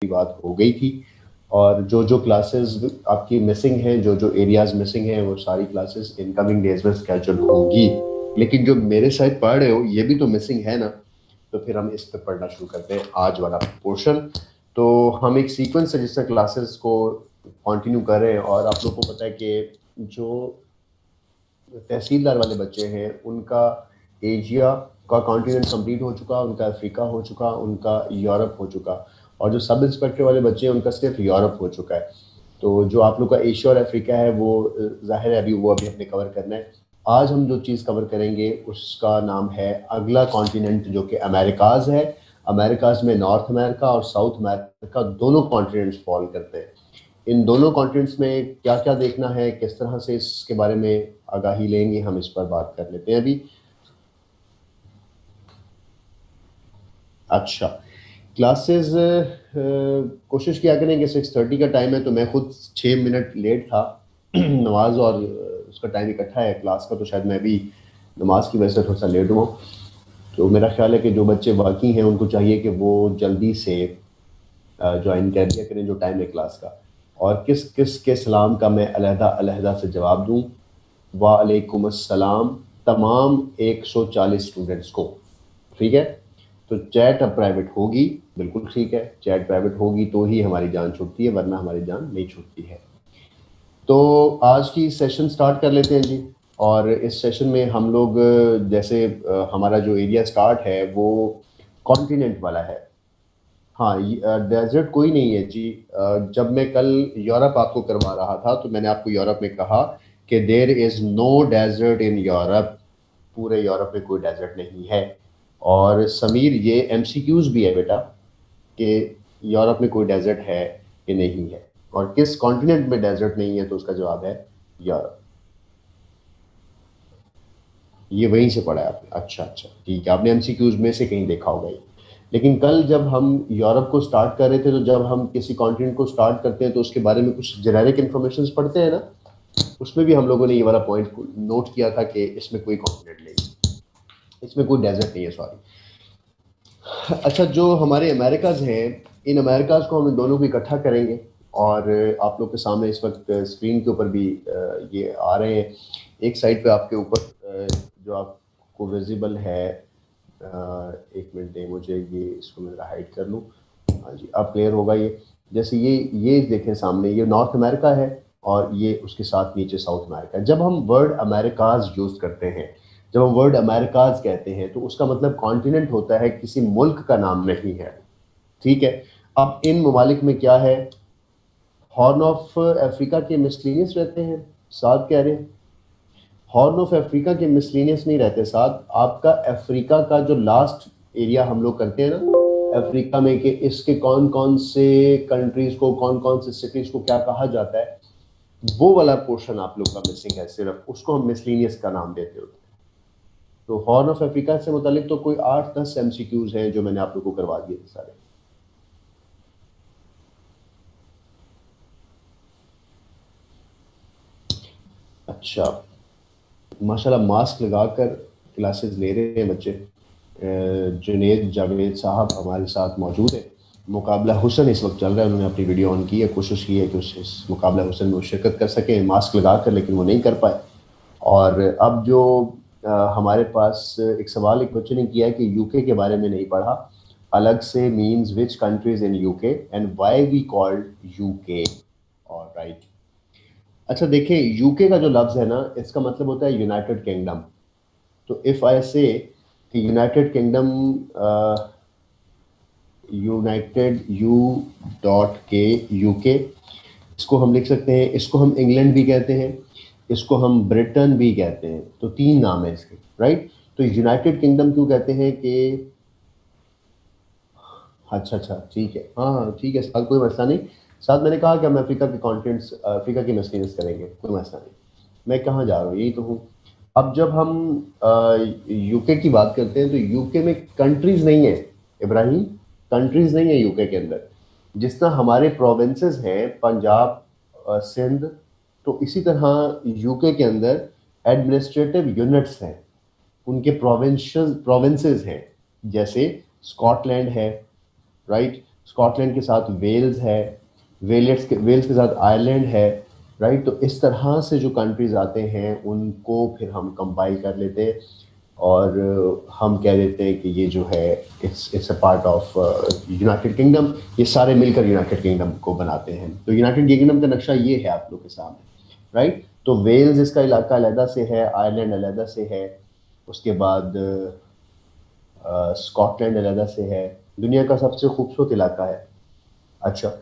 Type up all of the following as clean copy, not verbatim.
बात हो गई थी, और जो क्लासेस आपकी मिसिंग हैं, जो एरियाज मिसिंग हैं, वो सारी क्लासेस इनकमिंग डेज में स्केड्यूल होंगी। लेकिन जो मेरे साइड पढ़ रहे हो ये भी तो मिसिंग है ना, तो फिर हम इस पे पढ़ना शुरू करते हैं आज वाला पोर्शन। तो हम एक सीक्वेंस है जिससे क्लासेस को कंटिन्यू कर रहे हैं, और आप लोग को पता है कि जो तहसीलदार वाले बच्चे हैं उनका एशिया का कॉन्टिनेंट कंप्लीट हो चुका, उनका अफ्रीका हो चुका, उनका यूरोप हो चुका, और जो सब इंस्पेक्टर वाले बच्चे हैं उनका सिर्फ यूरोप हो चुका है। तो जो आप लोग का एशिया और अफ्रीका है वो जाहिर है अभी हमने कवर करना है। आज हम जो चीज़ कवर करेंगे उसका नाम है अगला कॉन्टिनेंट, जो कि अमेरिकाज है। अमेरिकाज में नॉर्थ अमेरिका और साउथ अमेरिका दोनों कॉन्टिनेंट्स फॉल करते हैं। इन दोनों कॉन्टिनेंट्स में क्या क्या देखना है, किस तरह से इसके बारे में आगाही लेंगे, हम इस पर बात कर लेते हैं अभी। अच्छा, क्लासेस कोशिश किया करें कि 6:30 का टाइम है, तो मैं खुद 6 मिनट लेट था। नमाज और उसका टाइम इकट्ठा है क्लास का, तो शायद मैं भी नमाज की वजह से थोड़ा सा लेट हुआ। तो मेरा ख्याल है कि जो बच्चे बाकी हैं उनको चाहिए कि वो जल्दी से ज्वाइन कर दिया करें जो टाइम है क्लास का। और किस किस के सलाम का मैं अलहदा अलहदा से जवाब दूं? वालेकुम अस्सलाम तमाम 140 स्टूडेंट्स को। ठीक है, तो चैट अब प्राइवेट होगी, बिल्कुल ठीक है, चैट प्राइवेट होगी तो ही हमारी जान छूटती है, वरना हमारी जान नहीं छूटती है। तो आज की सेशन स्टार्ट कर लेते हैं जी। और इस सेशन में हम लोग जैसे हमारा जो एरिया स्टार्ट है वो कॉन्टिनेंट वाला है। हाँ, डेजर्ट कोई नहीं है जी। जब मैं कल यूरोप आपको करवा रहा था तो मैंने आपको यूरोप में कहा कि there is no desert in Europe, पूरे यूरोप में कोई डेजर्ट नहीं है। और समीर, ये एमसीक्यूज भी है बेटा कि यूरोप में कोई डेजर्ट है कि नहीं है, और किस कॉन्टिनेंट में डेजर्ट नहीं है, तो उसका जवाब है यूरोप। ये वहीं से पढ़ा है आपने? अच्छा अच्छा, ठीक है, आपने एमसीक्यूज में से कहीं देखा होगा ये। लेकिन कल जब हम यूरोप को स्टार्ट कर रहे थे, तो जब हम किसी कॉन्टिनेंट को स्टार्ट करते हैं तो उसके बारे में कुछ जेनेरिक इन्फॉर्मेशन पढ़ते हैं ना, उसमें भी हम लोगों ने ये वाला पॉइंट नोट किया था कि इसमें कोई कॉन्टिनेंट नहीं है, इसमें कोई डेजर्ट नहीं है, सॉरी। अच्छा, जो हमारे अमेरिकाज हैं, इन अमेरिकाज को हम इन दोनों को इकट्ठा करेंगे, और आप लोग के सामने इस वक्त स्क्रीन के ऊपर भी ये आ रहे हैं। एक साइड पे आपके ऊपर जो आपको विजिबल है, एक मिनट दें मुझे, ये इसको मैं हाइड कर लूँ। हाँ जी, अब क्लियर होगा ये। जैसे ये देखें सामने, ये नॉर्थ अमेरिका है, और ये उसके साथ नीचे साउथ अमेरिका है। जब हम वर्ड अमेरिकाज यूज़ करते हैं, जब हम वर्ड अमेरिकाज कहते हैं, तो उसका मतलब कॉन्टिनेंट होता है, किसी मुल्क का नाम नहीं है। ठीक है, अब इन ममालिक में क्या है? हॉर्न ऑफ अफ्रीका के मिसलीनियस रहते हैं, साथ कह रहे हैं। हॉर्न ऑफ अफ्रीका के मिसलीनियस नहीं रहते साथ, आपका अफ्रीका का जो लास्ट एरिया हम लोग करते हैं ना अफ्रीका में, कि इसके कौन कौन से कंट्रीज को, कौन कौन से सिटीज को क्या कहा जाता है, वो वाला पोर्शन आप लोग का मिसिंग है, सिर्फ उसको हम मिसलीनियस का नाम देते होते हैं। तो हॉर्न ऑफ अफ्रीका से मुतालिक तो कोई 8-10 एमसीक्यूज हैं जो मैंने आप लोग को करवा दिए थे सारे। अच्छा, माशाल्लाह मास्क लगाकर क्लासेस ले रहे हैं बच्चे। जुनेद जावेद साहब हमारे साथ मौजूद है। मुकाबला हुसन इस वक्त चल रहा है, उन्होंने अपनी वीडियो ऑन की है, कोशिश की है कि इस मुकाबला हुसन में वो शिरकत कर सकें मास्क लगा कर, लेकिन वो नहीं कर पाए। और अब जो हमारे पास एक सवाल एक बच्चे ने किया है कि यूके के बारे में नहीं पढ़ा, अलग से means which countries in UK and why we called UK. Alright, अच्छा देखिए, यूके का जो लफ्ज़ है ना, इसका मतलब होता है यूनाइटेड किंगडम। तो इफ़ आई से United kingdom, United U dot के यूके, इसको हम लिख सकते हैं, इसको हम इंग्लैंड भी कहते हैं, इसको हम ब्रिटेन भी कहते हैं, तो 3 नाम है इसके, राइट। तो यूनाइटेड किंगडम क्यों कहते हैं कि, अच्छा अच्छा ठीक है, हाँ हाँ ठीक है, साथ कोई मसला नहीं। साथ मैंने कहा कि हम अफ्रीका के कॉन्टिनेंट्स, अफ्रीका की मिसलीनियस करेंगे, कोई मसला नहीं। मैं कहाँ जा रहा हूँ, यही तो हूँ। अब जब हम यूके की बात करते हैं, तो यूके में कंट्रीज नहीं है इब्राहिम, कंट्रीज नहीं है यूके के अंदर। जिस तरह हमारे प्रोविंसेस हैं, पंजाब, सिंध, तो इसी तरह यूके के अंदर एडमिनिस्ट्रेटिव यूनिट्स हैं, उनके प्रोविंसेस हैं। जैसे स्कॉटलैंड है, राइट, स्कॉटलैंड के साथ वेल्स है, वेल्स के साथ आयरलैंड है, राइट। तो इस तरह से जो कंट्रीज आते हैं उनको फिर हम कंपाइल कर लेते हैं और हम कह देते हैं कि ये जो है it's a part of United kingdom. ये सारे मिलकर यूनाइटेड किंगडम को बनाते हैं। तो यूनाइटेड किंगडम का नक्शा ये है आप लोग के सामने, राइट। तो वेल्स इसका इलाका अलहदा से है, आयरलैंड अलहदा से है, उसके बाद स्कॉटलैंड अलहदा से है, दुनिया का सबसे खूबसूरत इलाका है। अच्छा,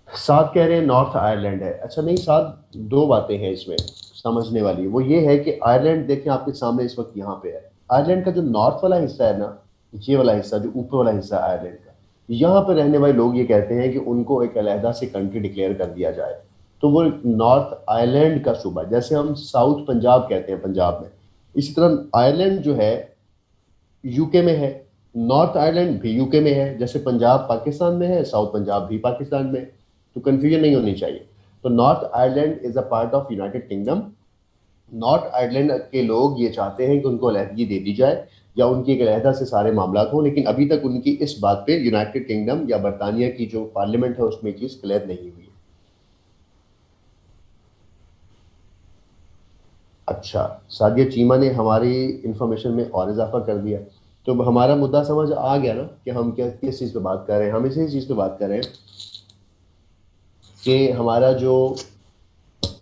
साथ कह रहे हैं नॉर्थ आयरलैंड है। अच्छा नहीं, साथ दो बातें हैं इसमें समझने वाली। वो ये है कि आयरलैंड देखें आपके सामने इस वक्त यहाँ पे है। आयरलैंड का जो नॉर्थ वाला हिस्सा है ना, ये वाला हिस्सा जो ऊपर वाला हिस्सा है आयरलैंड का, यहाँ पर रहने वाले लोग ये कहते हैं कि उनको एक अलहदा से कंट्री डिक्लेयर कर दिया जाए। तो वो नॉर्थ आयरलैंड का सूबा, जैसे हम साउथ पंजाब कहते हैं पंजाब में, इसी तरह आयरलैंड जो है यूके में है, नॉर्थ आयरलैंड भी यूके में है। जैसे पंजाब पाकिस्तान में है, साउथ पंजाब भी पाकिस्तान में है। तो कंफ्यूजन नहीं होनी चाहिए। तो north Ireland is a part of United kingdom. North Ireland के लोग ये चाहते हैं कि उनको अलहदगी दे दी जाए या उनकी एक अलहदा से सारे मामला हों, लेकिन अभी तक उनकी इस बात पे यूनाइटेड किंगडम या बरतानिया की जो पार्लियामेंट है उसमें चीज क्लियर नहीं हुई है। अच्छा, सादिया चीमा ने हमारी इंफॉर्मेशन में और इजाफा कर दिया। तो अब हमारा मुद्दा समझ आ गया ना कि हम क्या किस चीज़ पे बात कर रहे हैं। हम इसी चीज़ पे बात कर रहे हैं कि हमारा जो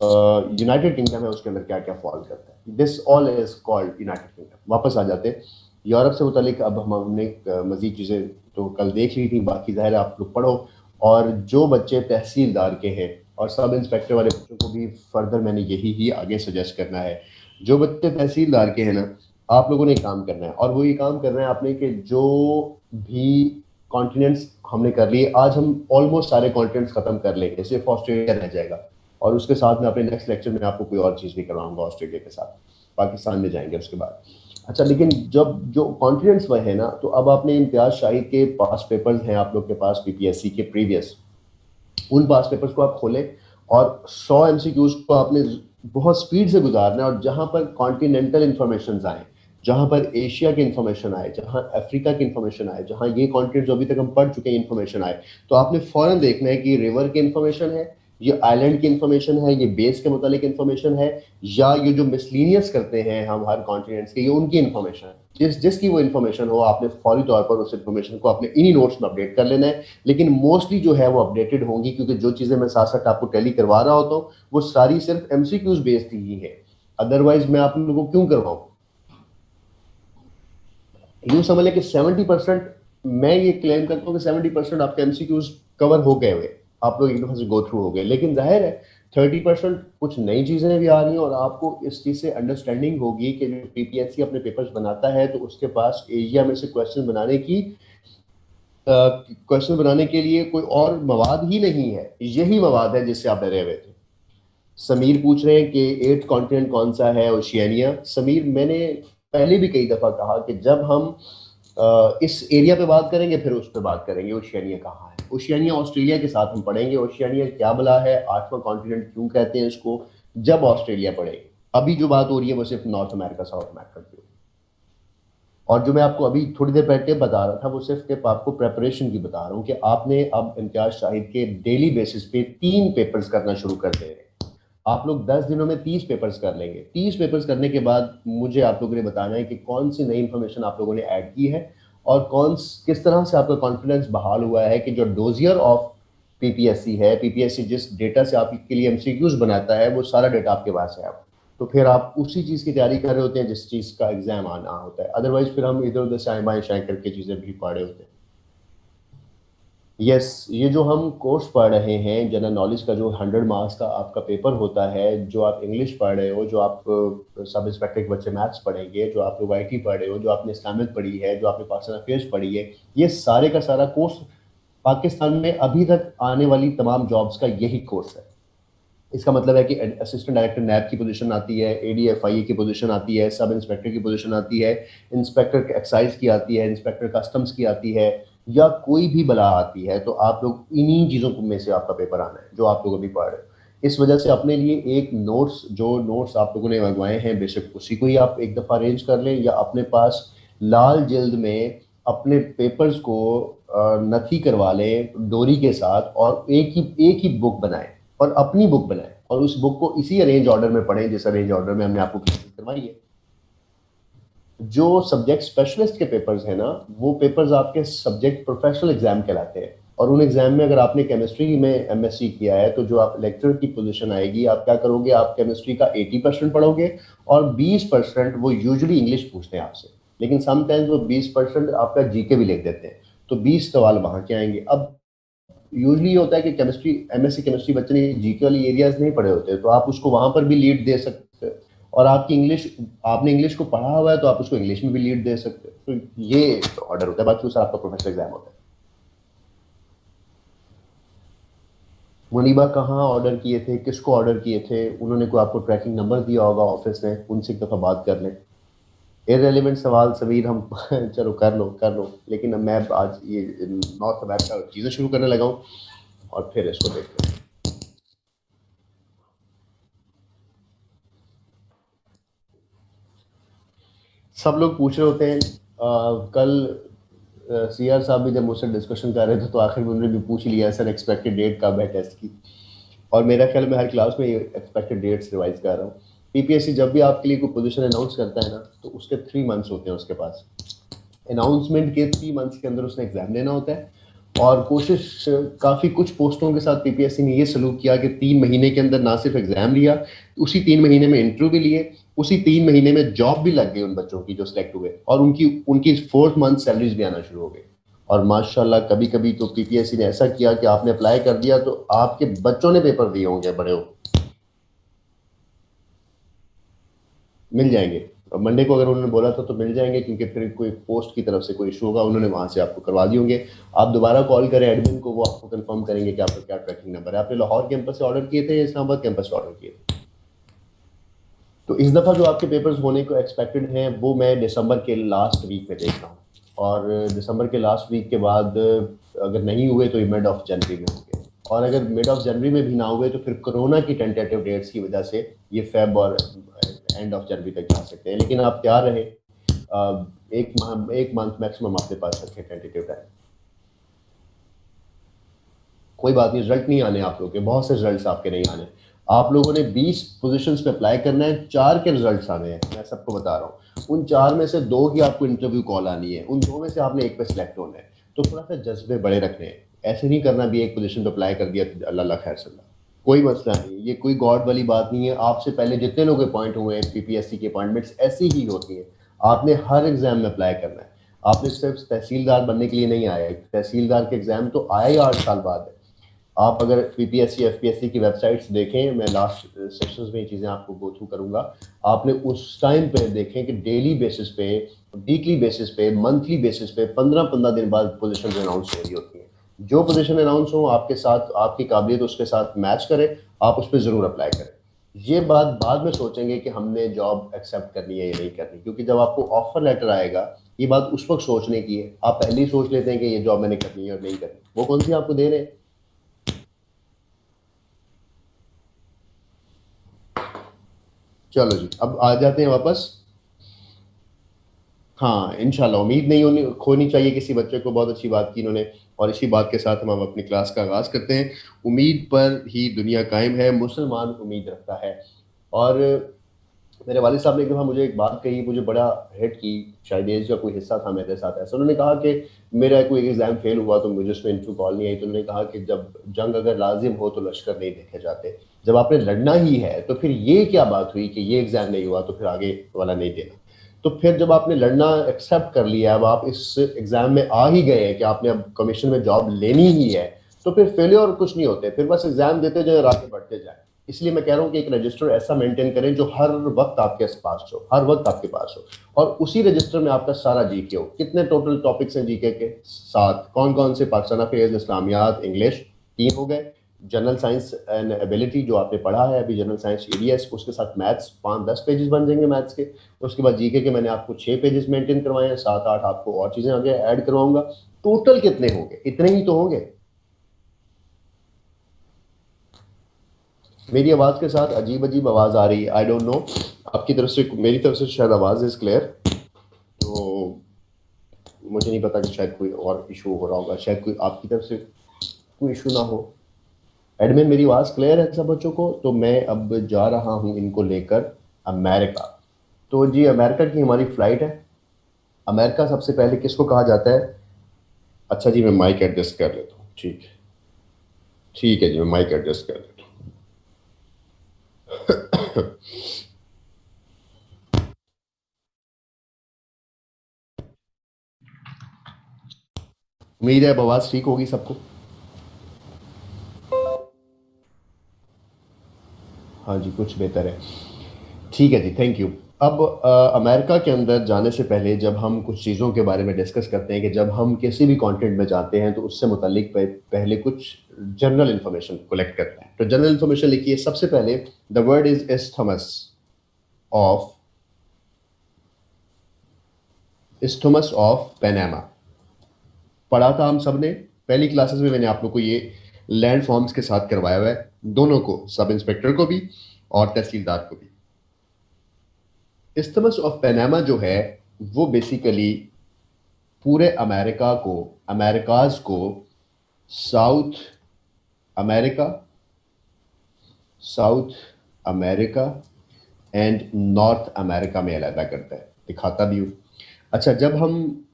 यूनाइटेड किंगडम है उसके अंदर क्या क्या फॉल करता है। This all is called United kingdom. वापस आ जाते हैं यूरोप से मुतालिक। अब हमने मजीद चीज़ें तो कल देख ली थी, बाकी ज़ाहिर है आप लोग पढ़ो। और जो बच्चे तहसीलदार के हैं और सब इंस्पेक्टर वाले बच्चों को भी फर्दर मैंने यही ही आगे सजेस्ट करना है। जो बच्चे तहसीलदार के हैं ना, आप लोगों ने एक काम करना है, और वो ये काम करना है आपने कि जो भी कॉन्टिनेंट्स हमने कर लिए, आज हम ऑलमोस्ट सारे कॉन्टिनेंट्स खत्म कर लेंगे, सिर्फ ऑस्ट्रेलिया रह जाएगा। और उसके साथ में अपने नेक्स्ट लेक्चर में आपको कोई और चीज़ भी करवाऊंगा ऑस्ट्रेलिया के साथ। पाकिस्तान में जाएंगे उसके बाद। अच्छा, लेकिन जब जो कॉन्फिडेंस वह है ना, तो अब आपने इम्तियाज शाहिद के पास पेपर्स हैं आप लोग के पास पीपीएससी के प्रीवियस, उन पास पेपर्स को आप खोलें और 100 एमसीक्यूज को आपने बहुत स्पीड से गुजारना है। और जहां पर कॉन्टिनेंटल इंफॉर्मेशन आए, जहां पर एशिया की इंफॉर्मेशन आए, जहां अफ्रीका की इंफॉर्मेशन आए, जहां ये कॉन्टिनेंट जो अभी तक हम पढ़ चुके हैं इंफॉर्मेशन आए, तो आपने फौरन देखना है कि रिवर की इंफॉर्मेशन है, ये आइलैंड की इंफॉर्मेशन है, ये बेस के मुतालिक इंफॉर्मेशन है, या ये जो मिसलीनियस करते हैं हम हर कॉन्टिनेंट्स के, ये उनकी इंफॉर्मेशन है। जिसकी वो इंफॉर्मेशन हो, आपने फौरी तौर पर उस इंफॉर्मेशन को अपने इन्हीं नोट्स में अपडेट कर लेना है। लेकिन मोस्टली जो है वो अपडेटेड होंगी, क्योंकि जो चीज़ें मैं साथ साथ आपको टेली करवा रहा होता हूँ वो सारी सिर्फ एमसीक्यूज बेस्ड ही है। अदरवाइज मैं आप लोगों को क्यों करवाऊँ। यूं समझ लें कि 70%, मैं ये क्लेम करता हूँ कि 70% आपके एमसीक्यूज कवर हो गए हुए, आप लोग एक दफा से गो थ्रू हो गए। लेकिन जाहिर है 30% कुछ नई चीजें भी आ रही हैं, और आपको इस चीज से अंडरस्टैंडिंग होगी कि जो पीपीएससी अपने पेपर्स बनाता है तो उसके पास एरिया में से क्वेश्चन बनाने के लिए कोई और मवाद ही नहीं है, यही मवाद है जिससे आप डरे हुए थे। समीर पूछ रहे हैं कि एट्थ कॉन्टिनेंट कौन सा है, ओशियानिया। समीर, मैंने पहले भी कई दफा कहा कि जब हम इस एरिया पे बात करेंगे फिर उस पर बात करेंगे ओशियानिया कहाँ है। ओशियानिया ऑस्ट्रेलिया के साथ हम पढ़ेंगे, ओशियानिया क्या बला है, आठवां कॉन्टिनेंट क्यों कहते हैं इसको, जब ऑस्ट्रेलिया पढ़ेंगे। अभी जो बात हो रही है वो सिर्फ नॉर्थ अमेरिका साउथ अमेरिका की। और जो मैं आपको अभी थोड़ी देर पहले बता रहा था वो सिर्फ आपको प्रेपरेशन की बता रहा हूँ कि आपने अब इम्तियाज शाहिद के डेली बेसिस पे 3 पेपर्स करना शुरू कर दे रहे हैं। आप लोग 10 दिनों में 30 पेपर्स कर लेंगे। 30 पेपर्स करने के बाद मुझे आप लोगों ने बताना है कि कौन सी नई इंफॉर्मेशन आप लोगों ने ऐड की है और किस तरह से आपका कॉन्फिडेंस बहाल हुआ है कि जो डोजियर ऑफ पीपीएससी है, पीपीएससी जिस डेटा से आपके लिए एमसीक्यूज बनाता है वो सारा डेटा आपके पास है। अब तो फिर आप उसी चीज़ की तैयारी कर रहे होते हैं जिस चीज़ का एग्जाम आना होता है। अदरवाइज फिर हम इधर उधर से बाएं शाएं करके चीज़ें भी पढ़ रहे होते हैं। यस, ये जो हम कोर्स पढ़ रहे हैं जनरल नॉलेज का, जो 100 मार्क्स का आपका पेपर होता है, जो आप इंग्लिश पढ़ रहे हो, जो आप सब इंस्पेक्टर के बच्चे मैथ्स पढ़ेंगे, जो आप लोग आईटी पढ़ रहे हो, जो आपने इस्लामिक पढ़ी है, जो आपने पाकिस्तान अफेयर्स पढ़ी है, ये सारे का सारा कोर्स पाकिस्तान में अभी तक आने वाली तमाम जॉब्स का यही कोर्स है। इसका मतलब है कि असिस्टेंट डायरेक्टर नैब की पोजीशन आती है, एडीएफआईए की पोजीशन आती है, सब इंस्पेक्टर की पोजीशन आती है, इंस्पेक्टर एक्साइज की आती है, इंस्पेक्टर कस्टम्स की आती है, या कोई भी बला आती है। तो आप लोग इन्हीं चीज़ों में से आपका पेपर आना है जो आप लोग अभी पढ़ रहे हो। इस वजह से अपने लिए एक नोट्स आप लोगों ने मंगवाए हैं, बेशक उसी को ही आप एक दफ़ा अरेंज कर लें, या अपने पास लाल जल्द में अपने पेपर्स को नथी करवा लें डोरी के साथ और एक ही बुक बनाएं और अपनी बुक बनाएं और उस बुक को इसी अरेंज ऑर्डर में पढ़ें जिस अरेंज ऑर्डर में हमने आपको क्लासेस करवाई है। जो सब्जेक्ट स्पेशलिस्ट के पेपर्स हैं ना, वो पेपर्स आपके सब्जेक्ट प्रोफेशनल एग्जाम कहलाते हैं और उन एग्जाम में अगर आपने केमिस्ट्री में एमएससी किया है तो जो आप लेक्चर की पोजीशन आएगी, आप क्या करोगे, आप केमिस्ट्री का 80% पढ़ोगे और 20% वो यूजुअली इंग्लिश पूछते हैं आपसे, लेकिन समटाइम्स वो 20% आपका जीके भी लिख देते हैं, तो 20 सवाल वहां के आएंगे। अब यूजुअली होता है कि केमिस्ट्री एमएससी केमिस्ट्री बच्चे ने जीके वाली एरियाज नहीं पढ़े होते, तो आप उसको वहां पर भी लीड दे सकते हो और आपकी इंग्लिश, आपने इंग्लिश को पढ़ा हुआ है तो आप उसको इंग्लिश में भी लीड दे सकते हो। तो ये ऑर्डर होता है, बाकी वो सर आपका प्रोफेशनल एग्जाम होता है। मुनीबा कहाँ ऑर्डर किए थे, किसको ऑर्डर किए थे, उन्होंने कोई आपको ट्रैकिंग नंबर दिया होगा ऑफिस में, उनसे एक दफ़ा बात कर लें। इररेलेवेंट सवाल सबीर हम चलो कर लो, लेकिन अब मैं आज ये नॉर्थ अमेरिका चीज़ें शुरू करने लगा हूँ और फिर इसको देखते हैं। सब लोग पूछ रहे होते हैं, कल सीआर साहब भी जब मुझसे डिस्कशन कर रहे थे तो आखिर में उन्होंने भी पूछ लिया सर एक्सपेक्टेड डेट कब है टेस्ट की, और मेरा ख्याल में हर क्लास में ये एक्सपेक्टेड डेट्स रिवाइज कर रहा हूँ। पीपीएससी जब भी आपके लिए कोई पोजीशन अनाउंस करता है ना, तो उसके 3 मंथ्स होते हैं उसके पास, अनाउंसमेंट के 3 मंथ्स के अंदर उसने एग्जाम देना होता है। और कोशिश काफ़ी कुछ पोस्टों के साथ पीपीएससी ने ये सलूक किया कि 3 महीने के अंदर ना सिर्फ एग्जाम लिया, उसी 3 महीने में इंटरव्यू भी लिए, उसी 3 महीने में जॉब भी लग गई उन बच्चों की जो सिलेक्ट हुए और उनकी उनकी 4th मंथ सैलरीज भी आना शुरू हो गई। और माशाल्लाह कभी कभी तो पीपीएससी ने ऐसा किया कि आपने अप्लाई कर दिया तो आपके बच्चों ने पेपर दिए होंगे बड़े हो, मिल जाएंगे। मंडे को अगर उन्होंने बोला था तो मिल जाएंगे, क्योंकि फिर कोई पोस्ट की तरफ से कोई इशू होगा, उन्होंने वहां से आपको करवा दिए होंगे। आप दोबारा कॉल करें एडमिन को, वो आपको कंफर्म करेंगे कि आपका क्या ट्रैकिंग नंबर है। आपने लाहौर कैंपस से ऑर्डर किए थे या इस्लामाबाद कैंपस से ऑर्डर किए थे? तो इस दफ़ा जो आपके पेपर्स होने को एक्सपेक्टेड हैं वो मैं दिसंबर के लास्ट वीक में देख रहा हूँ, और दिसंबर के लास्ट वीक के बाद अगर नहीं हुए तो मिड ऑफ जनवरी में होंगे, और अगर मिड ऑफ जनवरी में भी ना हुए तो फिर कोरोना की टेंटेटिव डेट्स की वजह से ये फेब और एंड ऑफ जनवरी तक जा सकते हैं। लेकिन आप तैयार रहे, एक मंथ मैक्सिमम आपके पास रखें टेंटेटिव टाइम। कोई बात नहीं, रिजल्ट नहीं आने आप लोगों के, बहुत से रिजल्ट्स आपके नहीं आने। आप लोगों ने 20 पोजीशंस पे अप्लाई करना है, 4 के रिजल्ट्स आने हैं, मैं सबको बता रहा हूँ। उन 4 में से 2 की आपको इंटरव्यू कॉल आनी है, उन 2 में से आपने एक पे सिलेक्ट होना है। तो थोड़ा सा जज्बे बड़े रखने हैं, ऐसे नहीं करना भी एक पोजीशन पे अप्लाई कर दिया तो अल्लाह अल्लाह खैर सल्ला। कोई मसला नहीं, ये कोई गॉड वाली बात नहीं है। आपसे पहले जितने लोग अपॉइंट हुए हैं पीपीएससी की अपॉइंटमेंट्स ऐसी ही होती है। आपने हर एग्जाम में अप्लाई करना है। आपने सिर्फ तहसीलदार बनने के लिए नहीं आया, तहसीलदार के एग्जाम तो आया ही 8 साल बाद है। आप अगर पीपीएससी एफपीएससी की वेबसाइट्स देखें, मैं लास्ट सेशंस में ये चीज़ें आपको गो थ्रू करूंगा, आपने उस टाइम पे देखें कि डेली बेसिस पे, वीकली बेसिस पे, मंथली बेसिस पे 15-15 दिन बाद पोजीशन अनाउंस हो रही होती हैं। जो पोजीशन अनाउंस हो आपके साथ, आपकी काबिलियत उसके साथ मैच करे, आप उस पर ज़रूर अप्लाई करें। ये बात बाद में सोचेंगे कि हमने जॉब एक्सेप्ट करनी है या नहीं करनी, क्योंकि जब आपको ऑफर लेटर आएगा, ये बात उस वक्त सोचने की है। आप पहले ही सोच लेते हैं कि ये जॉब मैंने करनी है और नहीं करनी, वो कौन सी आपको दे रहे हैं। चलो जी, अब आ जाते हैं वापस। हाँ इंशाल्लाह, उम्मीद नहीं होनी खोनी चाहिए किसी बच्चे को, बहुत अच्छी बात की इन्होंने। और इसी बात के साथ हम अपनी क्लास का आगाज़ करते हैं। उम्मीद पर ही दुनिया कायम है, मुसलमान उम्मीद रखता है। और मेरे वालिद साहब ने एक दफ़ा मुझे एक बात कही, मुझे बड़ा हिट की, शायद एज का कोई हिस्सा था मेरे साथ ऐसा। उन्होंने कहा कि मेरा कोई एग्ज़ाम फेल हुआ तो मुझे उसमें इंटरव्यू कॉल नहीं आई, तो उन्होंने कहा कि जब जंग अगर लाजिम हो तो लश्कर नहीं देखे जाते, जब आपने लड़ना ही है तो फिर ये क्या बात हुई कि ये एग्ज़ाम नहीं हुआ तो फिर आगे वाला नहीं देना। तो फिर जब आपने लड़ना एक्सेप्ट कर लिया, अब आप इस एग्ज़ाम में आ ही गए हैं कि आपने अब कमीशन में जॉब लेनी ही है, तो फिर फेलियर कुछ नहीं होते, फिर बस एग्ज़ाम देते जाए और आगे बढ़ते जाए। इसलिए मैं कह रहा हूँ कि एक रजिस्टर ऐसा मेंटेन करें जो हर वक्त आपके पास हो, हर वक्त आपके पास हो, और उसी रजिस्टर में आपका सारा जीके हो। कितने टोटल टॉपिक्स हैं जीके के? 7। कौन कौन से? पाकिस्तान अफेयर्स, इस्लामियात, इंग्लिश, 3 हो गए। जनरल साइंस एंड एबिलिटी जो आपने पढ़ा है अभी, जनरल साइंस एरियाज, उसके साथ मैथ्स 5-10 पेजेस बन जाएंगे मैथ्स के। उसके बाद जीके के मैंने आपको 6 पेजेस मेंटेन करवाए हैं, 7-8 आपको और चीज़ें आगे ऐड करवाऊंगा। टोटल कितने होंगे? इतने ही तो होंगे। मेरी आवाज़ के साथ अजीब अजीब आवाज़ आ रही है, आई डोंट नो, आपकी तरफ से, मेरी तरफ से शायद आवाज़ इज़ क्लियर। तो मुझे नहीं पता कि शायद कोई और इशू हो रहा होगा, शायद कोई आपकी तरफ से कोई इशू ना हो। एडमिन मेरी आवाज़ क्लियर है सब बच्चों को? तो मैं अब जा रहा हूँ इनको लेकर अमेरिका। तो जी अमेरिका की हमारी फ़्लाइट है। अमेरिका सबसे पहले किसको कहा जाता है? अच्छा जी, मैं माइक एडजस्ट कर लेता हूँ। ठीक है, ठीक है जी, मैं माइक एडजस्ट कर लेता हूँ। उम्मीद है अब आवाज़ ठीक होगी सबको। हाँ जी, कुछ बेहतर है। ठीक है जी, थैंक यू। अब अमेरिका के अंदर जाने से पहले जब हम कुछ चीज़ों के बारे में डिस्कस करते हैं कि जब हम किसी भी कॉन्टिनेंट में जाते हैं तो उससे मुतालिक पहले कुछ जनरल इंफॉर्मेशन कलेक्ट करते हैं। तो जनरल इंफॉर्मेशन लिखिए। सबसे पहले the word is of isthmus of Panama. पढ़ा था हम सब ने पहली क्लासेस में। मैंने आप लोग को ये लैंड फॉर्म्स के साथ करवाया हुआ है, दोनों को, सब इंस्पेक्टर को भी और तहसीलदार को भी। इस्थमस ऑफ पनामा जो है वो बेसिकली पूरे अमेरिकाज को south America south America and north America में अलग करता है। दिखाता भी हूँ। अच्छा, जब हम,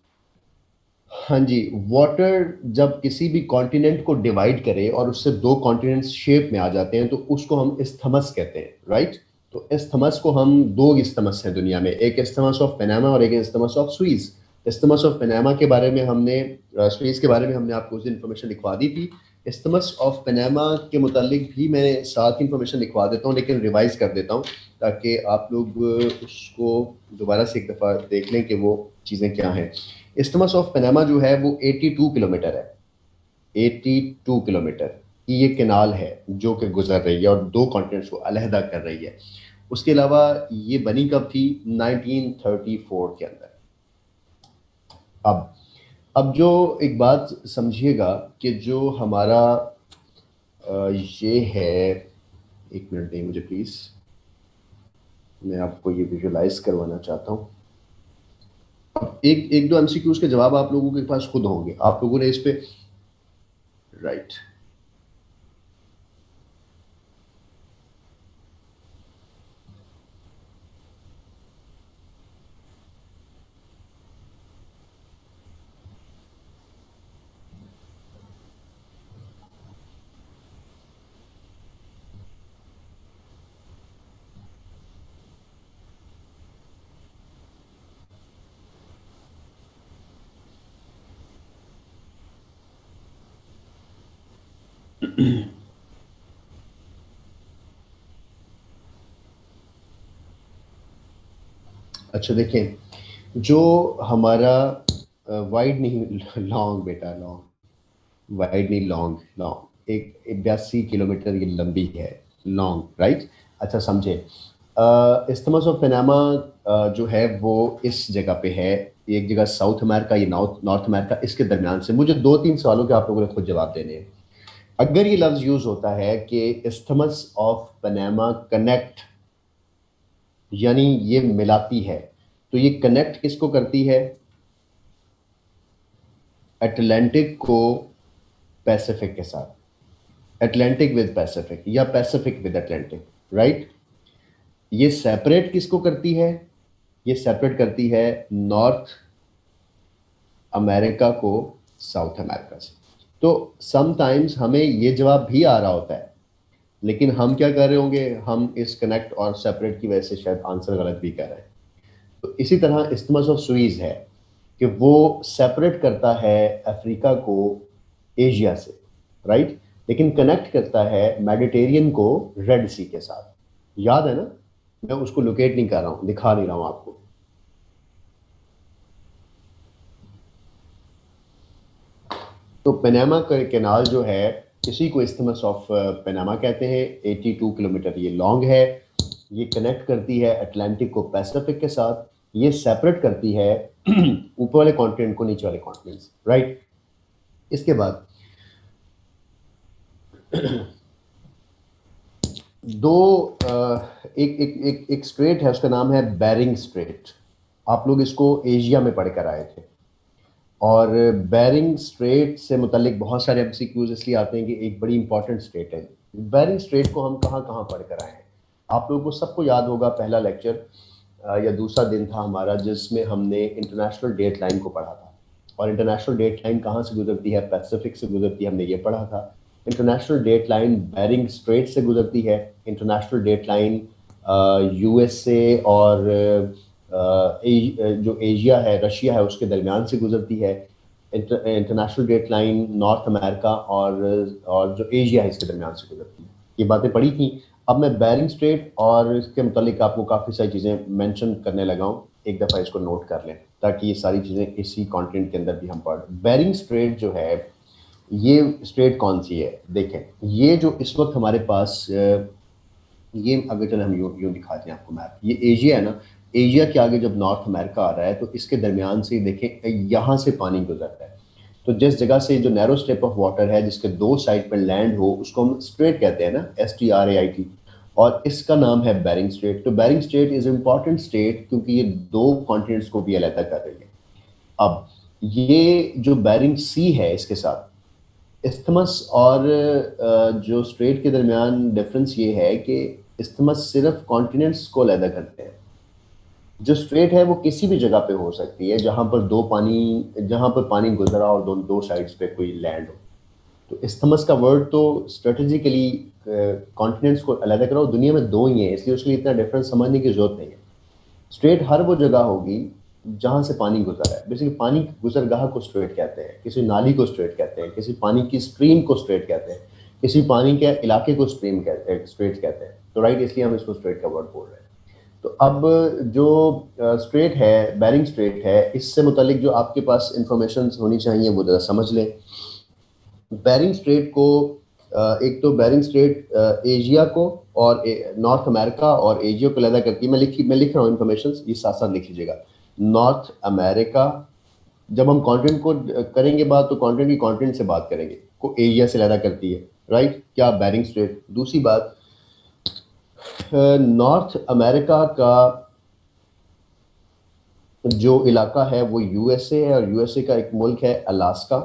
हाँ जी, वाटर जब किसी भी कॉन्टिनेंट को डिवाइड करे और उससे दो कॉन्टिनेंट्स शेप में आ जाते हैं तो उसको हम इस्थमस कहते हैं, राइट। तो इस्थमस को हम, दो इस्थमस हैं दुनिया में, एक इस्थमस ऑफ पनामा और एक isthmus of Swiss. Isthmus of Panama के बारे में हमने, सुइज के बारे में हमने आपको उस इन्फॉर्मेशन लिखवा दी थी। इस्थमस ऑफ पनामा के मुतालिक भी मैं साथ इन्फॉर्मेशन लिखवा देता हूँ, लेकिन रिवाइज कर देता हूँ ताकि आप लोग उसको दोबारा से एक दफ़ा देख लें कि वो चीज़ें क्या हैं। इस्थमस ऑफ पनामा जो है वो 82 किलोमीटर है। 82 किलोमीटर की ये केनाल है जो कि गुजर रही है और दो कॉन्टिनेंट्स को अलहदा कर रही है। उसके अलावा ये बनी कब थी? 1934 के अंदर। अब जो एक बात समझिएगा कि जो हमारा ये है, एक मिनट दें मुझे प्लीज़, मैं आपको ये विजुलाइज करवाना चाहता हूँ। अब एक एक दो एमसीक्यूज के जवाब आप लोगों के पास खुद होंगे, आप लोगों ने इस पे, राइट। अच्छा देखें, जो हमारा वाइड नहीं, लॉन्ग बेटा, लॉन्ग, वाइड नहीं, लॉन्ग, लॉन्ग, एक 82 किलोमीटर ये लंबी है, लॉन्ग, राइट। अच्छा समझे। इस्थमस ऑफ पनामा जो है वो इस जगह पे है, एक जगह साउथ अमेरिका, ये नॉर्थ नॉर्थ अमेरिका, इसके दरमियान से। मुझे दो तीन सवालों के आप लोगों ने खुद जवाब देने हैं। अगर ये लफ्ज़ यूज़ होता है कि इस्थमस ऑफ पनामा कनेक्ट, यानी ये मिलाती है, तो ये कनेक्ट किसको करती है? अटलांटिक को पैसिफिक के साथ, अटलांटिक विद पैसिफिक या पैसिफिक विद अटलांटिक, राइट। ये सेपरेट किसको करती है? ये सेपरेट करती है नॉर्थ अमेरिका को साउथ अमेरिका से। तो समटाइम्स हमें ये जवाब भी आ रहा होता है, लेकिन हम क्या कर रहे होंगे, हम इस कनेक्ट और सेपरेट की वजह से शायद आंसर गलत भी कर रहे हैं। तो इसी तरह इस्तेमाल ऑफ सुइज है कि वो सेपरेट करता है अफ्रीका को एशिया से, राइट, लेकिन कनेक्ट करता है मेडिटेरियन को रेड सी के साथ। याद है ना? मैं उसको लोकेट नहीं कर रहा हूं, दिखा नहीं रहा हूं आपको। तो पनामा का कैनाल जो है, इसी को इस्तेमाल ऑफ पनामा कहते हैं। 82 किलोमीटर ये लॉन्ग है। ये कनेक्ट करती है अटलांटिक को पैसिफिक के साथ। ये सेपरेट करती है ऊपर वाले कॉन्टिनेंट को नीचे वाले कॉन्टिनेंट, राइट। इसके बाद दो एक एक एक एक स्ट्रेट है, उसका नाम है बेरिंग स्ट्रेट। आप लोग इसको एशिया में पढ़कर आए थे। और बेरिंग स्ट्रेट से मुतल्लिक बहुत सारे एमसीक्यूज इसलिए आते हैं कि एक बड़ी इंपॉर्टेंट स्ट्रेट है। बेरिंग स्ट्रेट को हम कहाँ कहाँ पढ़ कर आए हैं? आप लोगों को सबको याद होगा, पहला लेक्चर या दूसरा दिन था हमारा जिसमें हमने इंटरनेशनल डेट लाइन को पढ़ा था। और इंटरनेशनल डेट लाइन कहाँ से गुजरती है? पैसिफिक से गुजरती है, हमने ये पढ़ा था। International date line Bering Strait से गुजरती है। इंटरनेशनल डेट लाइन यूएसए और जो एशिया है, रशिया है, उसके दरमियान से गुजरती है। International date line North America और जो एशिया है इसके दरमियान से गुजरती है। ये बातें पढ़ी थी। अब मैं बेरिंग स्ट्रेट और इसके मुतालिक आपको काफ़ी सारी चीज़ें मेंशन करने लगा हूँ, एक दफ़ा इसको नोट कर लें ताकि ये सारी चीज़ें इसी कंटेंट के अंदर भी हम पढ़। बेरिंग स्ट्रेट जो है, ये स्ट्रेट कौन सी है? देखें, ये जो इस वक्त हमारे पास ये अगर चलो हम यूँ दिखाते हैं आपको मैप, ये एशिया है ना, एशिया के आगे जब नॉर्थ अमेरिका आ रहा है तो इसके दरमियान से देखें यहाँ से पानी गुजरता है। तो जिस जगह से जो नैरो स्ट्रिप ऑफ वाटर है जिसके दो साइड पर लैंड हो उसको हम स्ट्रेट कहते हैं ना, STRAIT, और इसका नाम है बेरिंग स्ट्रेट। तो Bering Strait is important strait क्योंकि ये दो कॉन्टिनेंट्स को भी अलग कर रही है। अब ये जो बेरिंग सी है इसके साथ इस्थमस और जो स्ट्रेट के दरमियान डिफरेंस ये है कि इस्थमस सिर्फ कॉन्टिनेंट्स को अलग करते हैं। जो स्ट्रेट है वो किसी भी जगह पे हो सकती है जहां पर पानी गुजरा और दो साइड्स पे कोई लैंड हो। तो इस्थमस का वर्ड तो स्ट्रेटेजिकली कॉन्टिनेंट्स को अलग करो, दुनिया में दो ही हैं इसलिए उसके लिए इतना डिफरेंस समझने की जरूरत नहीं है। स्ट्रेट हर वो जगह होगी जहां से पानी गुजरा है। बेसिकली पानी गुजरगाह को स्ट्रेट कहते हैं, किसी नाली को स्ट्रेट कहते हैं, किसी पानी की स्ट्रीम को स्ट्रेट कहते हैं, किसी पानी के इलाके को स्ट्रेट कहते हैं। तो राइट, इसलिए हम इसको स्ट्रेट का वर्ड बोल रहे हैं। तो अब जो स्ट्रेट है, बेरिंग स्ट्रेट है, इससे मुतालिक जो आपके पास इंफॉर्मेशन होनी चाहिए वो ज़रा समझ लें। बेरिंग स्ट्रेट को एक तो बेरिंग स्ट्रेट एशिया को और नॉर्थ अमेरिका और एशिया को अलग करती है। मैं लिख रहा हूँ इंफॉर्मेशन, ये साथ साथ लिख लीजिएगा। नॉर्थ अमेरिका, जब हम कॉन्टिनेंट को करेंगे बात तो कॉन्टिनेंट से बात करेंगे, को एशिया से अलग करती है, राइट? क्या? Bering Strait. दूसरी बात, नॉर्थ अमेरिका का जो इलाका है वो यूएसए है और यूएसए का एक मुल्क है अलास्का।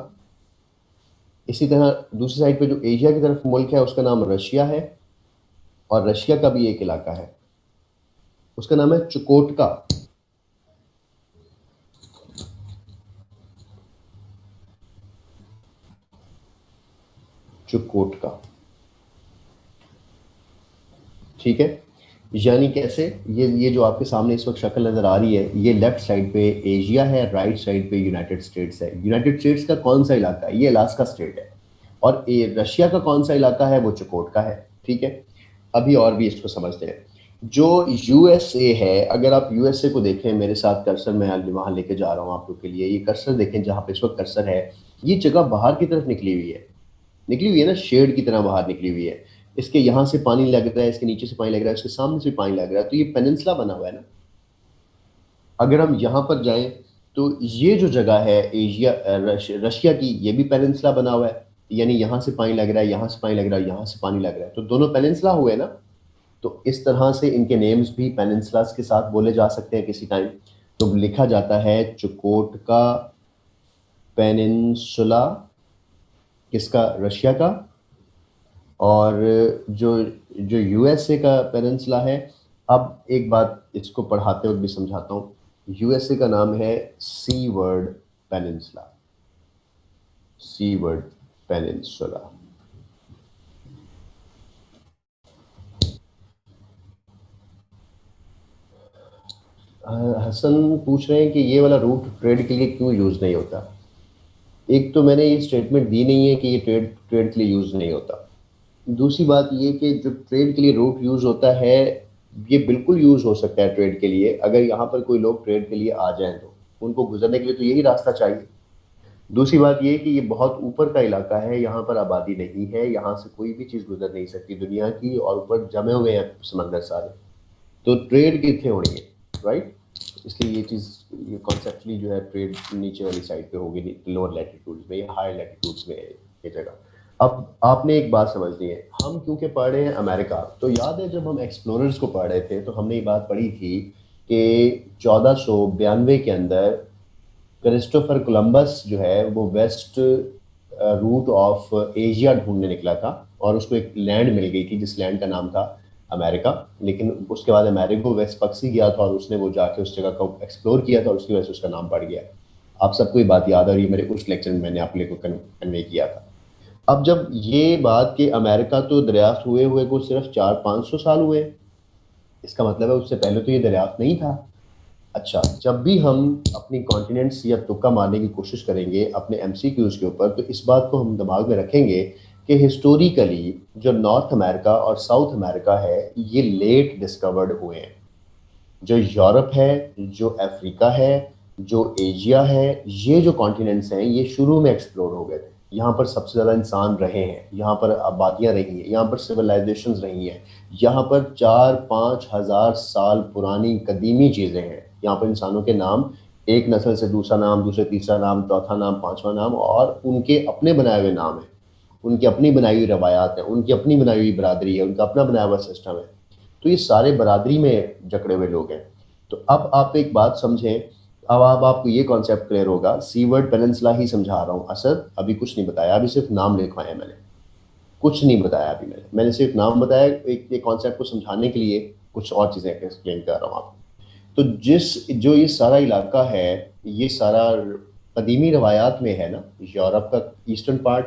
इसी तरह दूसरी साइड पे जो एशिया की तरफ मुल्क है उसका नाम रशिया है और रशिया का भी एक इलाका है, उसका नाम है चुकोटका। चुकोटका, ठीक है? यानी कैसे? ये जो आपके सामने इस वक्त शक्ल नज़र आ रही है, ये लेफ्ट साइड पे एशिया है, राइट साइड पे यूनाइटेड स्टेट्स है। यूनाइटेड स्टेट्स का कौन सा इलाका है? ये अलास्का स्टेट है। और रशिया का कौन सा इलाका है? वो चुकोटका है, ठीक है? अभी और भी इसको समझते हैं। जो यूएसए है, अगर आप यूएसए को देखें, मेरे साथ कर्सर मैं वहाँ लेके जा रहा हूँ आप लोग के लिए, ये कर्सर देखें जहाँ पे इस वक्त कर्सर है, ये जगह बाहर की तरफ निकली हुई है ना, शेड की तरह बाहर निकली हुई है। इसके यहाँ से पानी लग रहा है, इसके नीचे से पानी लग रहा है, इसके सामने से पानी लग रहा है, तो ये पेनिनसुला बना हुआ है ना। अगर हम यहाँ पर जाएं तो ये जो जगह है एशिया रशिया की, ये भी पेनिनसुला बना हुआ है। यानी यहाँ से पानी लग रहा है, यहाँ से पानी लग रहा है, यहाँ से पानी लग रहा है, तो दोनों पेनिनसुला हुए ना। तो इस तरह से इनके नेम्स भी पेनिनसुलास के साथ बोले जा सकते हैं किसी टाइम। तो लिखा जाता है चुकोटका पेनिनसुला, किसका? रशिया का। और जो जो यूएसए का पेनिनसुला है, अब एक बात इसको पढ़ाते वक्त भी समझाता हूँ। यूएसए का नाम है Seward Peninsula, Seward Peninsula. Hasan पूछ रहे हैं कि ये वाला रूट ट्रेड के लिए क्यों यूज़ नहीं होता। एक तो मैंने ये स्टेटमेंट दी नहीं है कि ये ट्रेड के लिए यूज़ नहीं होता। दूसरी बात ये कि जो ट्रेड के लिए रूट यूज़ होता है, ये बिल्कुल यूज़ हो सकता है ट्रेड के लिए, अगर यहाँ पर कोई लोग ट्रेड के लिए आ जाएं तो उनको गुजरने के लिए तो यही रास्ता चाहिए। दूसरी बात ये कि ये बहुत ऊपर का इलाका है, यहाँ पर आबादी नहीं है, यहाँ से कोई भी चीज़ गुजर नहीं सकती दुनिया की, और ऊपर जमे हुए हैं समंदर सारे, तो ट्रेड कितने होनी है, राइट? इसलिए ये चीज़, ये कॉन्सेप्चुअली जो है ट्रेड नीचे वाली साइड पे होगी, लोअर लैटिट्यूड्स में या हायर लैटिट्यूड्स में ये जगह। अब आपने एक बात समझनी है, हम क्योंकि पढ़ रहे हैं अमेरिका, तो याद है जब हम एक्सप्लोरर्स को पढ़ रहे थे तो हमने ये बात पढ़ी थी कि 1492 के अंदर क्रिस्टोफर कोलंबस जो है वो वेस्ट रूट ऑफ एशिया ढूंढने निकला था, और उसको एक लैंड मिल गई थी जिस लैंड का नाम था अमेरिका। लेकिन उसके बाद अमेरिको वेस्पक्सी गया था और उसने वो जाके उस जगह को एक्सप्लोर किया था, और उसकी वजह से उसका नाम पड़ गया। आप सबको ये बात याद है, और ये मेरे उस लेक्चर में मैंने आप लोगों को कन्वे किया था। अब जब ये बात कि अमेरिका तो दरियाफ्त हुए हुए को सिर्फ 400-500 साल हुए, इसका मतलब है उससे पहले तो ये दरियाफ्त नहीं था। अच्छा, जब भी हम अपनी कॉन्टिनेंट्स या तुक्का मारने की कोशिश करेंगे अपने एमसीक्यूज के ऊपर, तो इस बात को हम दिमाग में रखेंगे कि हिस्टोरिकली जो नॉर्थ अमेरिका और साउथ अमेरिका है ये लेट डिस्कवर्ड हुए हैं। जो यूरोप है, जो अफ्रीका है, जो एशिया है, ये जो कॉन्टिनेंट्स हैं ये शुरू में एक्सप्लोर हो गए थे। यहाँ पर सबसे ज़्यादा इंसान रहे हैं, यहाँ पर आबादियाँ रही हैं, यहाँ पर सिविलाइजेशंस रही हैं, यहाँ पर 4-5 हज़ार साल पुरानी कदीमी चीज़ें हैं। यहाँ पर इंसानों के नाम एक नस्ल से दूसरा नाम, दूसरे तीसरा नाम, चौथा नाम, पांचवा नाम, और उनके अपने बनाए हुए नाम हैं, उनकी अपनी बनाई हुई रवायात है, उनकी अपनी बनाई हुई बरादरी है, उनका अपना बनाया हुआ सिस्टम है। तो ये सारे बरादरी में जकड़े हुए लोग हैं। तो अब आप एक बात समझें, अब आपको ये कॉन्सेप्ट क्लियर होगा। सीवर्ड पेनिनसुला ही समझा रहा हूँ असद, अभी कुछ नहीं बताया, अभी सिर्फ नाम लिखवाए हैं मैंने, कुछ नहीं बताया अभी मैंने सिर्फ नाम बताया एक कॉन्सेप्ट को समझाने के लिए, कुछ और चीज़ें एक्सप्लेन कर रहा हूँ आपको। तो जो ये सारा इलाका है, ये सारा कदीमी रवायात में है ना, यूरोप का ईस्टर्न पार्ट,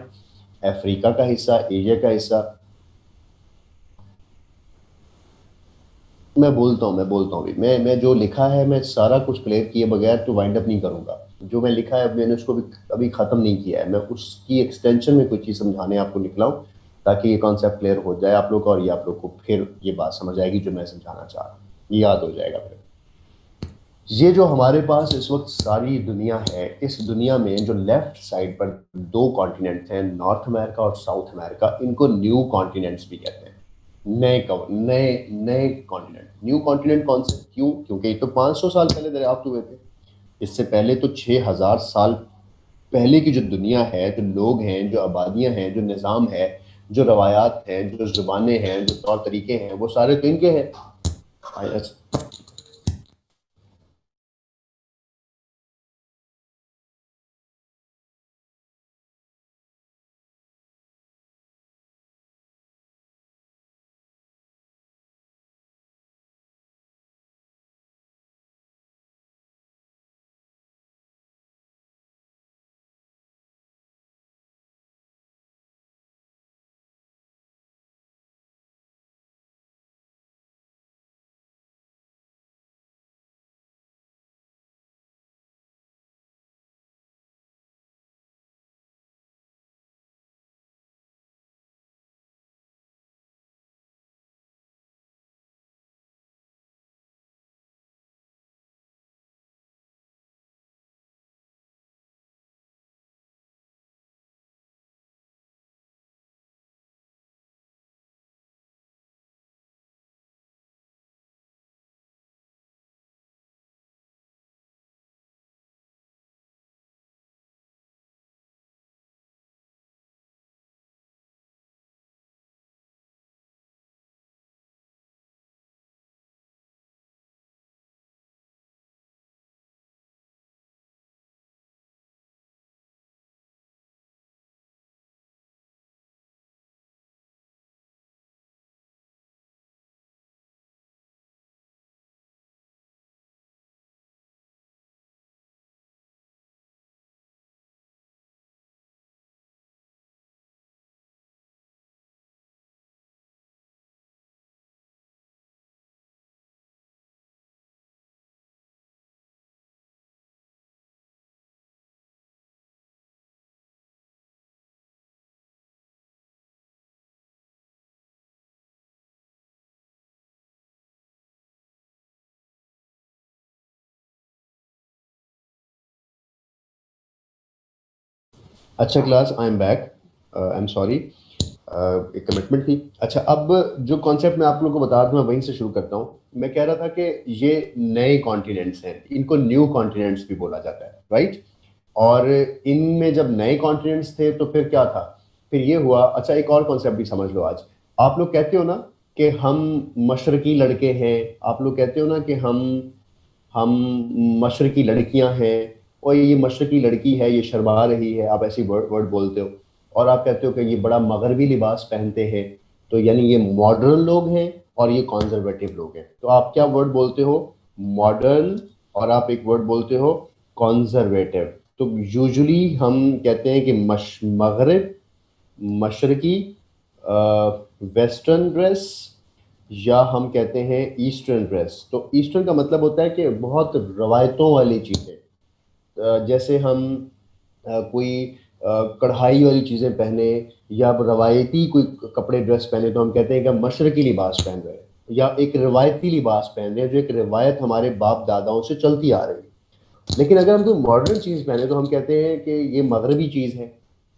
अफ्रीका का हिस्सा, एशिया का हिस्सा। मैं बोलता हूँ अभी, मैं जो लिखा है मैं सारा कुछ क्लियर किए बगैर तो वाइंड अप नहीं करूंगा। जो मैं लिखा है मैंने उसको भी अभी ख़त्म नहीं किया है, मैं उसकी एक्सटेंशन में कुछ चीज़ समझाने आपको निकला हूँ, ताकि ये कॉन्सेप्ट क्लियर हो जाए आप लोग को, और ये आप लोग को फिर ये बात समझ आएगी जो मैं समझाना चाह रहा हूँ, ये याद हो जाएगा फिर। ये जो हमारे पास इस वक्त सारी दुनिया है, इस दुनिया में जो लेफ्ट साइड पर दो कॉन्टिनेंट्स हैं, नॉर्थ अमेरिका और साउथ अमेरिका, इनको न्यू कॉन्टिनेंट्स भी कहते हैं। नए नए कॉन्टिनेंट। न्यू कॉन्टिनेंट कौन से, क्यों? क्योंकि ये तो 500 साल पहले दरियाफ्त हुए थे। इससे पहले तो 6,000 साल पहले की जो दुनिया है, जो लोग हैं, जो आबादियां हैं, जो निज़ाम है, जो रवायात हैं, जो ज़ुबानें हैं, जो तौर तरीके हैं, वो सारे तो इनके हैं। अच्छा class, I am back, I am sorry, एक कमिटमेंट थी। अच्छा, अब जो कॉन्सेप्ट मैं आप लोगों को बता रहा था मैं वहीं से शुरू करता हूँ। मैं कह रहा था कि ये नए कॉन्टिनेंट्स हैं, इनको न्यू कॉन्टिनेंट्स भी बोला जाता है, राइट? और इनमें जब नए कॉन्टिनेंट्स थे तो फिर क्या था, फिर ये हुआ। अच्छा, एक और कॉन्सेप्ट भी समझ लो। आज आप लोग कहते हो ना कि हम मशरकी लड़के हैं, आप लोग कहते हो ना कि हम मशरकी लड़कियां हैं, और ये मशरकी लड़की है, ये शर्मा रही है, आप ऐसी वर्ड वर्ड बोलते हो। और आप कहते हो कि ये बड़ा मगरबी लिबास पहनते हैं, तो यानी ये मॉडर्न लोग हैं और ये कॉन्जर्वेटिव लोग हैं। तो आप क्या वर्ड बोलते हो? मॉडर्न, और आप एक वर्ड बोलते हो कॉन्जर्वेटिव। तो यूजुअली हम कहते हैं कि मगरब, मशरकी, वेस्टर्न ड्रेस, या हम कहते हैं ईस्टर्न ड्रेस। तो ईस्टर्न का मतलब होता है कि बहुत रवायतों वाली चीज़ें, जैसे हम कोई कढ़ाई वाली चीज़ें पहने या रवायती कोई कपड़े ड्रेस पहने, तो हम कहते हैं कि हम मशरकी लिबास पहन रहे हैं, या एक रिवायती लिबास पहन रहे हैं जो एक रिवायत हमारे बाप दादाओं से चलती आ रही है। लेकिन अगर हम कोई मॉडर्न चीज़ पहने तो हम कहते हैं कि ये मगरबी चीज़ है।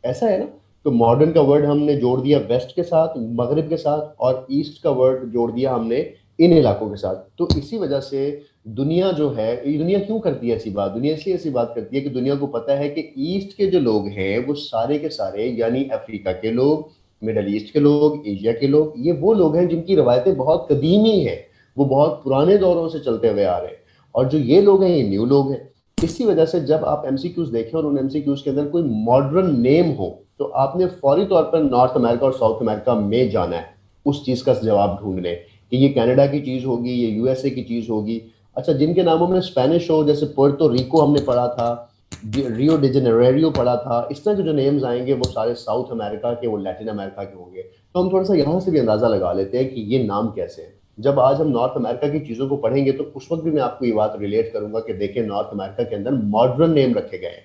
ऐसा है ना? तो मॉडर्न का वर्ड हमने जोड़ दिया वेस्ट के साथ, मगरिब के साथ, और ईस्ट का वर्ड जोड़ दिया हमने इन इलाकों के साथ। तो इसी वजह से दुनिया जो है, ये दुनिया क्यों करती है ऐसी बात? दुनिया इसलिए ऐसी बात करती है कि दुनिया को पता है कि ईस्ट के जो लोग हैं वो सारे के सारे, यानी अफ्रीका के लोग, मिडल ईस्ट के लोग, एशिया के लोग, ये वो लोग हैं जिनकी रवायतें बहुत कदीमी हैं, वो बहुत पुराने दौरों से चलते हुए आ रहे हैं। और जो ये लोग हैं ये न्यू लोग हैं। इसी वजह से जब आप एमसीक्यूज देखें और उन एमसीक्यूज के अंदर कोई मॉडर्न नेम हो, तो आपने फौरी तौर पर नॉर्थ अमेरिका और साउथ अमेरिका में जाना है उस चीज़ का जवाब ढूंढने, कि ये कनाडा की चीज़ होगी, ये यूएसए की चीज़ होगी। अच्छा, जिनके नामों में स्पेनिश हो, जैसे पुर्तो रिको हमने पढ़ा था, रियो डी जेनेरियो पढ़ा था, इस तरह के जो नेम्स आएंगे वो सारे साउथ अमेरिका के, वो लैटिन अमेरिका के होंगे। तो हम थोड़ा सा यहाँ से भी अंदाज़ा लगा लेते हैं कि ये नाम कैसे हैं। जब आज हम नॉर्थ अमेरिका की चीज़ों को पढ़ेंगे तो उस वक्त भी मैं आपको ये बात रिलेट करूंगा कि देखिए नॉर्थ अमेरिका के अंदर मॉडर्न नेम रखे गए हैं।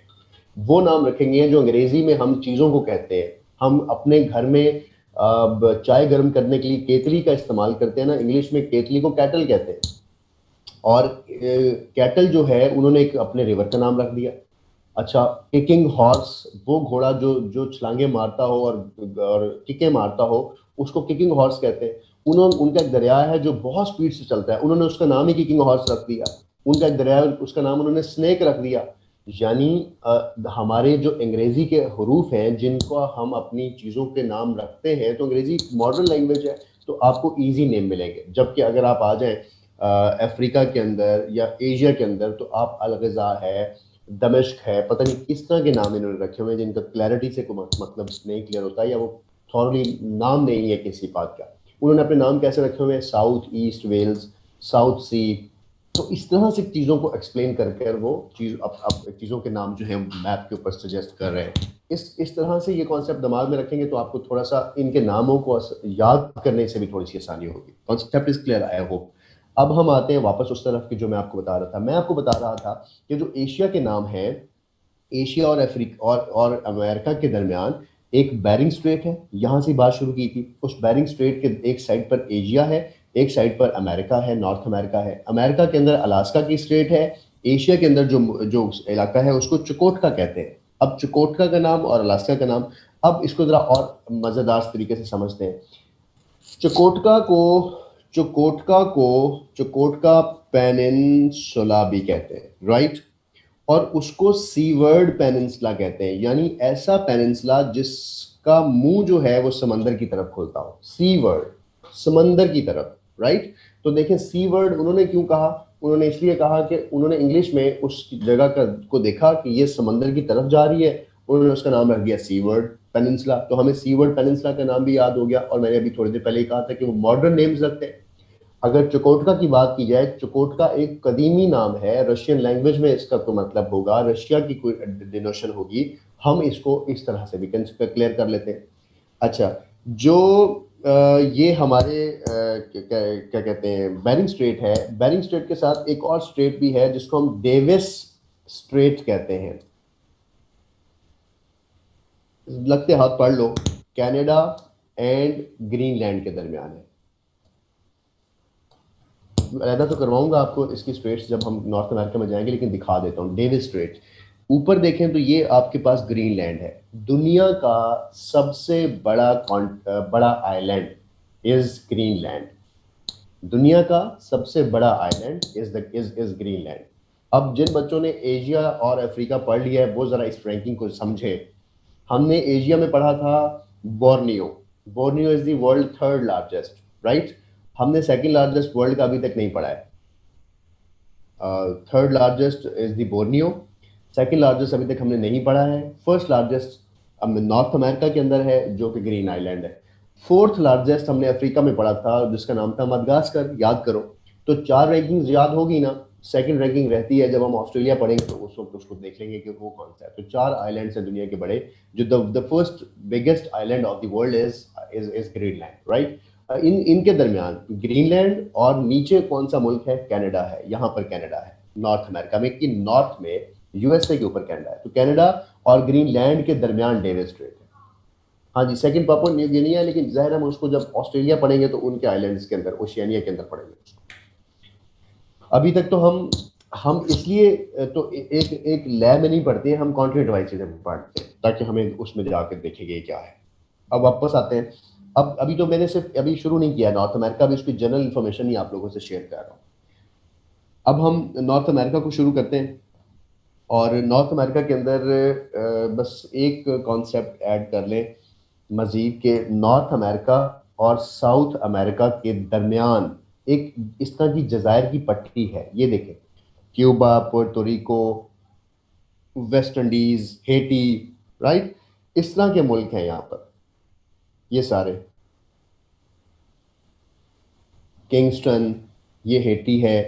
वो नाम रखे गए हैं जो अंग्रेजी में हम चीज़ों को कहते हैं। हम अपने घर में चाय गर्म करने के लिए केतली का इस्तेमाल करते हैं ना, इंग्लिश में केतली को कैटल कहते हैं। और कैटल जो है उन्होंने एक अपने रिवर का नाम रख दिया। अच्छा, किकिंग हॉर्स, वो घोड़ा जो जो छलांगे मारता हो और किकें मारता हो, उसको किकिंग हॉर्स कहते हैं। उन्होंने, उनका एक दरिया है जो बहुत स्पीड से चलता है, उन्होंने उसका नाम ही किकिंग हॉर्स रख दिया। उनका एक दरिया है, उसका नाम उन्होंने स्नेक रख दिया। यानी हमारे जो अंग्रेजी के हरूफ हैं जिनको हम अपनी चीज़ों के नाम रखते हैं, तो अंग्रेजी मॉडर्न लैंग्वेज है, तो आपको इजी नेम मिलेंगे। जबकि अगर आप आ जाएं अफ्रीका के अंदर या एशिया के अंदर, तो आप अलगज़ा है, दमिश्क है, पता नहीं किस तरह के नाम इन्होंने रखे हुए हैं जिनका क्लैरिटी से कोई मतलब नहीं क्लियर होता है, या वो थॉरली नाम नहीं है किसी बात का। उन्होंने अपने नाम कैसे रखे हुए हैं? साउथ ईस्ट वेल्स, साउथ सी। तो इस तरह से चीज़ों को एक्सप्लेन करके वो चीज़ अब चीज़ों के नाम जो है मैप के ऊपर सजेस्ट कर रहे हैं। इस तरह से ये कॉन्सेप्ट दिमाग में रखेंगे तो आपको थोड़ा सा इनके नामों को याद करने से भी थोड़ी सी आसानी होगी। Concept is clear, I hope. अब हम आते हैं वापस उस तरफ की जो मैं आपको बता रहा था। मैं आपको बता रहा था कि जो एशिया के नाम हैं, एशिया और अफ्रीका और अमेरिका के दरमियान एक बैरिंग स्ट्रेट है, यहाँ से बात शुरू की थी। उस बैरिंग स्ट्रेट के एक साइड पर एशिया है, एक साइड पर अमेरिका है, नॉर्थ अमेरिका है। अमेरिका के अंदर अलास्का की स्ट्रेट है। एशिया के अंदर जो जो इलाका है उसको चुकोटका कहते हैं। अब चुकोटका का नाम और अलास्का का नाम, अब इसको जरा और मजेदार तरीके से समझते हैं। चुकोटका को चुकोटका पेनिनसुला भी कहते हैं, राइट? और उसको सीवर्ड पेनिनसुला कहते हैं, यानी ऐसा पेनिनसुला जिसका मुंह जो है वो समंदर की तरफ खुलता हो। सीवर्ड, समंदर की तरफ, राइट? तो देखें सी वर्ड उन्होंने क्यों कहा? उन्होंने इसलिए कहा कि उन्होंने इंग्लिश में उस जगह का को देखा कि ये समंदर की तरफ जा रही है, उन्होंने उसका नाम रख दिया सी वर्ड पेनिनसुला। तो हमें सी वर्ड पेनिनसुला का नाम भी याद हो गया। और मैंने अभी थोड़ी देर पहले ही कहा था कि वो मॉडर्न नेम्स रखते हैं। अगर चुकोटका की बात की जाए, चुकोटका एक कदीमी नाम है, रशियन लैंग्वेज में इसका तो मतलब होगा, रशिया की कोई डिनोशन होगी। हम इसको इस तरह से भी क्लियर कर लेते हैं। अच्छा, जो ये हमारे क्या कहते हैं, बेरिंग स्ट्रेट है, बेरिंग स्ट्रेट के साथ एक और स्ट्रेट भी है जिसको हम डेविस स्ट्रेट कहते हैं। लगते हाथ पढ़ लो, कनाडा एंड ग्रीनलैंड के दरमियान है। अलहदा तो करवाऊंगा आपको इसकी स्ट्रेट्स जब हम नॉर्थ अमेरिका में जाएंगे, लेकिन दिखा देता हूँ डेविस स्ट्रेट। ऊपर देखें तो ये आपके पास ग्रीनलैंड है। दुनिया का सबसे बड़ा आइलैंड इज ग्रीनलैंड। दुनिया का सबसे बड़ा आइलैंड इज ग्रीनलैंड। अब जिन बच्चों ने एशिया और अफ्रीका पढ़ लिया है वो जरा इस रैंकिंग को समझे। हमने एशिया में पढ़ा था Borneo. Borneo is the world third largest, right? हमने सेकंड लार्जेस्ट वर्ल्ड का अभी तक नहीं पढ़ा है। Third largest is the Borneo. Second largest अभी तक हमने नहीं पढ़ा है। फर्स्ट लार्जेस्ट अब नॉर्थ अमेरिका के अंदर है जो कि ग्रीन आइलैंड है। फोर्थ लार्जेस्ट हमने अफ्रीका में पढ़ा था जिसका नाम था मदगास्कर, याद करो। तो चार रैंकिंग्स याद होगी ना। सेकंड रैंकिंग रहती है जब हम ऑस्ट्रेलिया पढ़ेंगे तो उस वक्त उसको देख लेंगे कि वो कौन सा है। तो चार आइलैंड्स हैं दुनिया के बड़े। जो the first biggest island of the world is Greenland, right. इनके दरमियान ग्रीनलैंड और नीचे कौन सा मुल्क है, कनाडा है। यहाँ पर कनाडा है नॉर्थ अमेरिका में, कि नॉर्थ में यूएसए के ऊपर कनाडा है। तो कनाडा और ग्रीनलैंड के दरमियान डेविस स्ट्रेट है। हाँ जी, सेकंड पापुआ न्यू गिनी है, लेकिन जाहिर है हम उसको जब ऑस्ट्रेलिया पढ़ेंगे तो उनके आइलैंड्स के अंदर, ओशियानिया के अंदर पढ़ेंगे उसको। अभी तक तो हम इसलिए तो एक एक लैब में नहीं पढ़ते हैं, हम कॉन्टिनेंट वाइज चीजें पढ़ते हैं ताकि हमें उसमें जाकर देखेंगे क्या है। अब वापस आते हैं। अब अभी तो मैंने सिर्फ अभी शुरू नहीं किया नॉर्थ अमेरिका, भी उसकी जनरल इन्फॉर्मेशन ही आप लोगों से शेयर कर रहा हूँ। अब हम नॉर्थ अमेरिका को शुरू करते हैं। और नॉर्थ अमेरिका के अंदर बस एक कॉन्सेप्ट ऐड कर लें मजीद, के नॉर्थ अमेरिका और साउथ अमेरिका के दरमियान एक इस तरह की जजायर की पट्टी है। ये देखें, Cuba, Puerto Rico, West Indies, Hattie, right. इस तरह के मुल्क हैं यहाँ पर, ये सारे। किंगस्टन, ये हेटी है,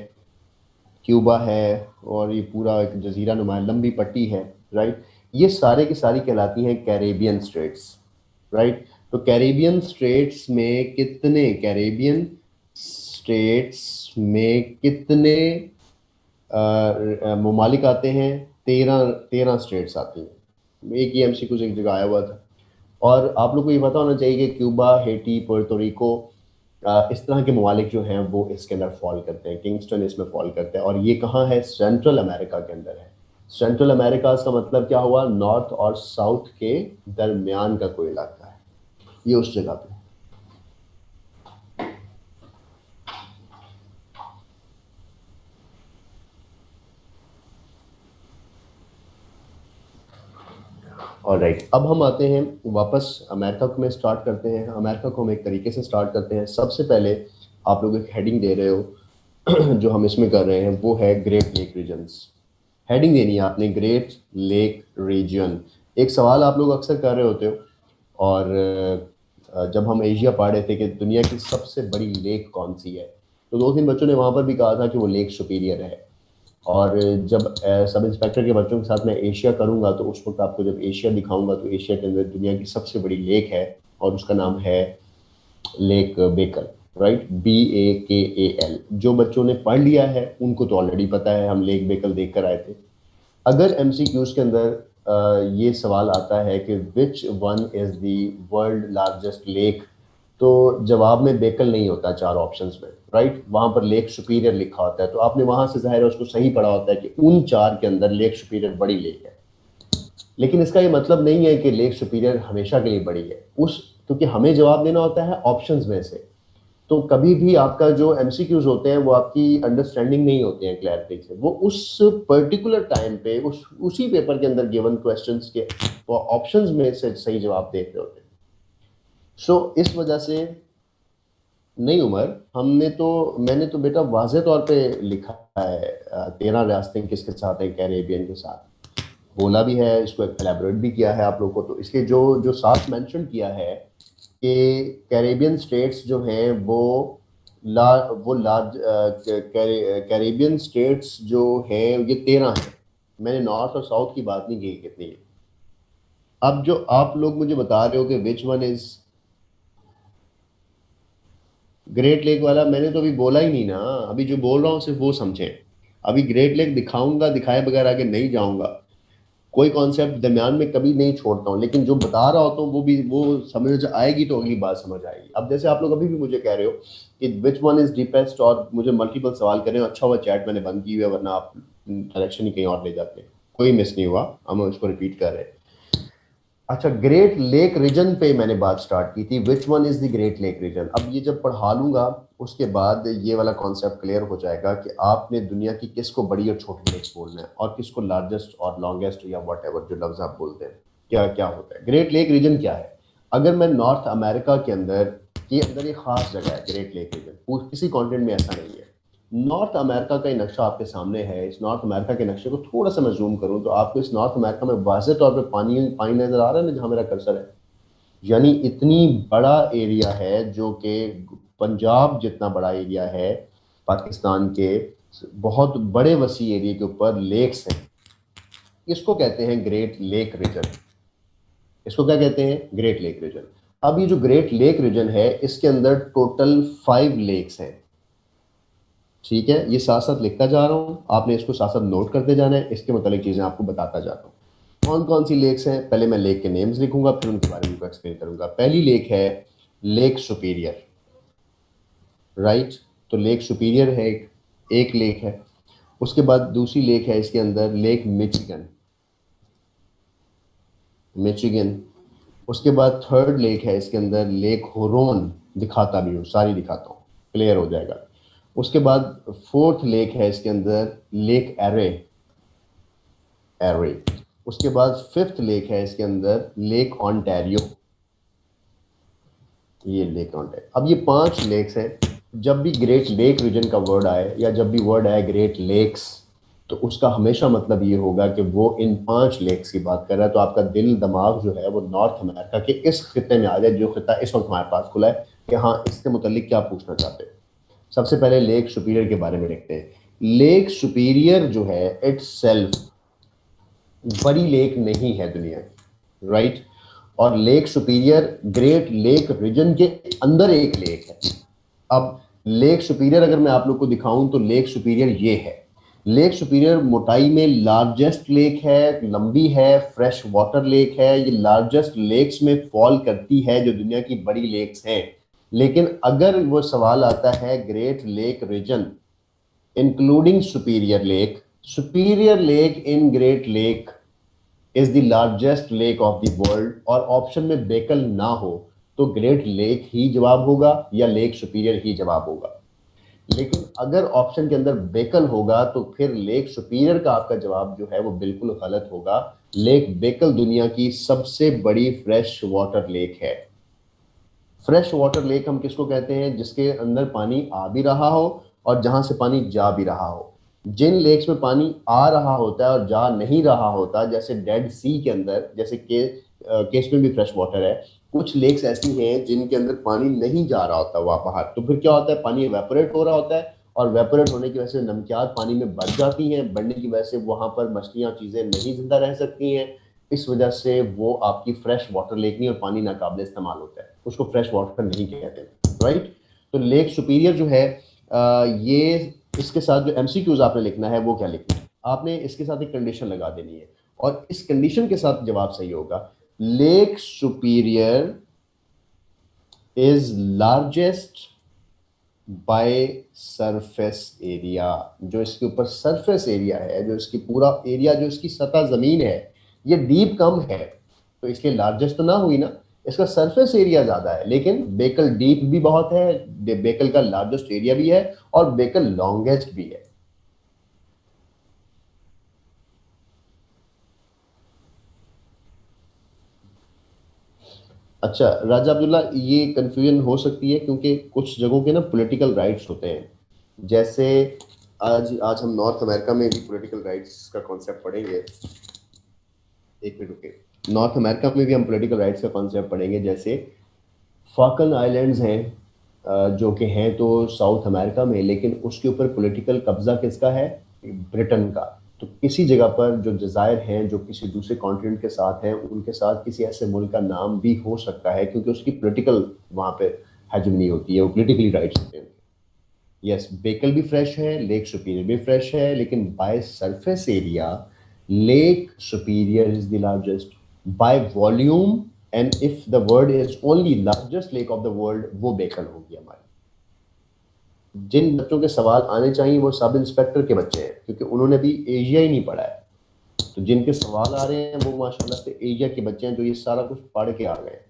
क्यूबा है, और ये पूरा एक जजीरा नुमा लंबी पट्टी है, राइट। ये सारे की सारी कहलाती हैं कैरेबियन स्टेट्स, राइट। तो कैरेबियन स्टेट्स में कितने, कैरेबियन स्टेट्स में कितने ममालिक आते हैं? 13 स्टेट्स आती हैं। एक ही एमसीक्यू से एक जगह आया हुआ था। और आप लोग को ये पता होना चाहिए कि क्यूबा, हेटी, पोर्टोरिको, इस तरह के ममालिक जो हैं वो इसके अंदर फॉल करते हैं। किंगस्टन इसमें फॉल करते हैं। और ये कहाँ है? सेंट्रल अमेरिका के अंदर है। सेंट्रल अमेरिका का मतलब क्या हुआ? नॉर्थ और साउथ के दरमियान का कोई इलाका है, ये उस जगह पे। ऑलराइट, अब हम आते हैं वापस अमेरिका को में स्टार्ट करते हैं। अमेरिका को हम एक तरीके से स्टार्ट करते हैं। सबसे पहले आप लोग एक हेडिंग दे रहे हो जो हम इसमें कर रहे हैं वो है ग्रेट लेक रीजन्स। हेडिंग देनी है आपने, ग्रेट लेक रीजन। एक सवाल आप लोग अक्सर कर रहे होते हो, और जब हम एशिया पढ़ रहे थे कि दुनिया की सबसे बड़ी लेक कौन सी है, तो 2-3 बच्चों ने वहाँ पर भी कहा था कि वो लेक सुपीरियर है। और जब सब इंस्पेक्टर के बच्चों के साथ मैं एशिया करूंगा तो उस वक्त आपको जब एशिया दिखाऊंगा तो एशिया के अंदर दुनिया की सबसे बड़ी लेक है और उसका नाम है लेक बेकल, राइट। BAKAL। जो बच्चों ने पढ़ लिया है उनको तो ऑलरेडी पता है, हम लेक बेकल देख कर आए थे। अगर MCQs के अंदर ये सवाल आता है कि विच one is the world largest lake, तो जवाब में बेकल नहीं होता चार ऑप्शंस में, राइट। वहां पर लेक सुपीरियर लिखा होता है। तो आपने वहां से जाहिर है उसको सही पढ़ा होता है कि उन चार के अंदर लेक सुपीरियर बड़ी लेक है। लेकिन इसका ये मतलब नहीं है कि लेक सुपीरियर हमेशा के लिए बड़ी है, उस क्योंकि हमें जवाब देना होता है ऑप्शंस में से। तो कभी भी आपका जो MCQs होते हैं वो आपकी अंडरस्टैंडिंग नहीं होते हैं क्लैरिटी से, वो उस पर्टिकुलर टाइम पे उसी पेपर के अंदर गिवन क्वेश्चंस के ऑप्शंस में से सही जवाब दे रहे होते हैं। सो इस वजह से नहीं उमर, मैंने तो बेटा वाज़ेह तौर पे लिखा है 13 रियासतें किसके साथ है, कैरेबियन के साथ बोला भी है, इसको एलेबोरेट भी किया है आप लोगों को। तो इसके जो जो साथ मेंशन किया है कि कैरेबियन स्टेट्स जो हैं वो लार्ज कैरेबियन स्टेट्स जो हैं ये 13 हैं। मैंने नॉर्थ और साउथ की बात नहीं की कितनी है। अब जो आप लोग मुझे बता रहे हो कि विच वन इज ग्रेट लेक वाला, मैंने तो अभी बोला ही नहीं ना। अभी जो बोल रहा हूँ सिर्फ वो समझें। अभी ग्रेट लेक दिखाऊंगा, दिखाए बगैर आगे नहीं जाऊंगा। कोई कॉन्सेप्ट दरमियान में कभी नहीं छोड़ता हूँ, लेकिन जो बता रहा होता हूँ वो समझ आएगी तो अगली बात समझ आएगी। अब जैसे आप लोग अभी भी मुझे कह रहे हो कि विच वन इज डीपेस्ट, और मुझे मल्टीपल सवाल कर रहे हो। अच्छा हुआ चैट मैंने बंद की हुई है, वरना आप डायरेक्शन ही कहीं और ले जाते। कोई मिस नहीं हुआ, हम इसको रिपीट कर रहे हैं। अच्छा, ग्रेट लेक रीजन पे मैंने बात स्टार्ट की थी, which one is the great lake region. अब ये जब पढ़ा लूंगा उसके बाद ये वाला कॉन्सेप्ट क्लियर हो जाएगा कि आपने दुनिया की किसको बड़ी और छोटी लेक बोलना है, और किसको लार्जेस्ट और लॉन्गेस्ट या वट एवर जो लफ्ज आप बोलते हैं क्या क्या होता है। ग्रेट लेक रीजन क्या है? अगर मैं नॉर्थ अमेरिका के अंदर ये खास जगह है ग्रेट लेक रीजन, किसी कॉन्टिनेंट में ऐसा नहीं है। नॉर्थ अमेरिका का ये नक्शा आपके सामने है। इस नॉर्थ अमेरिका के नक्शे को थोड़ा सा मैं जूम करूं तो आपको इस नॉर्थ अमेरिका में वाज़ेह तौर पे पानी पानी नजर आ रहा है ना, जहां मेरा कर्सर है। यानी इतनी बड़ा एरिया है, जो कि पंजाब जितना बड़ा एरिया है पाकिस्तान के, बहुत बड़े वसी एरिया के ऊपर लेक्स हैं। इसको कहते हैं ग्रेट लेक रीजन। इसको क्या कहते हैं? Great lake region. अब ये जो ग्रेट लेक रीजन है, इसके अंदर टोटल 5 लेक्स हैं। ठीक है, ये साथ साथ लिखता जा रहा हूँ, आपने इसको साथ साथ नोट करते जाना है। इसके मुतालिक चीज़ें आपको बताता जाता हूँ। कौन कौन सी लेक्स हैं, पहले मैं लेक के नेम्स लिखूंगा, फिर उनके बारे में एक्सप्लेन करूंगा। पहली लेक है लेक सुपीरियर। राइट, तो लेक सुपीरियर है, एक लेक है। उसके बाद दूसरी लेक है इसके अंदर, लेक मिचिगन। मिचिगन। उसके बाद थर्ड लेक है इसके अंदर, लेक हुरोन। दिखाता भी हूँ, सारी दिखाता हूँ, क्लियर हो जाएगा। उसके बाद फोर्थ लेक है इसके अंदर, लेक एरे। एरे। उसके बाद फिफ्थ लेक है इसके अंदर, लेक ऑन्टेरियो। ये लेक ऑन्टेरियो। अब ये 5 लेक्स हैं। जब भी ग्रेट लेक रीजन का वर्ड आए, या जब भी वर्ड आए ग्रेट लेक्स, तो उसका हमेशा मतलब ये होगा कि वो इन 5 लेक्स की बात कर रहा है। तो आपका दिल दिमाग जो है वो नॉर्थ अमेरिका के इस खिते में आ जाए, जो खिता इस वक्त हमारे पास खुला है, कि हाँ इसके मुतालिक क्या पूछना चाहते हैं। सबसे पहले लेक सुपीरियर के बारे में देखते हैं। लेक सुपीरियर जो है इट्स सेल्फ बड़ी लेक नहीं है दुनिया की। राइट, और Lake Superior great lake region के अंदर एक लेक है। अब लेक सुपीरियर अगर मैं आप लोग को दिखाऊं तो लेक सुपीरियर ये है। लेक सुपीरियर मोटाई में लार्जेस्ट लेक है, लंबी है, फ्रेश वाटर लेक है। ये लार्जेस्ट लेक्स में फॉल करती है जो दुनिया की बड़ी लेक्स हैं। लेकिन अगर वो सवाल आता है great lake region including superior lake in great lake is the largest lake of the world, और ऑप्शन में बेकल ना हो, तो ग्रेट लेक ही जवाब होगा या लेक सुपीरियर ही जवाब होगा। लेकिन अगर ऑप्शन के अंदर बेकल होगा तो फिर लेक सुपीरियर का आपका जवाब जो है वो बिल्कुल गलत होगा। लेक बेकल दुनिया की सबसे बड़ी फ्रेश वाटर लेक है। फ्रेश वाटर लेक हम किसको कहते हैं? जिसके अंदर पानी आ भी रहा हो और जहां से पानी जा भी रहा हो। जिन लेक्स में पानी आ रहा होता है और जा नहीं रहा होता, जैसे डेड सी के अंदर, जैसे केस में भी फ्रेश वाटर है। कुछ लेक्स ऐसी हैं जिनके अंदर पानी नहीं जा रहा होता वहां बाहर, तो फिर क्या होता है, पानी एवेपोरेट हो रहा होता है, और वेपोरेट होने की वजह से नमकियात पानी में बढ़ जाती हैं। बढ़ने की वजह से वहां पर मछलियां, चीजें नहीं जिंदा रह सकती हैं। इस वजह से वो आपकी फ्रेश वाटर लेक नहीं, और पानी नाकाबिल इस्तेमाल होता है, उसको फ्रेश वाटर नहीं कहते। राइट, तो लेक सुपीरियर जो है, ये इसके साथ जो एमसीक्यूज आपने लिखना है वो क्या लिखना है, आपने इसके साथ एक कंडीशन लगा देनी है, और इस कंडीशन के साथ जवाब सही होगा। Lake Superior is largest by surface area. जो इसके ऊपर सरफेस एरिया है, जो इसकी पूरा एरिया, जो इसकी सतह जमीन है, ये डीप कम है, तो इसलिए लार्जेस्ट तो ना हुई ना। इसका सरफेस एरिया ज्यादा है, लेकिन बेकल डीप भी बहुत है, बेकल का लार्जेस्ट एरिया भी है, और बेकल लॉन्गेस्ट भी है। अच्छा राजा अब्दुल्ला, ये कंफ्यूजन हो सकती है क्योंकि कुछ जगहों के ना पॉलिटिकल राइट्स होते हैं। जैसे आज आज हम नॉर्थ अमेरिका में भी पॉलिटिकल राइट्स का कॉन्सेप्ट पढ़ेंगे। एक मिनट रुके, नॉर्थ अमेरिका में भी हम पॉलिटिकल राइट्स का कॉन्सेप्ट पढ़ेंगे। जैसे फॉकन आइलैंड्स हैं, जो कि हैं तो साउथ अमेरिका में, लेकिन उसके ऊपर पॉलिटिकल कब्जा किसका है? ब्रिटेन का। तो किसी जगह पर जो जजायर हैं जो किसी दूसरे कॉन्टिनेंट के साथ हैं, उनके साथ किसी ऐसे मुल्क का नाम भी हो सकता है, क्योंकि उसकी पॉलिटिकल वहाँ पे हेजमनी होती है, वो पॉलिटिकली राइट्स होते हैं। यस, बेकल भी फ्रेश है, लेक सुपीरियर भी फ्रेश है, लेकिन by surface area lake Superior is the largest. By volume, and if the word is only largest lake of the world, वो बेकल होगी हमारी। जिन बच्चों के सवाल आने चाहिए वो सब इंस्पेक्टर के बच्चे हैं, क्योंकि उन्होंने भी एशिया ही नहीं पढ़ा है। तो जिनके सवाल आ रहे हैं वो माशाल्लाह से एशिया के बच्चे हैं, जो ये सारा कुछ पढ़ के आ गए हैं।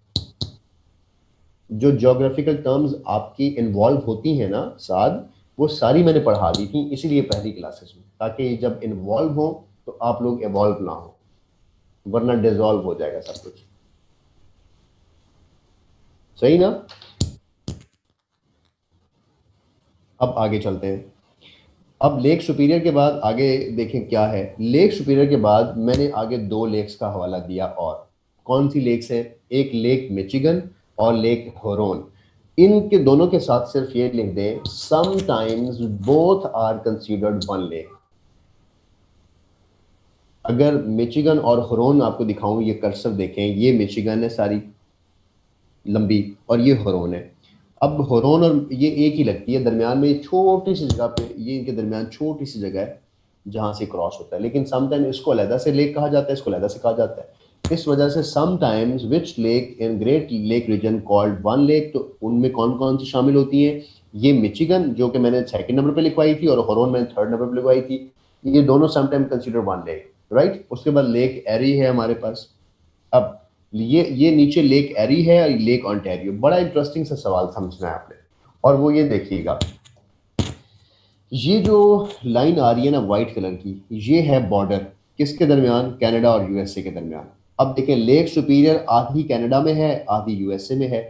जो ज्योग्राफिकल टर्म्स आपकी इन्वॉल्व होती हैं ना साद, वो सारी मैंने पढ़ा दी थी, इसीलिए पहली क्लासेस में, ताकि जब इन्वॉल्व हो तो आप लोग इवॉल्व ना हो, वरना डिजॉल्व हो जाएगा सब कुछ। सही ना? अब आगे चलते हैं। अब लेक सुपीरियर के बाद आगे देखें क्या है। लेक सुपीरियर के बाद मैंने आगे दो लेक्स का हवाला दिया, और कौन सी लेक्स हैं? एक लेक मिचिगन और लेक होरोन। इनके दोनों के साथ सिर्फ ये लिख दें, sometimes both are considered one lake. अगर मिचिगन और होरोन आपको दिखाऊं, ये कर्सर देखें, ये मिचिगन है सारी लंबी, और ये होरोन है। अब होरोन और ये एक ही लगती है, दरमियान में ये छोटी सी जगह पे, ये इनके दरमियान छोटी सी जगह है जहां से क्रॉस होता है। लेकिन समटाइम इसको अलहदा से लेक कहा जाता है, इसको अलहदा से कहा जाता है। इस वजह से sometimes which lake in great lake reason called one lake, तो उनमें कौन कौन सी शामिल होती हैं? ये मिचिगन जो कि मैंने सेकंड नंबर पे लिखवाई थी, और होरोन मैंने थर्ड नंबर पे लिखवाई थी। ये दोनों sometime consider one lake, right. उसके बाद लेक एरी है हमारे पास। अब ये नीचे लेक एरी है और लेक ओंटारियो। बड़ा इंटरेस्टिंग सा सवाल समझना है आपने, और वो ये देखिएगा, ये जो लाइन आ रही है ना वाइट कलर की, ये है बॉर्डर किसके दरमियान? कनाडा और यूएसए के दरमियान। अब देखें, लेक सुपीरियर आधी कनाडा में है, आधी यूएसए में है।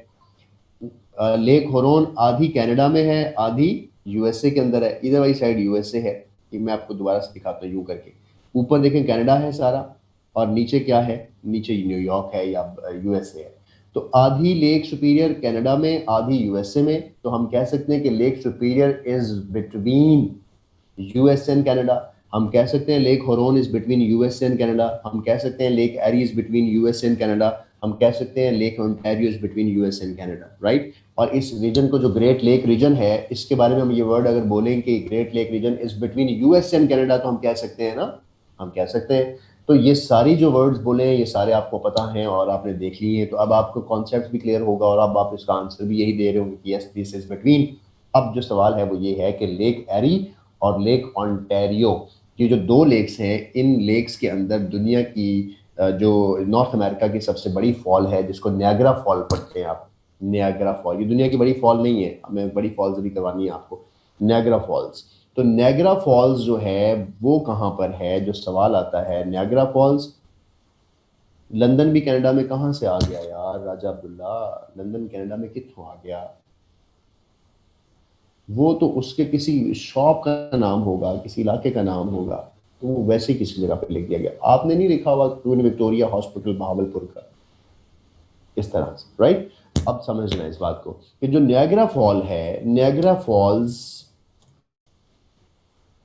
लेक होरोन आधी कनाडा में है, आधी यूएसए के अंदर है। इधर वाली साइड यूएसए है। ये मैं आपको दोबारा से दिखाता हूँ यूं करके। ऊपर देखें कनाडा है सारा, और नीचे क्या है? नीचे न्यूयॉर्क है या यूएसए है। तो आधी लेक सुपीरियर कनाडा में, आधी यूएसए में। तो हम कह सकते हैं कि Lake Superior is between US and Canada. हम कह सकते हैं Lake Huron is between US and Canada. हम कह सकते हैं Lake Erie is between US and Canada. हम कह सकते हैं Lake Ontario is between US and Canada, right. और इस रीजन को जो ग्रेट लेक रीजन है, इसके बारे में हम ये वर्ड अगर बोलें कि great lake region is between US and Canada, तो हम कह सकते हैं ना, हम कह सकते हैं। तो ये सारी जो वर्ड्स बोले हैं, ये सारे आपको पता हैं और आपने देख लिए हैं, तो अब आपको कॉन्सेप्ट भी क्लियर होगा, और अब आप इसका आंसर भी यही दे रहे होंगे कि यस दिस इज बिटवीन। अब जो सवाल है वो ये है कि लेक एरी और लेक ओंटारियो, ये जो दो लेक्स हैं, इन लेक्स के अंदर दुनिया की जो नॉर्थ अमेरिका की सबसे बड़ी फॉल है, जिसको नियाग्रा फॉल पढ़ते हैं आप। नियाग्रा फॉल, ये दुनिया की बड़ी फॉल नहीं है, हमें बड़ी फॉल्स भी करवानी है आपको। नियाग्रा फॉल्स, तो नियाग्रा फॉल्स जो है वो कहाँ पर है? जो सवाल आता है, नियाग्रा फॉल्स, लंदन भी कनाडा में कहाँ से आ गया यार राजा अब्दुल्ला? लंदन कनाडा में कित्थों आ गया? वो तो उसके किसी शॉप का नाम होगा, किसी इलाके का नाम होगा, तो वो वैसे ही किसी जगह पे लिख दिया गया। आपने नहीं लिखा हुआ क्वीन विक्टोरिया हॉस्पिटल बहावलपुर का, इस तरह से, राइट। अब समझना इस बात को कि जो नियाग्रा फॉल है, नियाग्रा फॉल्स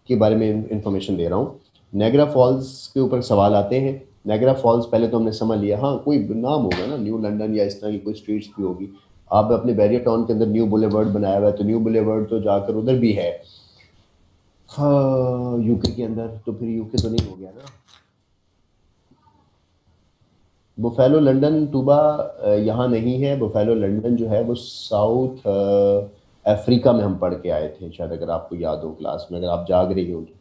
के बारे में इंफॉर्मेशन दे रहा हूँ। नियाग्रा फॉल्स के ऊपर सवाल आते हैं। नियाग्रा फॉल्स पहले तो हमने समझ लिया, हाँ कोई नाम होगा ना, न्यू लंदन या इस तरह की कोई स्ट्रीट्स भी होगी। आप अपने बैरियर टाउन के अंदर न्यू बुलेवर्ड बनाया हुआ है, तो न्यू बुलेवर्ड तो जाकर उधर भी है। हाँ यूके के अंदर, तो फिर यूके तो नहीं हो गया ना। बुफेलो लंदन टूबा यहाँ नहीं है। बुफेलो लंदन जो है वो साउथ अफ्रीका में हम पढ़ के आए थे शायद, अगर आपको याद हो क्लास में, अगर आप जाग रही हो तो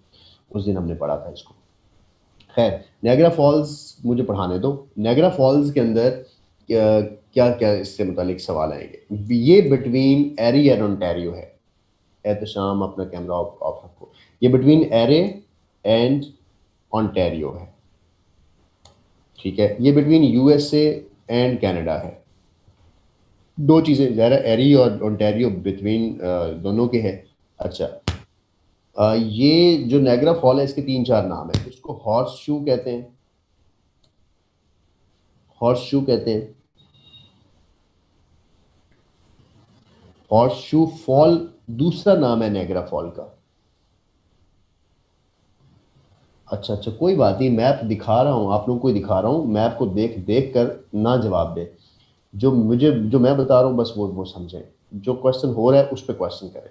उस दिन हमने पढ़ा था इसको। खैर, नायग्रा फॉल्स मुझे पढ़ाने दो। नायग्रा फॉल्स के अंदर क्या क्या इससे मुतालिक सवाल आएंगे। ये बिटवीन एरी एंड ओंटारियो है। एहतशाम अपना कैमरा ऑफ रखो। ये बिटवीन एरे एंड ओंटारियो है, ठीक है। ये बिटवीन यूएसए एंड कनाडा है। दो चीज़ें, ज़रा एरी और ओंटारियो बिटवीन दोनों के हैं। अच्छा, ये जो नायग्रा फॉल है, इसके तीन चार नाम है। इसको हॉर्स शू कहते हैं, हॉर्स शू कहते हैं। हॉर्स शू फॉल दूसरा नाम है नायग्रा फॉल का। अच्छा अच्छा, कोई बात नहीं, मैप दिखा रहा हूँ आप लोगों को, दिखा रहा हूँ। मैप को देख देख कर ना जवाब दे। जो मैं बता रहा हूँ बस वो समझें। जो क्वेश्चन हो रहा है उस पर क्वेश्चन करें।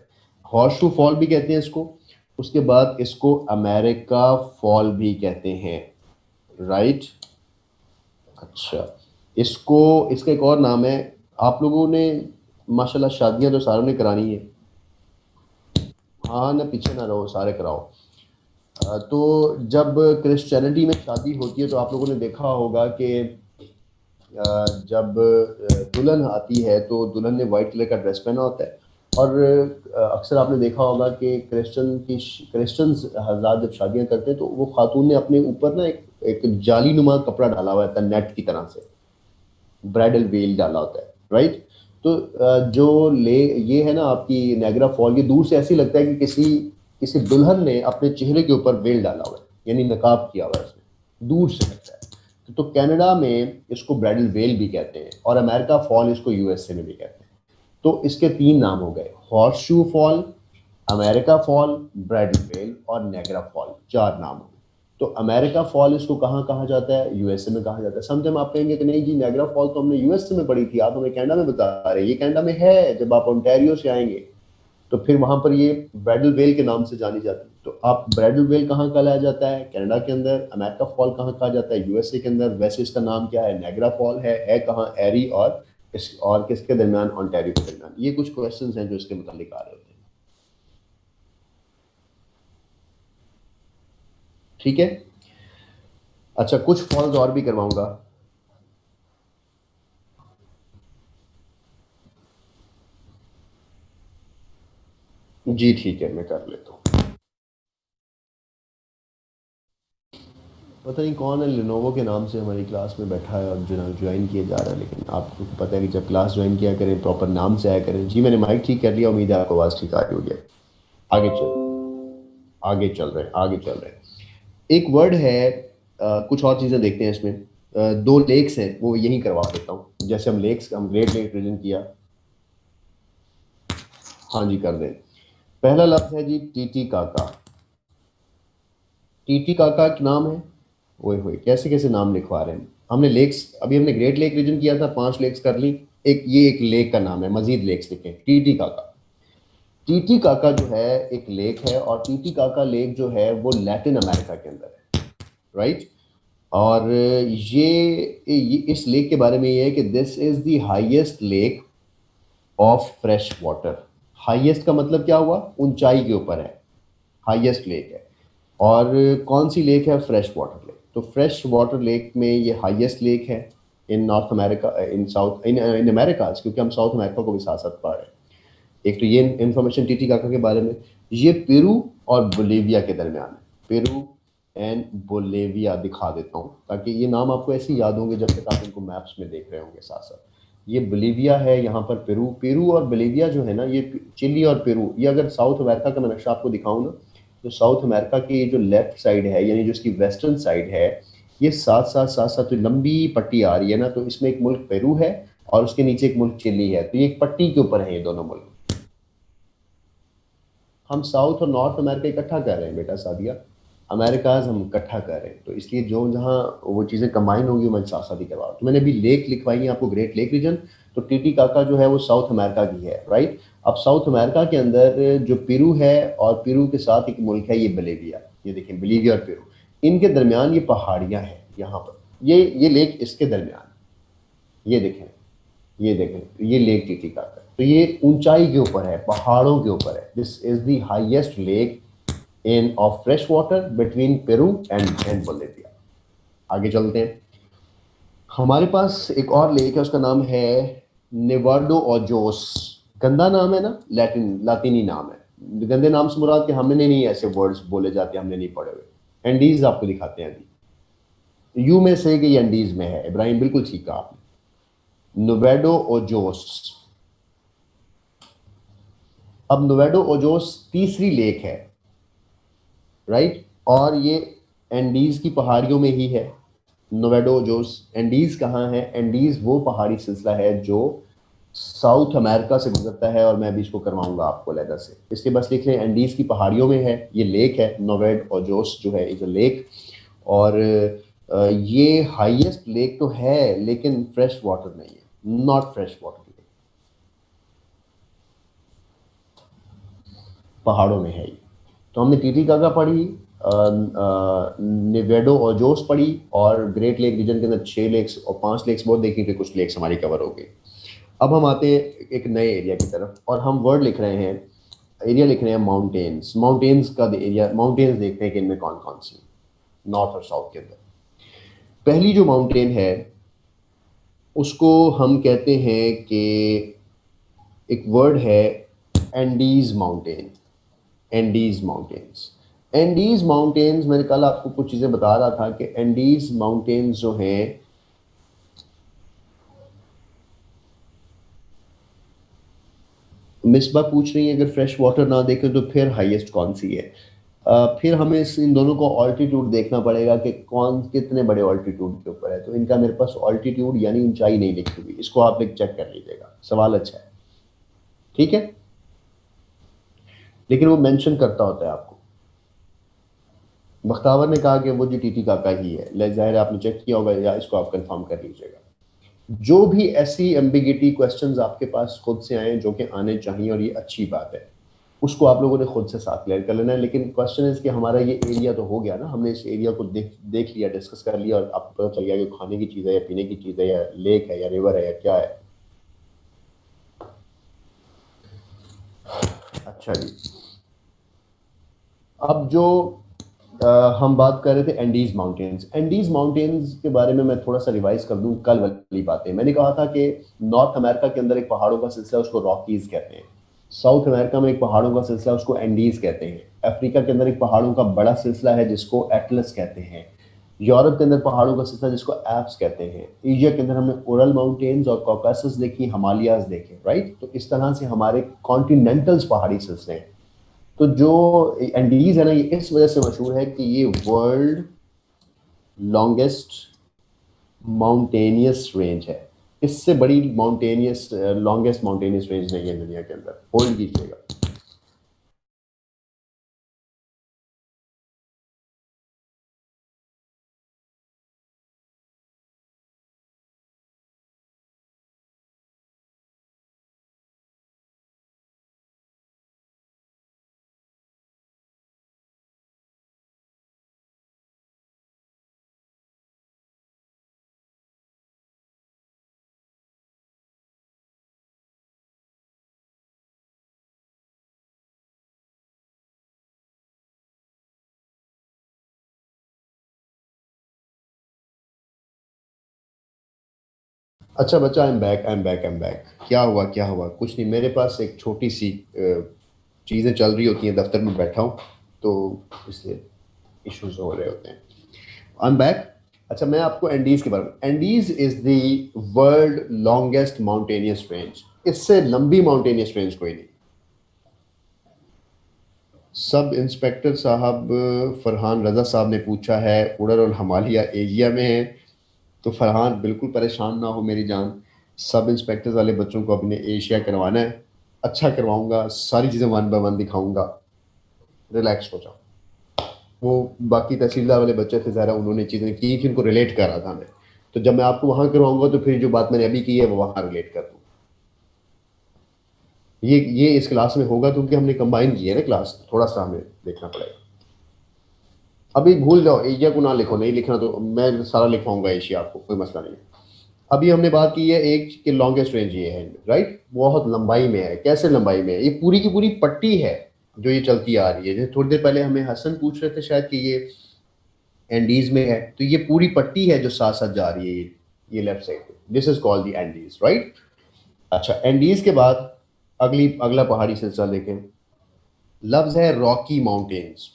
हॉर्स शू फॉल भी कहते हैं इसको। उसके बाद इसको अमेरिका फॉल भी कहते हैं, राइट। अच्छा, इसको, इसका एक और नाम है। आप लोगों ने माशाल्लाह शादियां तो सारों ने करानी है, हाँ ना, पीछे ना रहो, सारे कराओ। तो जब क्रिश्चियनिटी में शादी होती है, तो आप लोगों ने देखा होगा कि जब दुल्हन आती है तो दुल्हन ने वाइट कलर का ड्रेस पहना होता है। और अक्सर आपने देखा होगा कि क्रिश्चियंस हजरात जब शादियां करते हैं, तो वो खातून ने अपने ऊपर ना एक जाली नुमा कपड़ा डाला हुआ था, नेट की तरह से ब्राइडल वेल डाला होता है, राइट। तो जो ले ये है ना आपकी नायग्रा फॉल, ये दूर से ऐसे लगता है कि किसी किसी दुल्हन ने अपने चेहरे के ऊपर वेल डाला हुआ है, यानी नकाब किया हुआ है उसने, दूर से लगता है। तो कनाडा में इसको ब्राइडल वेल भी कहते हैं, और अमेरिका फॉल इसको यूएसए में भी कहते हैं। तो इसके 3 नाम हो गए, horse shoe fall, America fall, bridal well और नेगरा फॉल, 4 नाम हो गए। तो अमेरिका फॉल इसको कहाँ कहा जाता है? यूएसए में कहा जाता है। समटाइम आप कहेंगे कि नहीं जी, नेगरा फॉल तो हमने यूएसए में पढ़ी थी, आप हमें कनाडा में बता रहे हैं। ये कनाडा में है, जब आप ओंटारियो से आएंगे तो फिर वहां पर ये ब्राइडल वेल के नाम से जानी जाती है। तो आप ब्राइडल वेल कहाँ कहा जाता है? कनाडा के अंदर। अमेरिका फॉल कहाँ कहा जाता है? यूएसए के अंदर। वैसे इसका नाम क्या है? नेगरा फॉल है कहाँ? एरी और किसके दरमियान? ओंटारियो के दरमियान। ये कुछ क्वेश्चंस हैं जो इसके मुतालिक आ रहे होते हैं। ठीक है, अच्छा कुछ फॉल्स और भी करवाऊंगा। जी ठीक है, मैं कर लेता हूँ। पता नहीं कौन है, लिनोवो के नाम से हमारी क्लास में बैठा है और जो ज्वाइन किया जा रहा है, लेकिन आपको पता है कि जब क्लास ज्वाइन किया करें प्रॉपर नाम से आया करें। जी मैंने माइक ठीक कर लिया, उम्मीद है आपको आवाज़ ठीक आ रही होगी। आगे चल रहे हैं। एक वर्ड है, कुछ और चीज़ें देखते हैं इसमें। 2 लेक्स हैं, वो यहीं करवा देता हूँ। जैसे हम ग्रेट लेक रीजन किया। हाँ जी, कर दें। पहला लफ्ज़ है जी टीटी काका। टीटी काका एक नाम है। ओए होए, कैसे कैसे नाम लिखवा रहे हैं। हमने लेक्स, अभी हमने ग्रेट लेक रीजन किया था, 5 लेक्स कर ली। एक लेक का नाम है, मजीद लेक्स लिखे, टीटी काका। टीटी काका जो है एक लेक है, और टीटी काका लेक जो है वो लैटिन अमेरिका के अंदर है, राइट। और ये इस लेक के बारे में ये है कि this is the highest lake of fresh water. Highest का मतलब क्या हुआ? ऊंचाई के ऊपर है, हाईएस्ट लेक है। और कौन सी लेक है? Fresh water lake. तो फ्रेश वाटर लेक में ये हाईएस्ट लेक है in North America, in South, in America, क्योंकि हम साउथ अमेरिका को भी साथ साथ पा रहे हैं। एक तो ये इंफॉर्मेशन टीटी काका के बारे में। ये पेरू और बोलीविया के दरमियान है। पेरू एंड बोलेविया दिखा देता हूँ, ताकि ये नाम आपको ऐसे ही याद होंगे जब तक आप इनको मैप्स में देख रहे होंगे साथ साथ। ये बोलीविया है, यहाँ पर पेरू। पेरू और बोलीविया जो है ना, ये चिली और पेरू, ये अगर साउथ अमेरिका का मैं नक्शा आपको दिखाऊँ ना, तो साउथ अमेरिका की जो लेफ्ट साइड है, यानी जो इसकी वेस्टर्न साइड है, ये साथ साथ जो लंबी पट्टी आ रही है ना, तो इसमें एक मुल्क पेरू है और उसके नीचे एक मुल्क चिली है। तो ये एक पट्टी के ऊपर है ये दोनों मुल्क। हम साउथ और नॉर्थ अमेरिका इकट्ठा कर रहे हैं बेटा सादिया, अमेरिकाज हम इकट्ठा कर रहे हैं। तो इसलिए जो जहाँ वो चीज़ें कंबाइन होंगी मैं साथ साथ ही करवा रहा हूँ। तो मैंने अभी लेक लिखवाई है आपको, ग्रेट लेक रीजन। तो टीटी काका जो है वो साउथ अमेरिका की है, राइट। अब साउथ अमेरिका के अंदर जो पेरू है, और पेरू के साथ एक मुल्क है ये बोलीविया। ये देखें, बोलीविया और पेरू, इनके दरमियान ये पहाड़ियाँ हैं यहाँ पर। ये लेक इसके दरमियान, ये देखें, ये देखें, ये लेक टीटीका का। तो ये ऊंचाई के ऊपर है, पहाड़ों के ऊपर है। This is the highest lake in of fresh water between Peru and Bolivia. आगे चलते हैं। हमारे पास एक और लेक है, उसका नाम है नेवाडो ओजोस। गंदा नाम है ना, लातीनी नाम है। गंदे नाम से मुराद कि हमने नहीं ऐसे वर्ड्स बोले जाते, हमने नहीं पढ़े हुए। एंडीज आपको दिखाते हैं अभी। यू में से कि ये एंडीज में है, इब्राहिम बिल्कुल ठीक कहा आपने। नोवेडो ओजोस। अब नोवेडो ओजोस तीसरी लेक है, राइट। और ये एंडीज की पहाड़ियों में ही है। नोवेडो ओजोस। एंडीज कहाँ है? एंडीज वो पहाड़ी सिलसिला है जो साउथ अमेरिका से गुजरता है, और मैं भी इसको करवाऊंगा आपको लेदर से। इसके बस लिख लें, एंडीज की पहाड़ियों में है ये लेक है। नोवेड ओजोस जो है इज अ लेक। और ये हाईएस्ट लेक तो है, लेकिन फ्रेश वाटर नहीं है, नॉट फ्रेश वाटर लेक, पहाड़ों में है ये। तो हमने टीटी काका पढ़ी, निवेडो और जोस पढ़ी, और ग्रेट लेक रीजन के अंदर 6 लेक्स और 5 लेक्स बहुत देखी थी, कुछ लेक्स हमारी कवर हो गई। अब हम आते हैं एक नए एरिया की तरफ, और हम वर्ड लिख रहे हैं, एरिया लिख रहे हैं माउंटेन्स। माउंटेन्स का एरिया, माउंटेन्स देखते हैं कि इनमें कौन कौन सी, नॉर्थ और साउथ के अंदर। पहली जो माउंटेन है उसको हम कहते हैं कि एक वर्ड है Andes mountain. Andes mountains. Andes mountains, मैंने कल आपको कुछ चीज़ें बता रहा था कि एंडीज माउंटेन्स जो हैं, मिसबा पूछ रही है अगर फ्रेश वाटर ना देखें तो फिर हाईएस्ट कौन सी है। फिर हमें इन दोनों को ऑल्टीट्यूड देखना पड़ेगा कि कौन कितने बड़े ऑल्टीट्यूड के ऊपर है। तो इनका मेरे पास ऑल्टीट्यूड यानी ऊंचाई नहीं लिखी हुई, इसको आप एक चेक कर लीजिएगा। सवाल अच्छा है, ठीक है, लेकिन वो मेंशन करता होता है आपको। बख्तावर ने कहा कि वो जी टीटी काका ही है, ले जाहिर आपने चेक किया होगा या इसको आप कंफर्म कर लीजिएगा। जो भी ऐसी एम्बिगिटी क्वेश्चंस आपके पास खुद से आए जो कि आने चाहिए और ये अच्छी बात है, उसको आप लोगों ने खुद से साथ क्लियर कर लेना है। लेकिन क्वेश्चन इज कि हमारा ये एरिया तो हो गया ना, हमने इस एरिया को देख लिया, डिस्कस कर लिया और आपको पता चल गया कि खाने की चीज़ है या पीने की चीज़ है या लेक है या रिवर है या क्या है। अच्छा जी, अब जो हम बात कर रहे थे एंडीज माउंटेन्स। एंडीज माउंटेन्स के बारे में मैं थोड़ा सा रिवाइज कर दूं कल वाली बातें। मैंने कहा था कि नॉर्थ अमेरिका के अंदर एक पहाड़ों का सिलसिला उसको रॉकीज कहते हैं, साउथ अमेरिका में एक पहाड़ों का सिलसिला उसको एंडीज कहते हैं, अफ्रीका के अंदर एक पहाड़ों का बड़ा सिलसिला है जिसको एटलस कहते हैं, यूरोप के अंदर पहाड़ों का सिलसिला जिसको एप्स कहते हैं, एशिया के अंदर हमने ओरल माउंटेन्स और कॉकासस देखी, हिमालयाज देखे, राइट। तो इस तरह से हमारे कॉन्टिनेंटल्स पहाड़ी सिलसिले हैं। तो जो एंडीज है ना, ये इस वजह से मशहूर है कि ये वर्ल्ड लॉन्गेस्ट माउंटेनियस रेंज है। इससे बड़ी माउंटेनियस लॉन्गेस्ट माउंटेनियस रेंज नहीं है दुनिया के अंदर। होल्ड कीजिएगा। अच्छा बच्चा, आई एम बैक। क्या हुआ, कुछ नहीं। मेरे पास एक छोटी सी चीज़ें चल रही होती हैं, दफ्तर में बैठा हूँ तो इसलिए इश्यूज हो रहे होते हैं। आई एम बैक। अच्छा, मैं आपको एंडीज के बारे में, Andes is the world longest mountainous range. इससे लंबी माउंटेनियस रेंज कोई नहीं। सब इंस्पेक्टर साहब फरहान रजा साहब ने पूछा है उड़र और हिमालय एशिया में है। तो फरहान बिल्कुल परेशान ना हो मेरी जान, सब इंस्पेक्टर वाले बच्चों को अपने एशिया करवाना है। अच्छा करवाऊंगा, सारी चीज़ें वन बाय वन दिखाऊंगा। रिलैक्स हो जाओ। वो बाकी तहसीलदार वाले बच्चे थे, ज़रा उन्होंने चीज़ें की थी, उनको रिलेट कर रहा था मैं। तो जब मैं आपको वहां करवाऊंगा तो फिर जो बात मैंने अभी की है वो वहां रिलेट कर दूँ। ये इस क्लास में होगा क्योंकि हमने कंबाइन की है ना क्लास, थोड़ा सा हमें देखना पड़ेगा। अभी भूल जाओ, एशिया को ना लिखो, नहीं लिखना तो मैं सारा लिखवाऊंगा एशिया, आपको कोई मसला नहीं है। अभी हमने बात की है एक कि लॉन्गेस्ट रेंज ये है, राइट। बहुत लंबाई में है। कैसे लंबाई में है? ये पूरी की पूरी पट्टी है जो ये चलती आ रही है। जैसे थोड़ी देर पहले हमें हसन पूछ रहे थे शायद कि ये एंडीज में है, तो ये पूरी पट्टी है जो साथ साथ जा रही है, ये लेफ्ट साइड पे। This is called the Andes, right. अच्छा, एंडीज के बाद अगला पहाड़ी सिलसिला देखें। लफ्ज है रॉकी माउंटेन्स।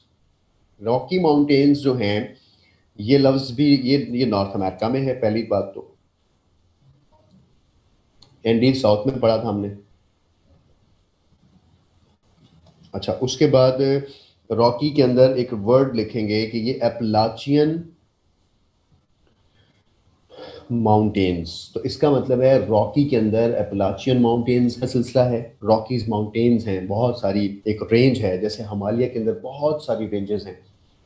रॉकी माउंटेन्स जो हैं, ये लफ्ज भी ये नॉर्थ अमेरिका में है, पहली बात तो। एंडीज साउथ में पढ़ा था हमने। अच्छा, उसके बाद रॉकी के अंदर एक वर्ड लिखेंगे कि ये एपलाचियन माउंटेन्स। तो इसका मतलब है रॉकी के अंदर एपलाचियन माउंटेन्स का सिलसिला है। रॉकीज माउंटेन्स हैं बहुत सारी, एक रेंज है जैसे हिमालय के अंदर बहुत सारी रेंजेस हैं,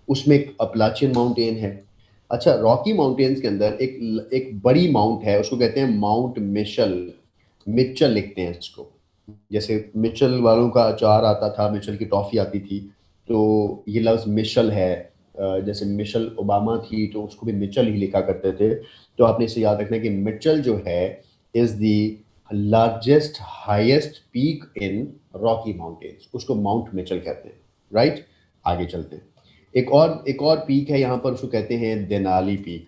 उसमें एक अपलाचियन माउंटेन है। अच्छा, रॉकी माउंटेन्स के अंदर एक एक बड़ी माउंट है, उसको कहते हैं माउंट मिशल। मिचल लिखते हैं इसको। जैसे मिचल वालों का अचार आता था, मिचल की टॉफ़ी आती थी, तो ये लफ्ज़ मिशल है। जैसे मिशल ओबामा थी तो उसको भी मिचल ही लिखा करते थे। तो आपने इसे याद रखना है कि मिचल जो है is the largest highest peak in Rocky mountains, उसको माउंट मिचल कहते हैं, राइट। आगे चलते हैं। एक और पीक है यहाँ पर, उसको कहते हैं देनाली पीक।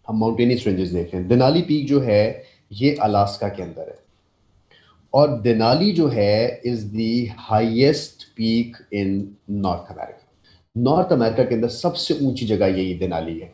हम माउंटेनियस रेंजेस देख रहे हैं। देनाली पीक जो है ये अलास्का के अंदर है, और देनाली जो है is the highest peak in North America. North America के अंदर सबसे ऊंची जगह यही देनाली है।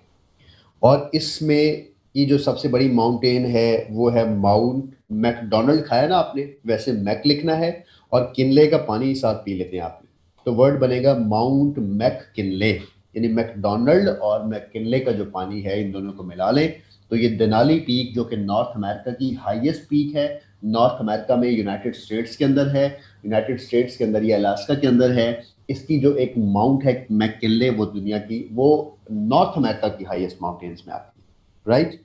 और इसमें ये जो सबसे बड़ी माउंटेन है वो है माउंट मैकडोनल्ड खाया ना आपने, वैसे मैक लिखना है और किनले का पानी साथ पी लेते हैं आपने, तो वर्ड बनेगा माउंट मैक किनले, यानी मैकडोनल्ड और मैककिनले का जो पानी है इन दोनों को मिला लें तो ये देनाली पीक जो कि नॉर्थ अमेरिका की हाईएस्ट पीक है, नॉर्थ अमेरिका में यूनाइटेड स्टेट्स के अंदर है, यूनाइटेड स्टेट्स के अंदर ये अलास्का के अंदर है। इसकी जो एक माउंट है मैककिनले, वो दुनिया की, वो नॉर्थ अमेरिका की हाईएस्ट माउंटेन्स में आती है, राइट।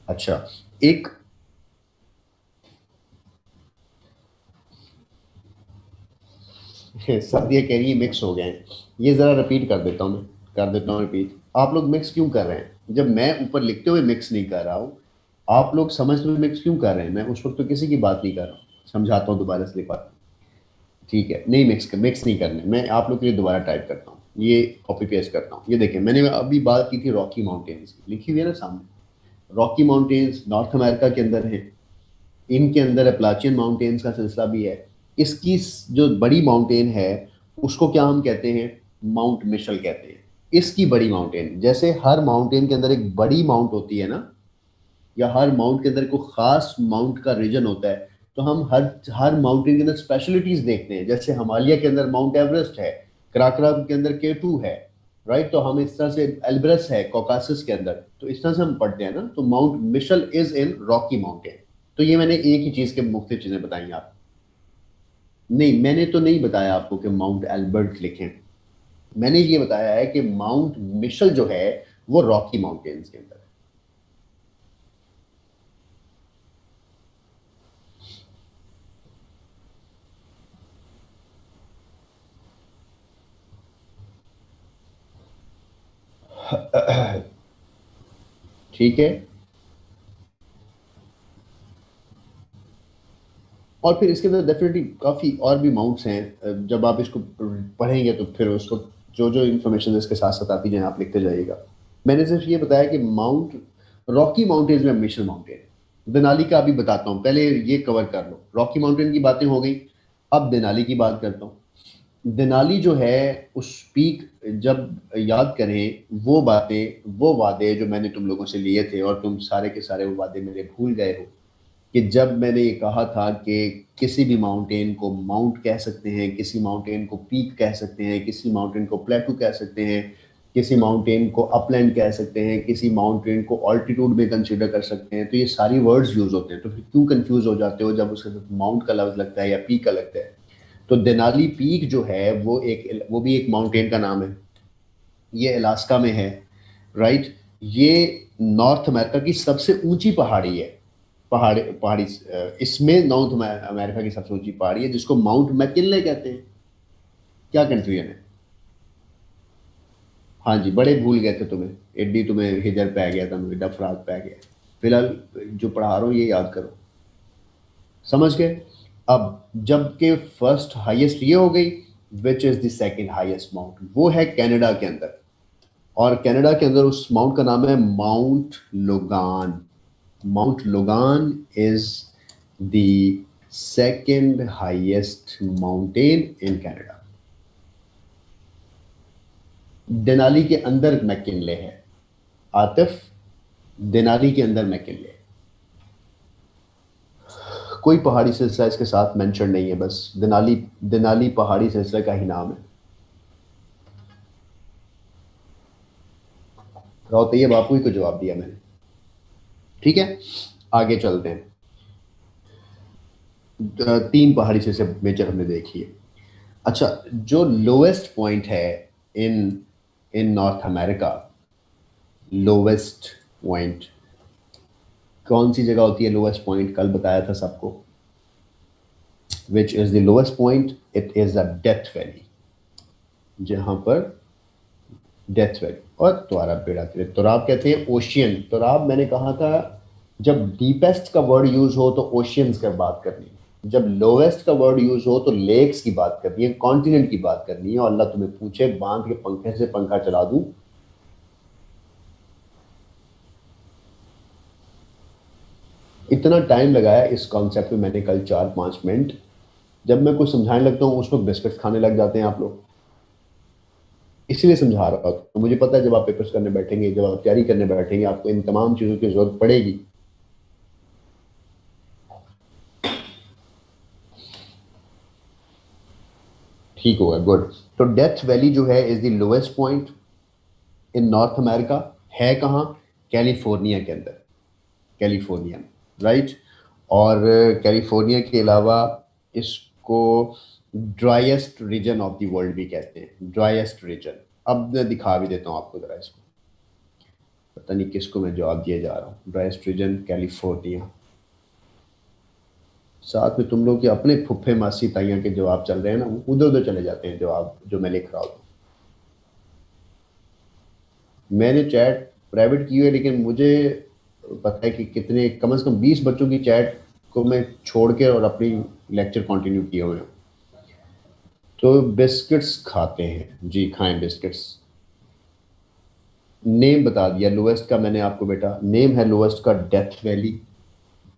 अच्छा, एक सब ये कह रही है मिक्स हो गए हैं, ये जरा रिपीट कर देता हूँ मैं, कर देता हूँ रिपीट। आप लोग मिक्स क्यों कर रहे हैं जब मैं ऊपर लिखते हुए मिक्स नहीं कर रहा हूँ? आप लोग समझते हुए मिक्स क्यों कर रहे हैं? मैं उस वक्त तो किसी की बात नहीं कर रहा हूँ। समझाता हूँ दोबारा से लिखवा, ठीक है, नहीं मिक्स नहीं करने, मैं आप लोग के लिए दोबारा टाइप करता हूँ, ये कॉपी पेस्ट करता हूँ। ये देखिए मैंने अभी बात की थी रॉकी माउंटेन्स की, लिखी हुई है ना सामने। रॉकी माउंटेन्स नॉर्थ अमेरिका के अंदर है, इनके अंदर अपलाचियन माउंटेन्स का सिलसिला भी है। इसकी जो बड़ी माउंटेन है उसको क्या हम कहते हैं? माउंट मिशेल कहते हैं। इसकी बड़ी माउंटेन, जैसे हर माउंटेन के अंदर एक बड़ी माउंट होती है ना, या हर माउंट के अंदर कोई खास माउंट का रीजन होता है, तो हम हर हर माउंटेन के अंदर स्पेशलिटीज देखते हैं। जैसे हिमालय के अंदर माउंट एवरेस्ट है, कराकरम के अंदर K2 है, राइट। तो हम इस तरह से एल्ब्रस है कॉकासस के अंदर, तो इस तरह से हम पढ़ते हैं ना। तो Mount Mitchell is in Rocky Mountain. तो ये मैंने एक ही चीज के मुख्तलिफ चीजें बताई आप। नहीं, मैंने तो नहीं बताया आपको कि माउंट एल्बर्ट लिखें। मैंने ये बताया है कि माउंट मिशेल जो है वो रॉकी माउंटेन्स के अंदर है। ठीक है। और फिर इसके अंदर डेफिनेटली काफ़ी और भी माउंट्स हैं, जब आप इसको पढ़ेंगे तो फिर उसको जो जो इन्फॉर्मेशन इसके साथ साथ आती जाए आप लिखते जाइएगा। मैंने सिर्फ ये बताया कि माउंट रॉकी माउंटेन्स में मिशन माउंटेन, देनाली का अभी बताता हूँ, पहले ये कवर कर लो। रॉकी माउंटेन की बातें हो गई, अब देनाली की बात करता हूँ। देनाली जो है उस पीक, जब याद करें वो बातें, वो वादे जो मैंने तुम लोगों से लिए थे और तुम सारे के सारे वो वादे मेरे भूल गए हो, कि जब मैंने ये कहा था कि किसी भी माउंटेन को माउंट कह सकते हैं, किसी माउंटेन को पीक कह सकते हैं, किसी माउंटेन को प्लेटू कह सकते हैं, किसी माउंटेन को अपलैंड कह सकते हैं, किसी माउंटेन को ऑल्टीट्यूड में कंसीडर कर सकते हैं, तो ये सारी वर्ड्स यूज होते हैं। तो फिर क्यों कंफ्यूज हो जाते हो जब उसके साथ माउंट का लफ्ज लगता है या पीक का लगता है? तो देनाली पीक जो है वो भी एक माउंटेन का नाम है, ये अलास्का में है, राइट। ये नॉर्थ अमेरिका की सबसे ऊंची पहाड़ी है, पहाड़ी पहाड़ी इसमें नॉर्थ अमेरिका की सबसे ऊंची पहाड़ी है जिसको माउंट मैकिनले कहते हैं। क्या कंफ्यूजन है? हाँ जी, बड़े भूल गए थे तुम्हें, एड्डी तुम्हें हिजर पै गया, तुम्हें एड्डा फराक पै गया। फिलहाल जो पढ़ा रहा हूँ ये याद करो, समझ गए? अब जबकि फर्स्ट हाईएस्ट ये हो गई, which is the second highest mount, वो है कनाडा के अंदर। और कनाडा के अंदर उस माउंट का नाम है mount Logan. Mount Logan is the second highest mountain in Canada. Denali के अंदर मैकिनले है, आतिफ, देनाली के अंदर मैकिनले। कोई पहाड़ी सिलसिला इसके साथ मेंशन नहीं है, बस देनाली, देनाली पहाड़ी सिलसिले का ही नाम है। राउत ये बापू ही को जवाब दिया मैंने। ठीक है, आगे चलते हैं। तीन पहाड़ी सिलसिले मेजर हमने देखी है। अच्छा, जो लोएस्ट पॉइंट है इन इन नॉर्थ अमेरिका, लोवेस्ट पॉइंट कौन सी जगह होती है? लोवेस्ट पॉइंट कल बताया था सबको, which is the lowest point, it is a death valley, जहां पर डेथ वैली। और तोराब बेड़ा थे, तोराब कहते हैं ओशियन। तोराब मैंने कहा था जब डीपेस्ट का वर्ड यूज हो तो ओशियंस की बात करनी है, जब लोवेस्ट का वर्ड यूज हो तो लेक्स की बात करनी है, कॉन्टिनेंट की बात करनी है। और अल्लाह तुम्हें पूछे बांध के पंखे से पंखा चला दूं। इतना टाइम लगाया इस कॉन्सेप्ट में मैंने कल 4-5 मिनट, जब मैं कुछ समझाने लगता हूँ उस वक्त बिस्किट्स खाने लग जाते हैं आप लोग। इसीलिए समझा रहा हूँ, तो मुझे पता है जब आप पेपर्स करने बैठेंगे, जब आप तैयारी करने बैठेंगे, आपको इन तमाम चीज़ों की जरूरत पड़ेगी। ठीक होगा, गुड। तो डेथ वैली जो है is the lowest point in North America. है कहाँ? कैलिफोर्निया के अंदर, कैलिफोर्निया में, राइट। और कैलिफोर्निया के अलावा इसको driest region of the world भी कहते हैं, ड्राइएस्ट रीजन। अब मैं दिखा भी देता हूँ आपको जरा इसको, पता नहीं किसको मैं जवाब दिए जा रहा हूँ। ड्राइएस्ट रीजन कैलिफोर्निया, साथ में तुम लोग के अपने फुफ्फे मासी ताइयां के जवाब चल रहे हैं ना, उधर उधर चले जाते हैं जवाब जो मैं लिख रहा हूँ। मैंने चैट प्राइवेट की हुई है, लेकिन मुझे पता है कि कितने, कम से कम 20 बच्चों की चैट को मैं छोड़ के और अपनी लेक्चर कंटिन्यू किए हुए हैं। तो बिस्किट्स खाते हैं जी, खाएं बिस्किट्स। नेम बता दिया लोएस्ट का मैंने आपको बेटा, नेम है लोएस्ट का डेथ वैली।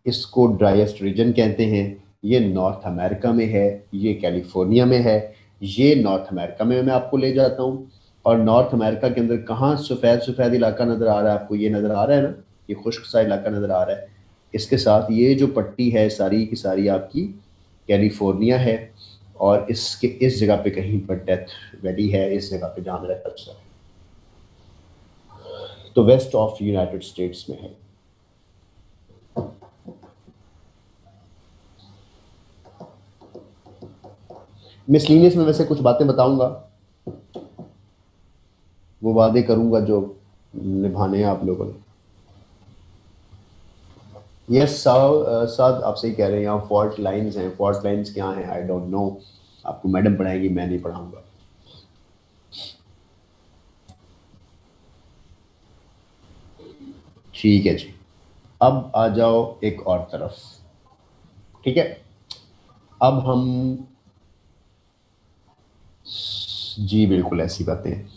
इसको ड्राइएस्ट रीजन कहते हैं। ये नॉर्थ अमेरिका में है, ये कैलिफोर्निया में है। ये नॉर्थ अमेरिका में मैं आपको ले जाता हूँ। और नॉर्थ अमेरिका के अंदर कहाँ सफ़ेद सफ़ेद इलाका नज़र आ रहा है आपको? ये नज़र आ रहा है ना, ये खुश्क सा इलाका नज़र आ रहा है। इसके साथ ये जो पट्टी है सारी की सारी आपकी कैलिफोर्निया है। और इसके इस जगह पे कहीं पर डेथ वैली है, इस जगह पे जहाँ मेरा कर्सर है। तो वेस्ट ऑफ यूनाइटेड स्टेट्स में है। मिसलिनियस में वैसे कुछ बातें बताऊंगा, वो वादे करूंगा जो निभाने हैं आप लोगों ने। यस साद, आप सही कह रहे हैं, यहाँ फॉल्ट लाइंस हैं। फॉल्ट लाइंस क्या हैं आई डोंट नो, आपको मैडम पढ़ाएंगी, मैं नहीं पढ़ाऊंगा। ठीक है जी, अब आ जाओ एक और तरफ। ठीक है, अब हम, जी बिल्कुल ऐसी बातें हैं।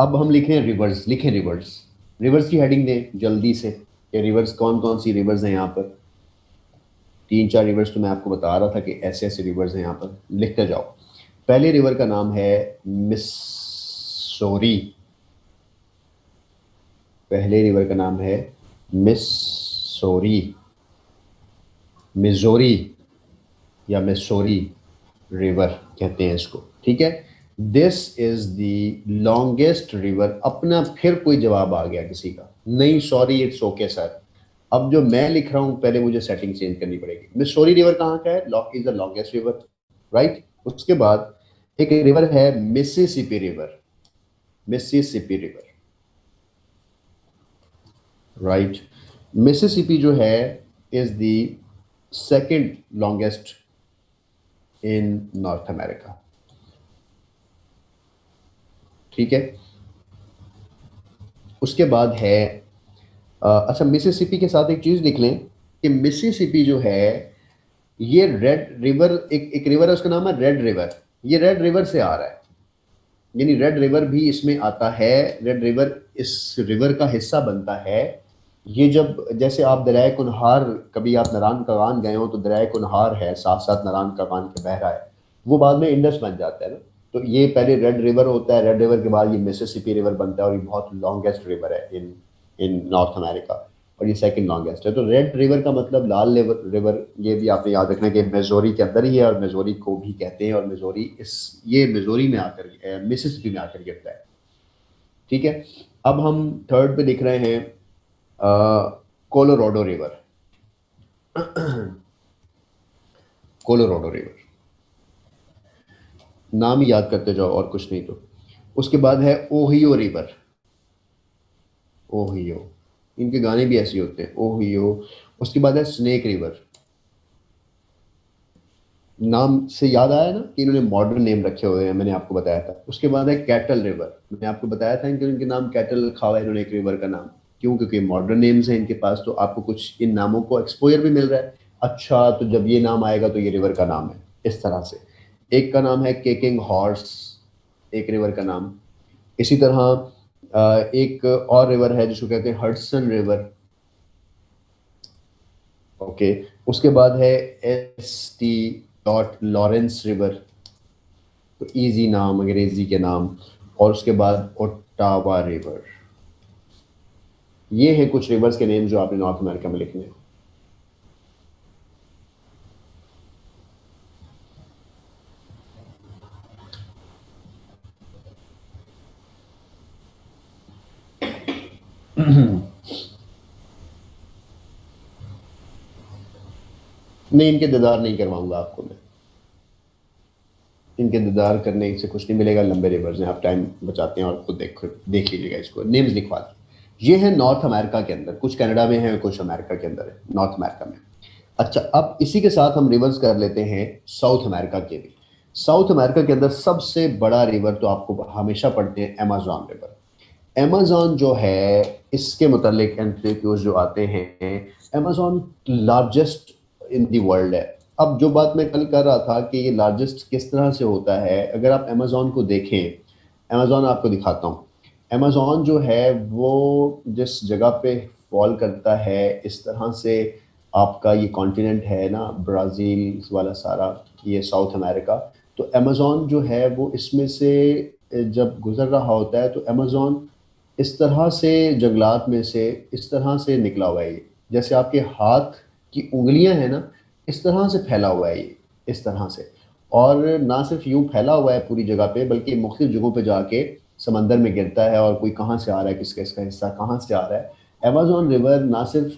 अब हम लिखें रिवर्स, लिखें रिवर्स। रिवर्स की हेडिंग दें जल्दी से, ये रिवर्स कौन कौन सी रिवर्स हैं यहाँ पर। 3-4 रिवर्स तो मैं आपको बता रहा था कि ऐसे ऐसे रिवर्स हैं यहाँ पर, लिखते जाओ। पहले रिवर का नाम है मिसौरी। पहले रिवर का नाम है मिसौरी, मिजोरी या मिसौरी रिवर कहते हैं इसको। ठीक है, this is the longest river. अपना फिर कोई जवाब आ गया किसी का, नहीं सॉरी इट्स ओके सर। अब जो मैं लिख रहा हूं पहले मुझे सेटिंग चेंज करनी पड़ेगी। मिसौरी रिवर कहाँ का है? Lock is the longest river, right. उसके बाद एक रिवर है Mississippi river, Mississippi river, right. Mississippi जो है is the second longest in North America. ठीक है, उसके बाद है अच्छा, मिसिसिपी के साथ एक चीज लिख लें कि मिसिसिपी जो है ये रेड रिवर, एक रिवर है उसका नाम है रेड रिवर। ये रेड रिवर से आ रहा है, यानी रेड रिवर भी इसमें आता है। रेड रिवर इस रिवर का हिस्सा बनता है। ये जब, जैसे आप दरियाए कुनहार, कभी आप नारायण कागान गए हो तो दरियाए कुनहार है साथ साथ नारायण कागान के बह रहा है, वो बाद में इंडस बन जाता है ना। तो ये पहले रेड रिवर होता है, रेड रिवर के बाद ये मिसिसिपी रिवर बनता है, और ये बहुत लॉन्गेस्ट रिवर है इन इन नॉर्थ अमेरिका, और ये सेकंड लॉन्गेस्ट है। तो रेड रिवर का मतलब लाल रिवर, ये भी आपने याद रखना कि मिजोरी के अंदर ही है, और मिजोरी को भी कहते हैं, और मिजोरी इस, ये मिजोरी में आकर मिसिसिपी में आकर गिरता है। ठीक है, अब हम थर्ड पे देख रहे हैं कोलोराडो रिवर। कोलोराडो रिवर, नाम ही याद करते जाओ और कुछ नहीं तो। उसके बाद है ओहियो रिवर, ओहियो, इनके गाने भी ऐसे होते हैं, ओहियो। उसके बाद है स्नेक रिवर। नाम से याद आया ना कि इन्होंने मॉडर्न नेम रखे हुए हैं, मैंने आपको बताया था। उसके बाद है कैटल रिवर। मैंने आपको बताया था कि इनके नाम कैटल रखा हुआ है इन्होंने एक रिवर का नाम, क्यों? क्योंकि मॉडर्न नेम्स हैं इनके पास, तो आपको कुछ इन नामों को एक्सपोजर भी मिल रहा है। अच्छा, तो जब ये नाम आएगा तो ये रिवर का नाम है, इस तरह से। एक का नाम है केकिंग हॉर्स, एक रिवर का नाम। इसी तरह एक और रिवर है जिसको कहते हैं हडसन रिवर। ओके, उसके बाद है S T dot Lawrence river, तो इजी नाम अंग्रेजी के नाम। और उसके बाद ओटावा रिवर। ये है कुछ रिवर्स के नेम जो आपने नॉर्थ अमेरिका में लिखने हैं। नहीं, इनके दीदार नहीं करवाऊंगा आपको मैं। इनके दीदार करने से कुछ नहीं मिलेगा, लंबे रिवर्स हैं, आप टाइम बचाते हैं और खुद देख लीजिएगा, इसको नेम्स लिखवा दिए। ये है नॉर्थ अमेरिका के अंदर, कुछ कनाडा में है, कुछ अमेरिका के अंदर है, नॉर्थ अमेरिका में। अच्छा, अब इसी के साथ हम रिवर्स कर लेते हैं साउथ अमेरिका के भी। साउथ अमेरिका के अंदर सबसे बड़ा रिवर तो आपको हमेशा पढ़ते हैं अमेजॉन रिवर। अमेजॉन जो है, इसके मुतालिक एमसीक्यूज जो आते हैं, Amazon largest in the world है। अब जो बात मैं कल कर रहा था कि ये लार्जेस्ट किस तरह से होता है, अगर आप अमेजॉन को देखें, अमेजॉन आपको दिखाता हूँ। अमेजॉन जो है वो जिस जगह पे फॉल करता है, इस तरह से आपका ये कॉन्टिनेंट है ना, ब्राज़ील वाला सारा, ये साउथ अमेरिका। तो अमेजॉन जो है वो इसमें से जब गुजर रहा होता है तो अमेजॉन इस तरह से जंगलात में से इस तरह से निकला हुआ है ये, जैसे आपके हाथ की उंगलियां हैं ना, इस तरह से फैला हुआ है ये, इस तरह से। और ना सिर्फ यूं फैला हुआ है पूरी जगह पे, बल्कि मुख्तलिफ जगहों पे जाके समंदर में गिरता है, और कोई कहाँ से आ रहा है, किसका इसका हिस्सा कहाँ से आ रहा है। अमेजोन रिवर ना सिर्फ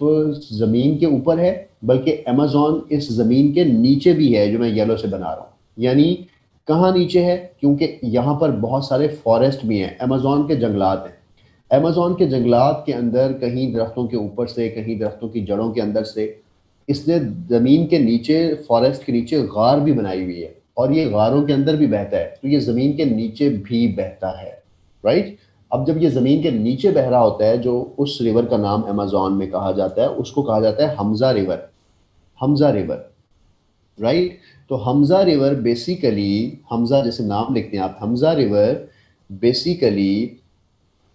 ज़मीन के ऊपर है, बल्कि अमेजोन इस ज़मीन के नीचे भी है, जो मैं येलो से बना रहा हूँ। यानी कहाँ नीचे है, क्योंकि यहाँ पर बहुत सारे फॉरेस्ट भी हैं, अमेजोन के जंगलात हैं। अमेजोन के जंगलात के अंदर कहीं दरख्तों के ऊपर से, कहीं दरख्तों की जड़ों के अंदर से, इसने ज़मीन के नीचे, फॉरेस्ट के नीचे गार भी बनाई हुई है, और ये गारों के अंदर भी बहता है, तो ये ज़मीन के नीचे भी बहता है। राइट। अब जब ये ज़मीन के नीचे बह रहा होता है, जो उस रिवर का नाम अमेजोन में कहा जाता है, उसको कहा जाता है Hamza river. Hamza river. Right. तो हमजा रिवर बेसिकली, हमजा जैसे नाम लिखते हैं आप, Hamza river basically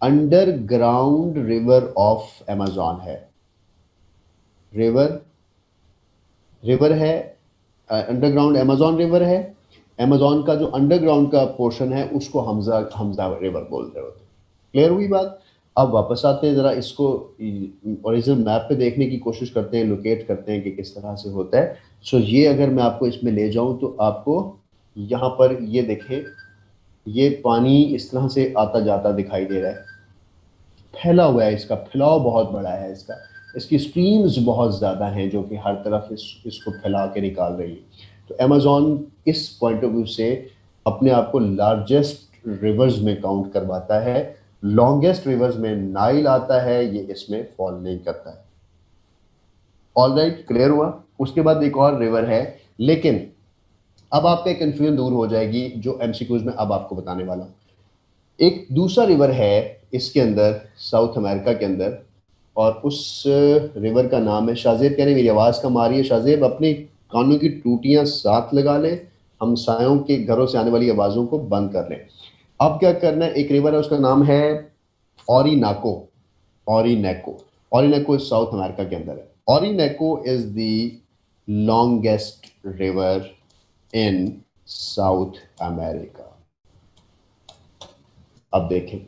underground river of Amazon है। रिवर, रिवर है, अंडरग्राउंड अमेजॉन रिवर है। अमेजॉन का जो अंडरग्राउंड का पोर्शन है उसको हमजा हमजा रिवर बोल रहे होते हैं। क्लियर हुई बात। अब वापस आते हैं, जरा इसको ओरिजिनल मैप पे देखने की कोशिश करते हैं, लोकेट करते हैं कि किस तरह से होता है। सो ये अगर मैं आपको इसमें ले जाऊं तो आपको यहाँ पर ये देखें, ये पानी इस तरह से आता जाता दिखाई दे रहा है, फैला हुआ है, इसका फैलाव बहुत बड़ा है, इसका, इसकी स्ट्रीम्स बहुत ज़्यादा हैं जो कि हर तरफ इसको फैला के निकाल रही है। तो अमेजोन इस पॉइंट ऑफ व्यू से अपने आप को लार्जेस्ट रिवर्स में काउंट करवाता है। लॉन्गेस्ट रिवर्स में नाइल आता है, ये इसमें फॉल नहीं करता है। ऑल राइट, क्लियर हुआ। उसके बाद एक और रिवर है, लेकिन अब आपका कन्फ्यूजन दूर हो जाएगी जो एमसीक्यूज में अब आपको बताने वाला हूं। एक दूसरा रिवर है इसके अंदर, साउथ अमेरिका के अंदर, और उस रिवर का नाम है, शाहजेब कह रहे हैं मेरी आवाज़ कम आ रही है, शाहजेब अपने कानों की टूटियां साथ लगा लें, हमसायों के घरों से आने वाली आवाज़ों को बंद कर लें। अब क्या करना है, एक रिवर है उसका नाम है ओरिनाको। ओरिनेको। ओरिनेको इस साउथ अमेरिका के अंदर है। Orinoco is the longest river in South America. अब देखें,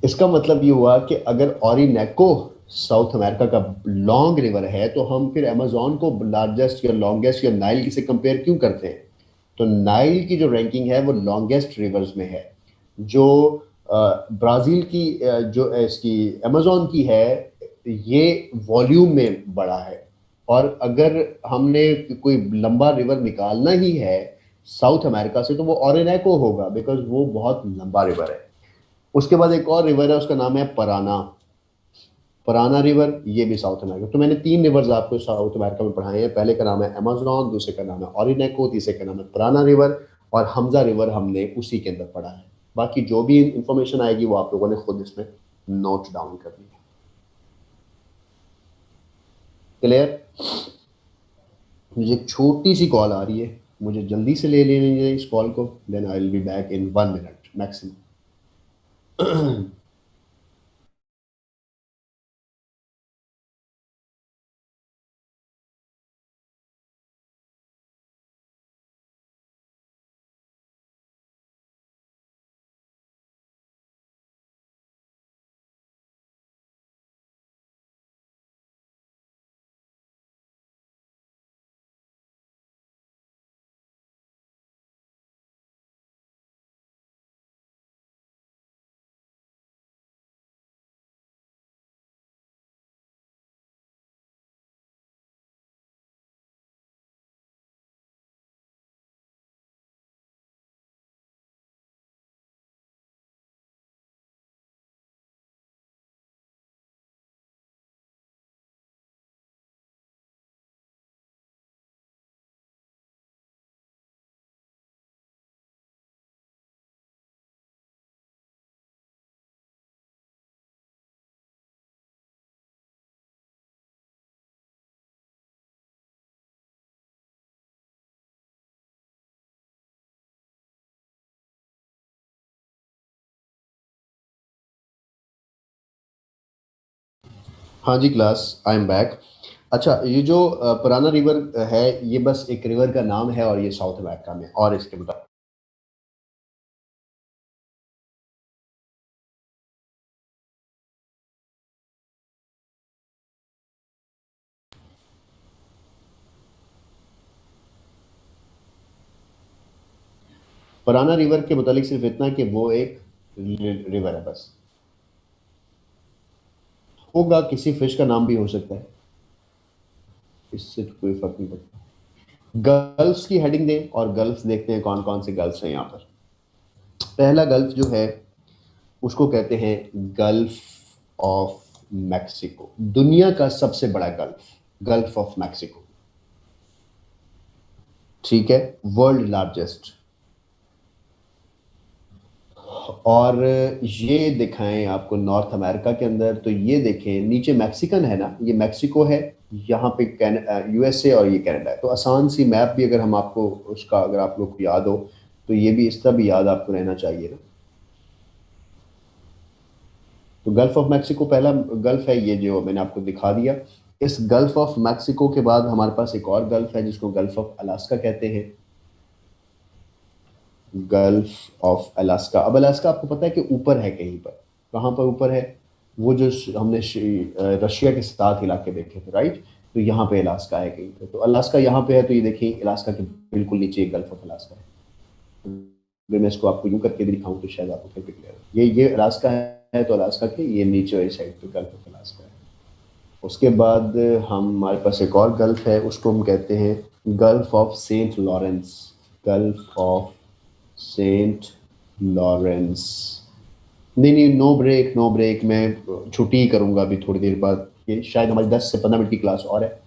इसका मतलब ये हुआ कि अगर ओरिनेको साउथ अमेरिका का लॉन्ग रिवर है, तो हम फिर अमेजोन को लार्जेस्ट या लॉन्गेस्ट या नाइल से कंपेयर क्यों करते हैं। तो नाइल की जो रैंकिंग है वो लॉन्गेस्ट रिवर्स में है। जो ब्राज़ील की जो इसकी अमेजोन की है, ये वॉल्यूम में बड़ा है। और अगर हमने कोई लंबा रिवर निकालना ही है साउथ अमेरिका से, तो वो ओरिनेको होगा, बिकॉज वो बहुत लंबा रिवर है। उसके बाद एक और रिवर है, उसका नाम है पराना। पराना रिवर, ये भी साउथ अमेरिका। तो मैंने तीन रिवर्स आपको साउथ अमेरिका में पढ़ाए हैं। पहले का नाम है अमेजोन, दूसरे का नाम है ओरिनेको, तीसरे का नाम है पराना रिवर, और हमजा रिवर हमने उसी के अंदर पढ़ा है। बाकी जो भी इंफॉर्मेशन आएगी वो आप लोगों ने खुद इसमें नोट डाउन करनी है। क्लियर। मुझे एक छोटी सी कॉल आ रही है, मुझे जल्दी से ले लेनी है इस कॉल को, then I will be back in 1 minute maximum. हाँ जी क्लास, आई एम बैक। अच्छा, ये जो पुराना रिवर है, ये बस एक रिवर का नाम है और ये साउथ अमेरिका में, और इसके मुताबिक पुराना रिवर के मुतालिक सिर्फ इतना कि वो एक रिवर है बस। होगा, किसी फिश का नाम भी हो सकता है, इससे तो कोई फर्क नहीं पड़ता। गल्फ्स की हेडिंग दें और गल्फ्स देखते हैं कौन कौन से गल्फ्स हैं यहाँ पर। पहला गल्फ जो है उसको कहते हैं गल्फ ऑफ मैक्सिको, दुनिया का सबसे बड़ा गल्फ, गल्फ ऑफ मैक्सिको। ठीक है, वर्ल्ड लार्जेस्ट। और ये दिखाएं आपको नॉर्थ अमेरिका के अंदर, तो ये देखें नीचे मैक्सिकन है ना, ये मैक्सिको है, यहाँ पे यूएसए और ये कनाडा है। तो आसान सी मैप भी अगर हम आपको उसका, अगर आप लोग को याद हो, तो ये भी इस तरह भी याद आपको रहना चाहिए ना। तो गल्फ ऑफ मैक्सिको पहला गल्फ है, ये जो मैंने आपको दिखा दिया। इस गल्फ ऑफ मैक्सिको के बाद हमारे पास एक और गल्फ है जिसको गल्फ ऑफ अलास्का कहते हैं। Gulf of Alaska. अब अलास्का आपको पता है कि ऊपर है कहीं पर, कहाँ पर ऊपर है? वो जो हमने रशिया के साथ इलाके देखे थे, राइट? तो यहाँ पे अलास्का है कहीं पे, तो अलास्का यहाँ पे है, तो ये देखिए अलास्का के बिल्कुल नीचे गल्फ ऑफ अलास्का है। अगर मैं इसको आपको यूं करके भी दिखाऊं तो शायद आपको फिर भी क्लियर हो। ये अलास्का है, तो अलास्का के ये नीचे वाली साइड पे गल्फ ऑफ अलास्का है। उसके बाद हमारे पास एक और गल्फ है, उसको हम कहते हैं Gulf of Saint Lawrence. Gulf of Saint Lawrence. नहीं नहीं, नो ब्रेक, नो ब्रेक, मैं छुट्टी ही करूंगा अभी थोड़ी देर बाद। ये शायद हमारी 10 से 15 मिनट की क्लास और है,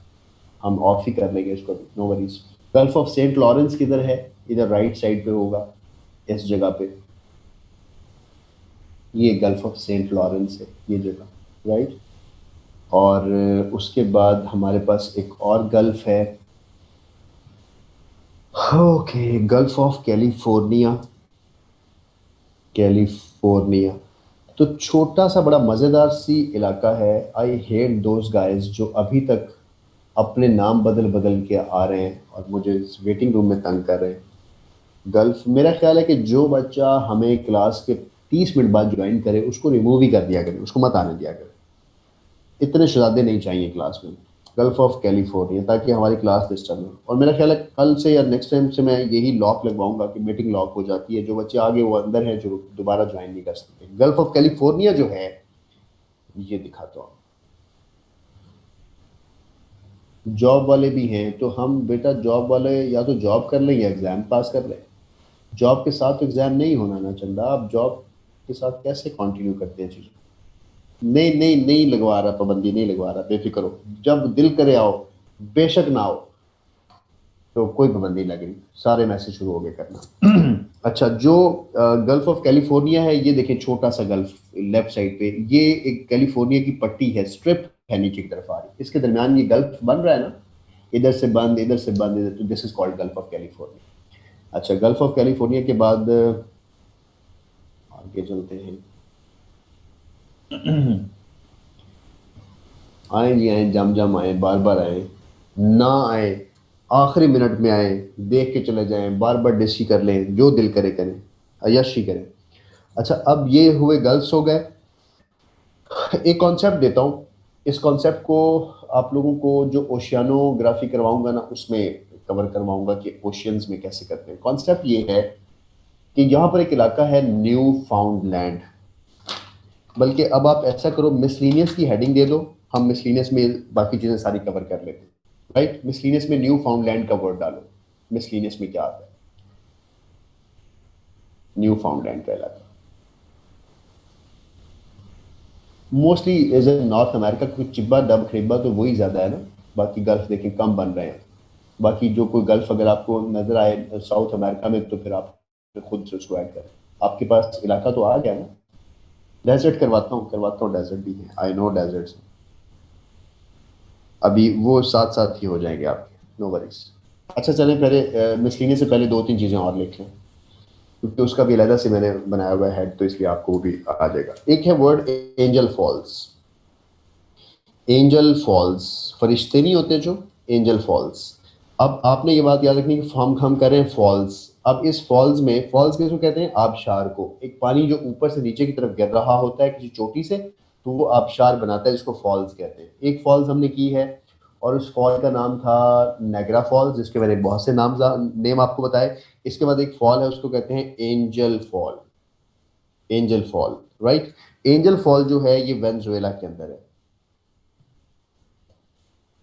हम ऑफ ही कर लेंगे इसको, no worries. Gulf of Saint Lawrence किधर है? इधर राइट साइड पे होगा, इस जगह पे। ये गल्फ ऑफ सेंट लॉरेंस है, ये जगह, राइट। और उसके बाद हमारे पास एक और गल्फ है, okay, gulf of California. California तो छोटा सा बड़ा मज़ेदार सी इलाका है। आई हेट दोज गाइस जो अभी तक अपने नाम बदल बदल के आ रहे हैं और मुझे इस वेटिंग रूम में तंग कर रहे हैं। गल्फ, मेरा ख्याल है कि जो बच्चा हमें क्लास के 30 मिनट बाद ज्वाइन करे उसको रिमूव ही कर दिया करें, उसको मत आने दिया करें। इतने शहजादे नहीं चाहिए क्लास में। गल्फ ऑफ कैलिफोर्निया, ताकि हमारी क्लास डिस्टर्ब हो। और मेरा ख्याल है कल से या नेक्स्ट टाइम से मैं यही लॉक लगवाऊंगा कि मीटिंग लॉक हो जाती है, जो बच्चे आगे वो अंदर हैं, जो दोबारा ज्वाइन नहीं कर सकते। गल्फ ऑफ कैलिफोर्निया जो है, ये दिखाता हूँ। जॉब वाले भी हैं, तो हम बेटा जॉब वाले या तो जॉब कर लें या एग्जाम पास कर लें। जॉब के साथ एग्जाम नहीं होना ना चंदा, आप जॉब के साथ कैसे कंटिन्यू करते हैं चीज़ें? नहीं नहीं नहीं लगवा रहा, पाबंदी नहीं लगवा रहा, बेफिक्र हो, जब दिल करे आओ, बेशक ना आओ, तो कोई पाबंदी नहीं लग रही, सारे मैसेज शुरू हो गए करना। अच्छा, जो गल्फ ऑफ कैलिफोर्निया है, ये देखिए छोटा सा गल्फ लेफ्ट साइड पे, ये एक कैलिफोर्निया की पट्टी है, स्ट्रिप है नीचे की तरफ आ रही, इसके दरमियान ये गल्फ बन रहा है ना, इधर से बंद, इधर से बंद, इधर, तो this is called gulf of California. अच्छा, गल्फ ऑफ कैलिफोर्निया के बाद आगे चलते हैं। आए जी आए, जम जम आए, बार बार आए, ना आए आखिरी मिनट में आए, देख के चले जाएं, बार बार डिस्की कर लें, जो दिल करे करें, अय्याशी करें। अच्छा, अब ये हुए गर्ल्स हो गए। एक कॉन्सेप्ट देता हूँ, इस कॉन्सेप्ट को आप लोगों को जो ओशियानोग्राफी करवाऊंगा ना, उसमें कवर करवाऊंगा कि ओशियंस में कैसे करते हैं। कॉन्सेप्ट ये है कि यहाँ पर एक इलाका है न्यू फाउंड लैंड। बल्कि अब आप ऐसा करो, मिसलीनियस की हेडिंग दे दो, हम मिसलीनियस में बाकी चीज़ें सारी कवर कर लेते हैं, राइट। मिसलीनियस में न्यू फाउंड लैंड का वर्ड डालो, मिसलीनियस में क्या आता है? न्यू फाउंड लैंड का इलाका mostly as a North America, क्योंकि चिब्बा डब खरीबा तो वही ज़्यादा है ना। बाकी गल्फ देखें कम बन रहे हैं। बाकी जो कोई गल्फ अगर आपको नजर आए साउथ अमेरिका में, तो फिर आप खुद से उसको ऐड करें। आपके पास इलाका तो आ गया ना। डेजर्ट करवाता हूँ, डेजर्ट भी है, आई नो डेजर्ट्स। अभी वो साथ साथ ही हो जाएंगे आपके, नो वरीज। अच्छा चलें, पहले मिसलिनी से पहले दो तीन चीज़ें और लिख लें, क्योंकि उसका भी अलग से मैंने बनाया हुआ है हेड, तो इसलिए आपको वो भी आ जाएगा। एक है word Angel Falls. Angel Falls, फरिश्ते नहीं होते जो, एंजल फॉल्स। अब आपने ये बात याद रखनी कि हम कर रहे हैं फॉल्स। अब इस फॉल्स में, फॉल्स किसको कहते हैं? आबशार को। एक पानी जो ऊपर से नीचे की तरफ गिर रहा होता है किसी चोटी से, तो वो आबशार बनाता है, जिसको फॉल्स कहते हैं। एक फॉल्स हमने की है, और उस फॉल का नाम था नेगरा फॉल्स, जिसके मैंने बहुत से नेम आपको बताए। इसके बाद एक फॉल है, उसको कहते हैं angel fall. Angel fall, right. Angel fall जो है ये वेनेजुएला के अंदर है,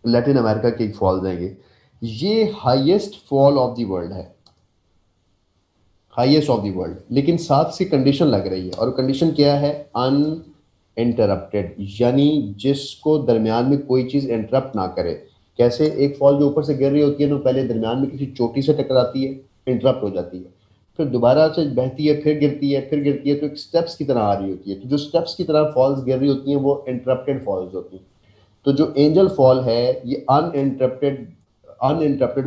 लैटिन अमेरिका के एक फॉल्स हैं ये highest fall of the world है, हाईएस्ट ऑफ द वर्ल्ड। लेकिन साथ से कंडीशन लग रही है, और कंडीशन क्या है? अनइंटरप्टेड, यानी जिसको दरमियान में कोई चीज इंटरप्ट ना करे। कैसे? एक फॉल जो ऊपर से गिर रही होती है ना, पहले दरमियान में किसी चोटी से टकराती है, इंटरप्ट हो जाती है, फिर दोबारा से बहती है, फिर गिरती है, फिर गिरती है, तो एक स्टेप्स की तरह आ रही होती है। तो जो स्टेप्स की तरह फॉल्स गिर रही होती हैं वो इंटरप्टेड फॉल्स होती हैं। तो जो एंजल फॉल है ये अनइंटरप्टेड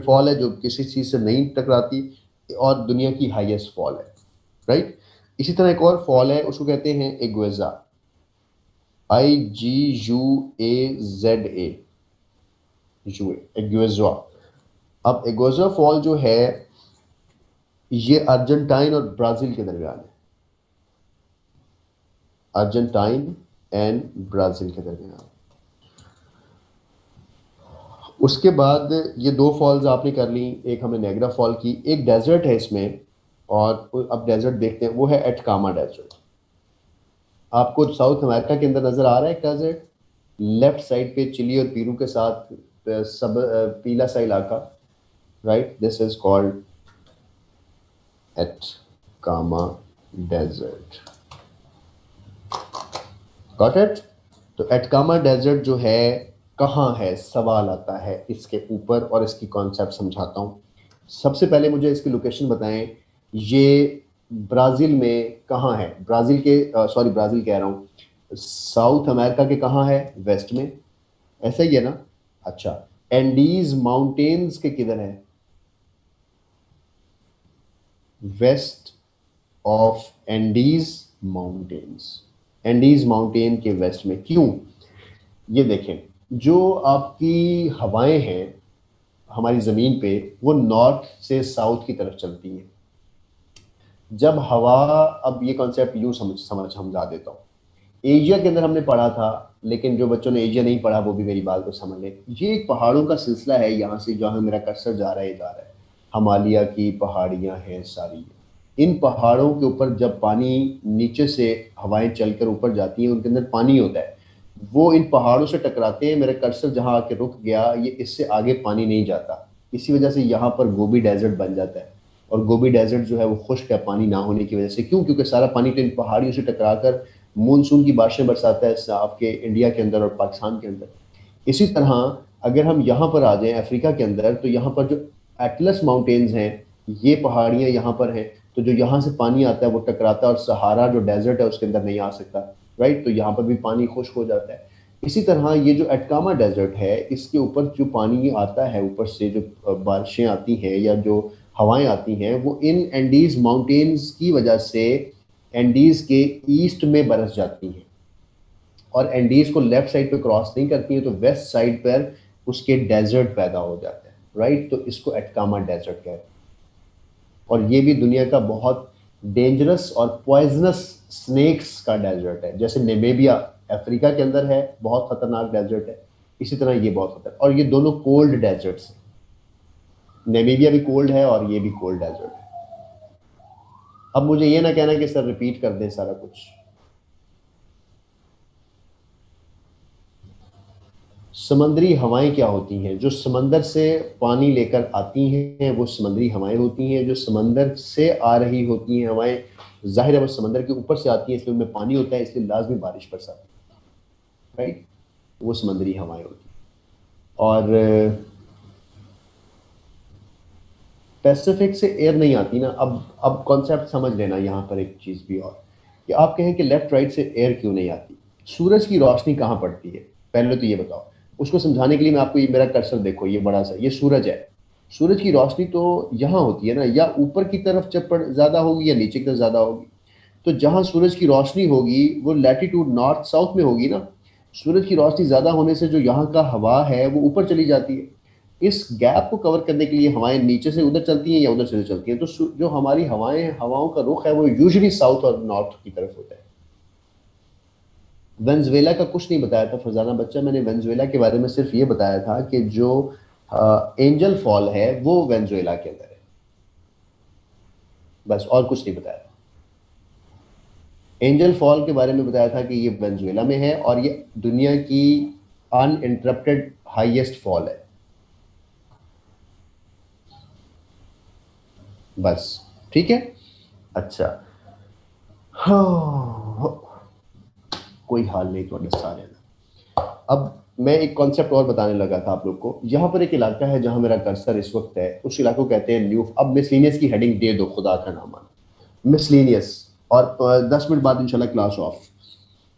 फॉल है, जो किसी चीज से नहीं टकराती, और दुनिया की हाईएस्ट फॉल है, राइट। इसी तरह एक और फॉल है, उसको कहते हैं एग्वेजा, IGUAZA, जुए, एग्वेजा। अब एग्वेजा फॉल जो है ये अर्जेंटाइन और ब्राजील के दरमियान है, अर्जेंटाइन एंड ब्राजील के दरमियान। उसके बाद ये दो फॉल्स आपने कर ली, एक हमने नेगरा फॉल की, एक डेजर्ट है इसमें। और अब डेजर्ट देखते हैं, वो है एटकामा डेजर्ट। आपको साउथ अमेरिका के अंदर नजर आ रहा है एक डेजर्ट, लेफ्ट साइड पे चिली और पेरू के साथ, सब पीला सा इलाका, right. This is called Atacama desert, got it. तो एटकामा डेजर्ट जो है कहाँ है, सवाल आता है इसके ऊपर, और इसकी कॉन्सेप्ट समझाता हूँ। सबसे पहले मुझे इसकी लोकेशन बताएं, ये ब्राज़ील में कहाँ है? ब्राज़ील के, सॉरी ब्राज़ील कह रहा हूँ, साउथ अमेरिका के कहाँ है? वेस्ट में, ऐसा ही है ना? अच्छा, एंडीज माउंटेन्स के किधर है? West of Andes mountains, Andes mountain के वेस्ट में। क्यों? ये देखें, जो आपकी हवाएं हैं हमारी ज़मीन पे, वो नॉर्थ से साउथ की तरफ चलती हैं। जब हवा, अब ये कॉन्सेप्ट यूँ समझा देता हूँ। एशिया के अंदर हमने पढ़ा था, लेकिन जो बच्चों ने एशिया नहीं पढ़ा वो भी मेरी बात को समझ लें। ये एक पहाड़ों का सिलसिला है, यहाँ से जहाँ मेरा कर्सर जा रहा है, जा रहा है, हिमालय की पहाड़ियाँ हैं सारी। इन पहाड़ों के ऊपर जब पानी नीचे से हवाएं चलकर ऊपर जाती हैं, उनके अंदर पानी होता है, वो इन पहाड़ों से टकराते हैं। मेरा कर्सर जहाँ आके रुक गया, ये इससे आगे पानी नहीं जाता, इसी वजह से यहाँ पर गोबी डेजर्ट बन जाता है। और गोबी डेजर्ट जो है वो खुश्क है पानी ना होने की वजह से। क्यों? क्योंकि सारा पानी तो इन पहाड़ियों से टकराकर मानसून की बारिशें बरसाता है आपके इंडिया के अंदर और पाकिस्तान के अंदर। इसी तरह अगर हम यहाँ पर आ जाएं अफ्रीका के अंदर, तो यहाँ पर जो एटलस माउंटेन्स हैं, ये पहाड़ियाँ यहाँ पर हैं, तो जो यहाँ से पानी आता है वो टकराता है, और सहारा जो डेजर्ट है उसके अंदर नहीं आ सकता, राइट। तो यहाँ पर भी पानी खुश्क हो जाता है। इसी तरह ये जो एटकामा डेजर्ट है, इसके ऊपर जो पानी आता है ऊपर से, जो बारिशें आती हैं या जो हवाएं आती हैं, वो इन एंडीज माउंटेन्स की वजह से एंडीज के ईस्ट में बरस जाती हैं, और एंडीज को लेफ्ट साइड पे क्रॉस नहीं करती हैं, तो वेस्ट साइड पर उसके डेजर्ट पैदा हो जाते हैं, राइट। तो इसको एटकामा डेजर्ट कहते हैं। और ये भी दुनिया का बहुत डेंजरस और पॉइजनस स्नेक्स का डेजर्ट है। जैसे नेमेबिया अफ्रीका के अंदर है, बहुत खतरनाक डेजर्ट है, इसी तरह ये बहुत खतरनाक। और ये दोनों कोल्ड डेजर्ट्स हैं, नेमीबिया भी कोल्ड है और ये भी कोल्ड डेजर्ट है। अब मुझे ये ना कहना कि सर रिपीट कर दें सारा कुछ। समंदरी हवाएं क्या होती हैं? जो समंदर से पानी लेकर आती हैं वो समंदरी हवाएं होती हैं। जो समंदर से आ रही होती हैं हवाएं, जाहिर है वो समंदर के ऊपर से आती हैं, इसलिए उनमें पानी होता है, इसलिए लाजमी बारिश बरसाती है, राइट। वो समंदरी हवाएं होती हैं। और पैसिफिक से एयर नहीं आती ना। अब कॉन्सेप्ट समझ लेना यहाँ पर एक चीज़ भी और, कि आप कहें कि लेफ्ट राइट से एयर क्यों नहीं आती। सूरज की रोशनी कहाँ पड़ती है, पहले तो ये बताओ। उसको समझाने के लिए मैं आपको, ये मेरा कर्सर देखो, ये बड़ा सा, ये सूरज है। सूरज की रोशनी तो यहाँ होती है ना, या ऊपर की तरफ जब ज़्यादा होगी या नीचे की तरफ ज़्यादा होगी। तो जहाँ सूरज की रोशनी होगी वो लैटिट्यूड नॉर्थ साउथ में होगी ना। सूरज की रोशनी ज़्यादा होने से जो यहाँ का हवा है वो ऊपर चली जाती है। इस गैप को कवर करने के लिए हवाएं नीचे से उधर चलती हैं या उधर से चलती हैं, तो जो हमारी हवाएं हैं, हवाओं का रुख है वो यूजुअली साउथ और नॉर्थ की तरफ होता है। वेनेजुएला का कुछ नहीं बताया था फरजाना बच्चा, मैंने वेनेजुएला के बारे में सिर्फ ये बताया था कि जो एंजल फॉल है वो वेनेजुएला के अंदर है, बस और कुछ नहीं बताया। एंजल फॉल के बारे में बताया था कि ये वेनेजुएला में है और ये दुनिया की अनइंटरप्टेड हाईएस्ट फॉल है, बस। ठीक है, अच्छा। हाँ, कोई हाल नहीं तो सारे ना। अब मैं एक कॉन्सेप्ट और बताने लगा था आप लोग को। यहाँ पर एक इलाका है जहाँ मेरा कर्सर इस वक्त है, उस इलाके को कहते हैं न्यू। अब मिसलीनियस की हेडिंग दे दो, खुदा का नाम मानो, मिसलीनियस। और 10 मिनट बाद इंशाल्लाह क्लास ऑफ।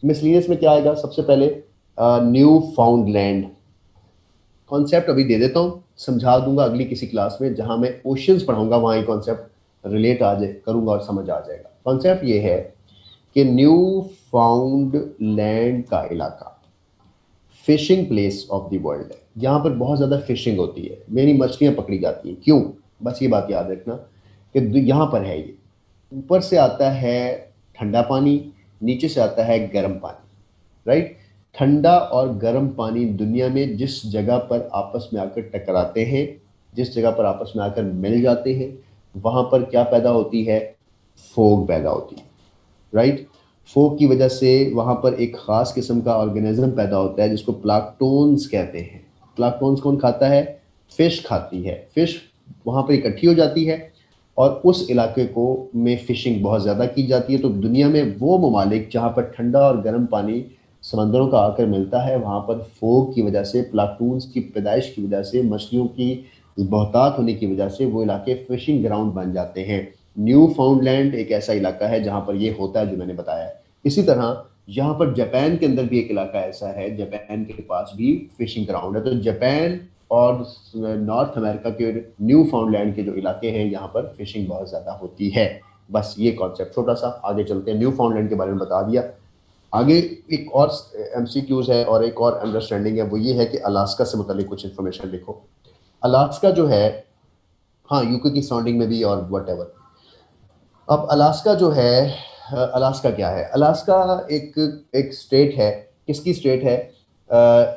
मिसलीनियस में क्या आएगा सबसे पहले? न्यू फाउंडलैंड। कॉन्सेप्ट अभी दे देता हूँ, समझा दूंगा अगली किसी क्लास में जहां मैं ओशंस पढ़ाऊंगा, वहां ये कॉन्सेप्ट रिलेट आ जाए करूंगा और समझ आ जाएगा। कॉन्सेप्ट ये है कि न्यू फाउंड लैंड का इलाका fishing place of the world है। यहाँ पर बहुत ज़्यादा फिशिंग होती है, मेरी मछलियाँ पकड़ी जाती हैं। क्यों? बस ये बात याद रखना कि यहाँ पर है ये, ऊपर से आता है ठंडा पानी, नीचे से आता है गर्म पानी, राइट। ठंडा और गर्म पानी दुनिया में जिस जगह पर आपस में आकर टकराते हैं, जिस जगह पर आपस में आकर मिल जाते हैं, वहाँ पर क्या पैदा होती है? फोग पैदा होती है, राइट। फोग की वजह से वहाँ पर एक ख़ास किस्म का ऑर्गेनिज्म पैदा होता है जिसको प्लांक्टोन्स कहते हैं। प्लांक्टोन्स कौन खाता है? फिश खाती है। फिश वहाँ पर इकट्ठी हो जाती है और उस इलाके को में फ़िशिंग बहुत ज़्यादा की जाती है। तो दुनिया में वो ममालिक जहाँ पर ठंडा और गर्म पानी समंदरों का आकर मिलता है, वहाँ पर फोग की वजह से, प्लांक्टोन्स की पैदाइश की वजह से, मछलियों की बहुतात होने की वजह से वो इलाके फ़िशिंग ग्राउंड बन जाते हैं। न्यू फाउंडलैंड एक ऐसा इलाका है जहाँ पर ये होता है जो मैंने बताया है। इसी तरह यहाँ पर जापान के अंदर भी एक इलाका ऐसा है, जापान के पास भी फिशिंग ग्राउंड है। तो जापान और नॉर्थ अमेरिका के न्यू फाउंडलैंड के जो इलाके हैं, यहाँ पर फिशिंग बहुत ज़्यादा होती है। बस ये कॉन्सेप्ट छोटा सा, आगे चलते हैं। न्यू फाउंडलैंड के बारे में बता दिया। आगे एक और एमसीक्यूज है और एक और अंडरस्टैंडिंग है, वो ये है कि अलास्का से मुतालिक कुछ इन्फॉर्मेशन लिखो। अलास्का जो है, हाँ यूके की साउंडिंग में भी और वट एवर। अब अलास्का जो है, अलास्का क्या है? अलास्का एक एक स्टेट है। किसकी स्टेट है?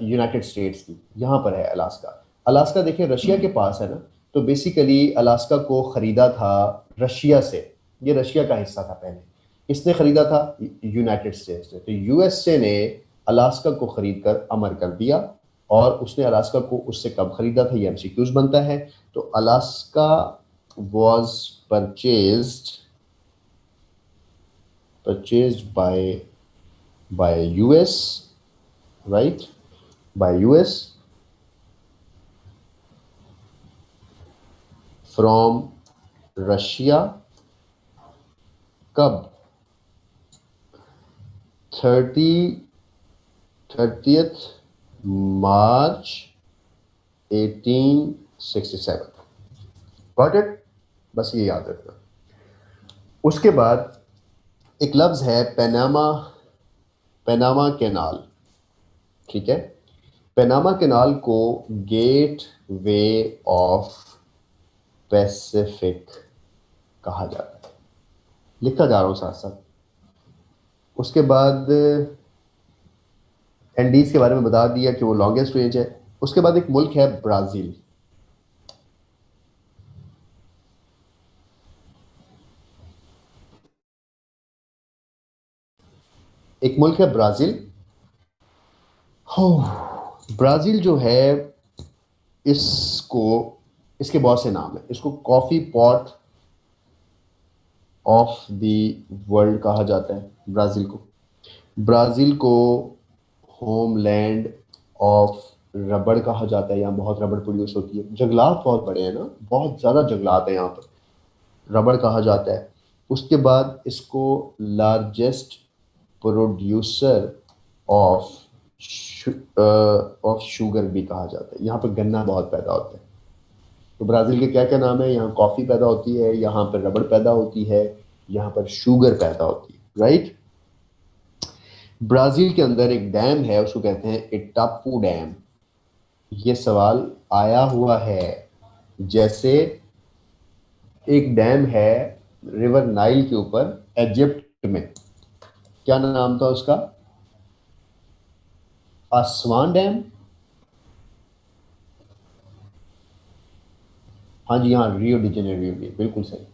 यूनाइटेड स्टेट्स की। यहाँ पर है अलास्का। अलास्का देखिए रशिया के पास है ना, तो बेसिकली अलास्का को ख़रीदा था रशिया से। ये रशिया का हिस्सा था पहले। किसने ख़रीदा था? यूनाइटेड स्टेट्स ने। तो यूएसए ने अलास्का को ख़रीद कर अमर कर दिया। और उसने अलास्का को उससे कब ख़रीदा था, ये एमसीक्यूज बनता है। तो Alaska was purchased by US, right? By US from Russia. कब? 30th March 1867। Got it? बस ये याद रखना। उसके बाद एक लफ्ज है पनामा, पनामा कैनाल, ठीक है। पनामा कैनाल को गेट वे ऑफ पैसिफिक कहा जाता है। लिखता जा रहा हूं साथ साथ। उसके बाद एंडीज के बारे में बता दिया कि वो लॉन्गेस्ट रेंज है। उसके बाद एक मुल्क है ब्राजील। एक मुल्क है ब्राजील। हो, ब्राजील जो है, इसको, इसके बहुत से नाम है। इसको coffee pot of the world कहा जाता है ब्राजील को। ब्राजील को होमलैंड ऑफ रबड़ कहा जाता है। यहाँ बहुत रबड़ प्रोड्यूस होती है। जंगलात बहुत बड़े हैं ना, बहुत ज़्यादा जंगलात हैं यहाँ पर। रबड़ कहा जाता है। उसके बाद इसको largest producer of of sugar भी कहा जाता है। यहाँ पर गन्ना बहुत पैदा होता है। तो ब्राज़ील के क्या क्या नाम है? यहाँ कॉफ़ी पैदा होती है, यहाँ पर रबड़ पैदा होती है, यहाँ पर शुगर पैदा होती है, राइट। ब्राजील के अंदर एक डैम है, उसको कहते हैं इटापू डैम। ये सवाल आया हुआ है। जैसे एक डैम है रिवर नाइल के ऊपर इजिप्ट में, क्या नाम था उसका? आसवान डैम। हाँ जी, हाँ, रियो डी जेनेरियो में, बिल्कुल सही।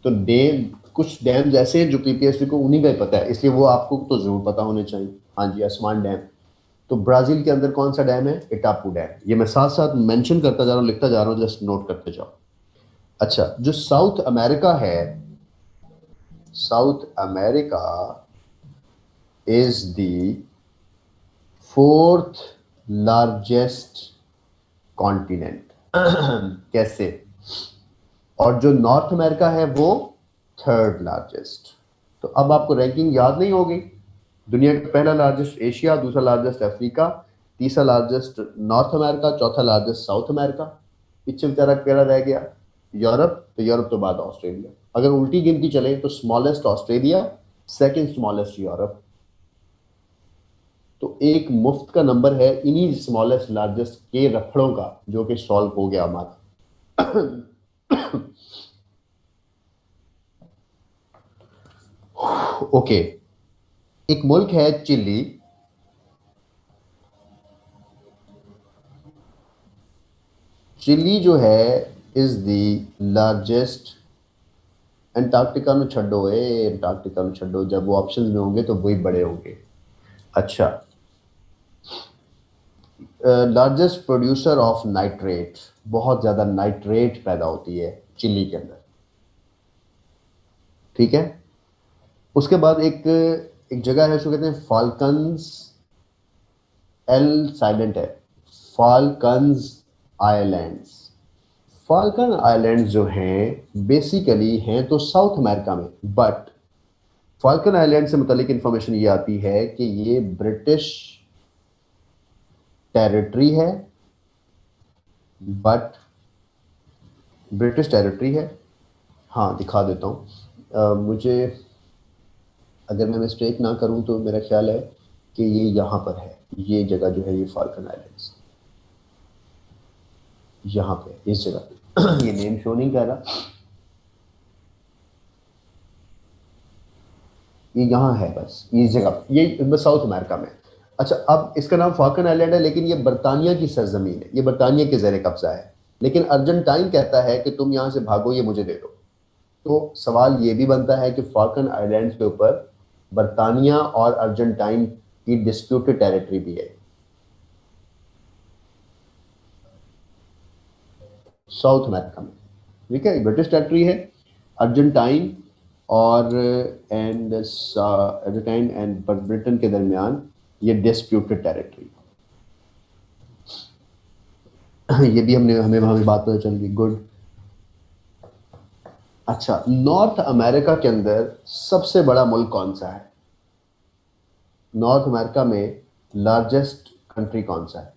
तो डैम, कुछ डैम्स ऐसे हैं जो पीपीएससी को उन्हीं का ही पता है, इसलिए वो आपको तो जरूर पता होने चाहिए। हाँ जी, आसमान डैम। तो ब्राजील के अंदर कौन सा डैम है? इटापू डैम। ये मैं साथ साथ मेंशन करता जा रहा हूँ, लिखता जा रहा हूँ, जस्ट नोट करते जाओ। अच्छा, जो साउथ अमेरिका है, south America is the fourth largest continent. कैसे? और जो नॉर्थ अमेरिका है वो थर्ड लार्जेस्ट। तो अब आपको रैंकिंग याद नहीं होगी। दुनिया का पहला लार्जेस्ट एशिया, दूसरा लार्जेस्ट अफ्रीका, तीसरा लार्जेस्ट नॉर्थ अमेरिका, चौथा लार्जेस्ट साउथ अमेरिका। पीछे बेचारा केड़ा रह गया? यूरोप। तो यूरोप तो बाद ऑस्ट्रेलिया। अगर उल्टी गिनती चले तो smallest Australia, second smallest Europe. तो एक मुफ्त का नंबर है इन्हीं स्मॉलेस्ट लार्जेस्ट के रफड़ों का, जो कि सॉल्व हो गया हमारा। ओके, एक मुल्क है चिली। चिली जो है इज द लार्जेस्ट। अंटार्कटिका में छड्डो, अंटार्कटिका में छड्डो, जब वो ऑप्शन में होंगे तो वही बड़े होंगे। अच्छा, लार्जेस्ट प्रोड्यूसर ऑफ नाइट्रेट, बहुत ज्यादा नाइट्रेट पैदा होती है चिली के अंदर। ठीक है। उसके बाद एक एक जगह है, उसको कहते हैं फाल्कन्स। एल साइलेंट है। Falcons islands. फाल्कन आइलैंड्स जो हैं बेसिकली हैं तो साउथ अमेरिका में, बट फाल्कन आइलैंड से मुतालिक इंफॉर्मेशन ये आती है कि ये ब्रिटिश टेरिटरी है। बट ब्रिटिश टेरिटरी है। हाँ, दिखा देता हूँ। मुझे, अगर मैं मिस्टेक ना करूँ तो मेरा ख्याल है कि ये यहाँ पर है। ये जगह जो है ये फाल्कन आइलैंड्स, यहाँ पे इस जगह पे। ये नेम शो नहीं कर रहा, ये यहाँ है बस इस जगह पे, ये बस साउथ अमेरिका में। अच्छा, अब इसका नाम फाल्कन आइलैंड है, लेकिन ये बरतानिया की सरजमीन है, ये बरतानिया के ज़ेर कब्जा है। लेकिन अर्जेंटाइन कहता है कि तुम यहाँ से भागो, ये मुझे दे दो। तो सवाल ये भी बनता है कि फाल्कन आइलैंड्स के ऊपर बरतानिया और अर्जेंटाइन की डिस्प्यूटेड टेरिटरी भी है। साउथ अमेरिका में, ठीक है, ब्रिटिश टेरिटरी है। अर्जेंटाइन और अर्जेंटाइन एंड ब्रिटेन के दरमियान ये डिस्प्यूटेड टेरिटरी। ये भी हमें हमें बात पता चल गई। गुड। अच्छा, नॉर्थ अमेरिका के अंदर सबसे बड़ा मुल्क कौन सा है? नॉर्थ अमेरिका में लार्जेस्ट कंट्री कौन सा है?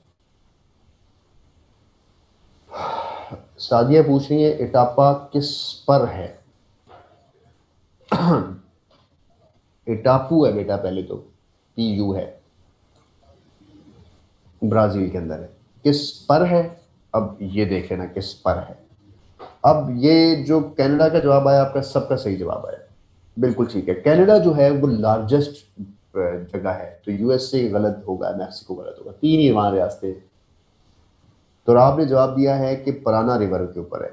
सादिया पूछ रही है इटापा किस पर है? इटापू है बेटा, पहले तो पीयू है, ब्राजील के अंदर है। किस पर है? अब ये देखे ना किस पर है। अब ये जो कनाडा का जवाब आया आपका, सबका सही जवाब आया, बिल्कुल ठीक है। कनाडा जो है वो लार्जेस्ट जगह है, तो यूएसए गलत होगा, मैक्सिको गलत होगा, तीन ही वहां रियासतें हैं। तो आपने जवाब दिया है कि पराना रिवर के ऊपर है,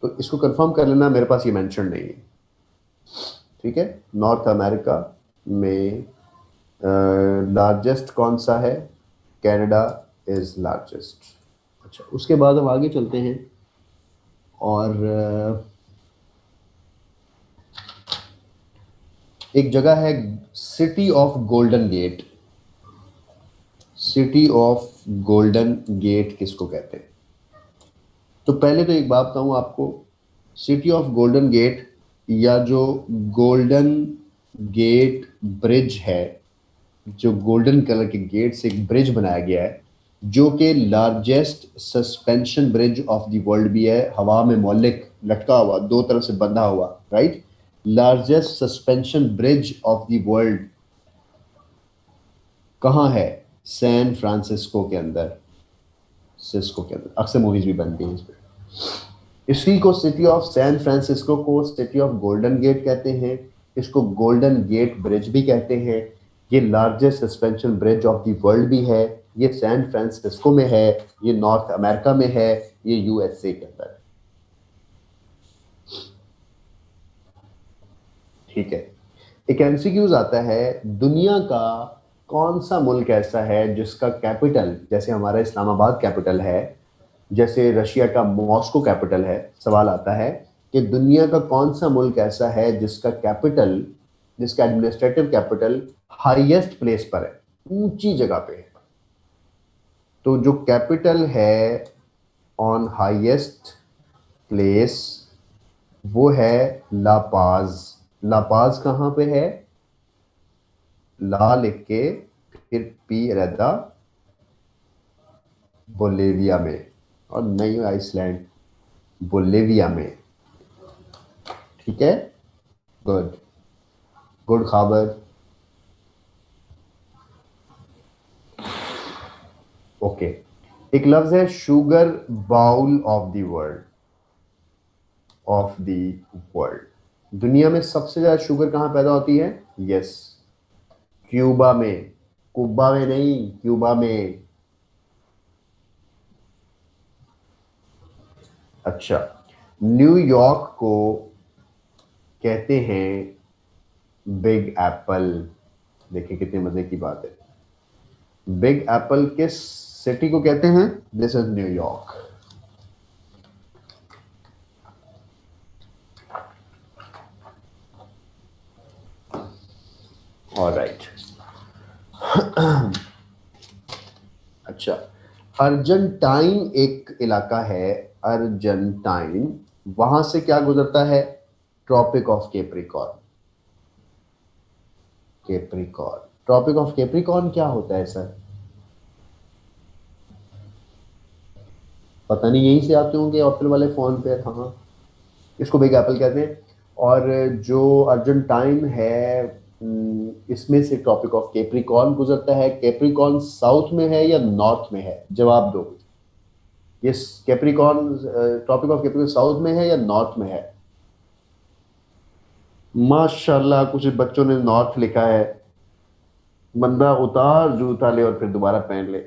तो इसको कंफर्म कर लेना, मेरे पास ये मेंशन नहीं है। ठीक है, नॉर्थ अमेरिका में लार्जेस्ट कौन सा है? Canada is largest. अच्छा, उसके बाद हम आगे चलते हैं और एक जगह है city of Golden Gate. City of Golden Gate किसको कहते हैं? तो पहले तो एक बात बताऊं आपको, सिटी ऑफ गोल्डन गेट या जो गोल्डन गेट ब्रिज है, जो गोल्डन कलर के गेट से एक ब्रिज बनाया गया है, जो कि largest suspension bridge of the world भी है, हवा में मौलिक लटका हुआ, दो तरफ से बंधा हुआ, right. Largest suspension bridge of the world कहाँ है? सैन फ्रांसिस्को के अंदर, सिस्को के अंदर। अक्सर मूवीज भी बनती हैं इस पे। इसी को, सिटी ऑफ सैन फ्रांसिस्को को सिटी ऑफ गोल्डन गेट कहते हैं। इसको गोल्डन गेट ब्रिज भी कहते हैं। ये largest suspension bridge of the world भी है। ये सैन फ्रांसिस्को में है। ये नॉर्थ अमेरिका में है। ये यूएसए के अंदर है। ठीक है। एक एमसीक्यूज आता है, दुनिया का कौन सा मुल्क ऐसा है जिसका कैपिटल, जैसे हमारा इस्लामाबाद कैपिटल है, जैसे रशिया का मॉस्को कैपिटल है, सवाल आता है कि दुनिया का कौन सा मुल्क ऐसा है जिसका कैपिटल, जिसका एडमिनिस्ट्रेटिव कैपिटल हाईएस्ट प्लेस पर है, ऊंची जगह पे है। तो जो कैपिटल है ऑन हाईएस्ट प्लेस वो है ला पाज। ला पाज कहाँ पे है? ला लिख के फिर पी रहता, बोलेविया में। और नहीं आइसलैंड, बोलेविया में। ठीक है, गुड, गुड खबर। ओके। एक लफ्ज है sugar bowl of the world, of the world. दुनिया में सबसे ज्यादा शुगर कहां पैदा होती है? यस, क्यूबा में। कुबा में नहीं, क्यूबा में। अच्छा, न्यूयॉर्क को कहते हैं बिग एप्पल। देखिए कितने मजे की बात है। बिग एप्पल किस सिटी को कहते हैं? This is New York. ऑलराइट। अच्छा, अर्जेंटाइन एक इलाका है, अर्जेंटाइन। वहां से क्या गुजरता है? Tropic of Capricorn. Capricorn, Tropic of Capricorn क्या होता है सर? पता नहीं, यहीं से आते होंगे एप्पल वाले फोन पे। हाँ, इसको बिग एप्पल कहते हैं। और जो अर्जेंटाइन है, इसमें से ट्रॉपिक ऑफ कैप्रिकॉर्न गुजरता है। कैप्रिकॉर्न साउथ में है या नॉर्थ में है? जवाब दो। ये Capricorn, Tropic of Capricorn south में है या नॉर्थ में है? माशाल्लाह, कुछ बच्चों ने नॉर्थ लिखा है। बंदा उतार जूता ले और फिर दोबारा पहन ले,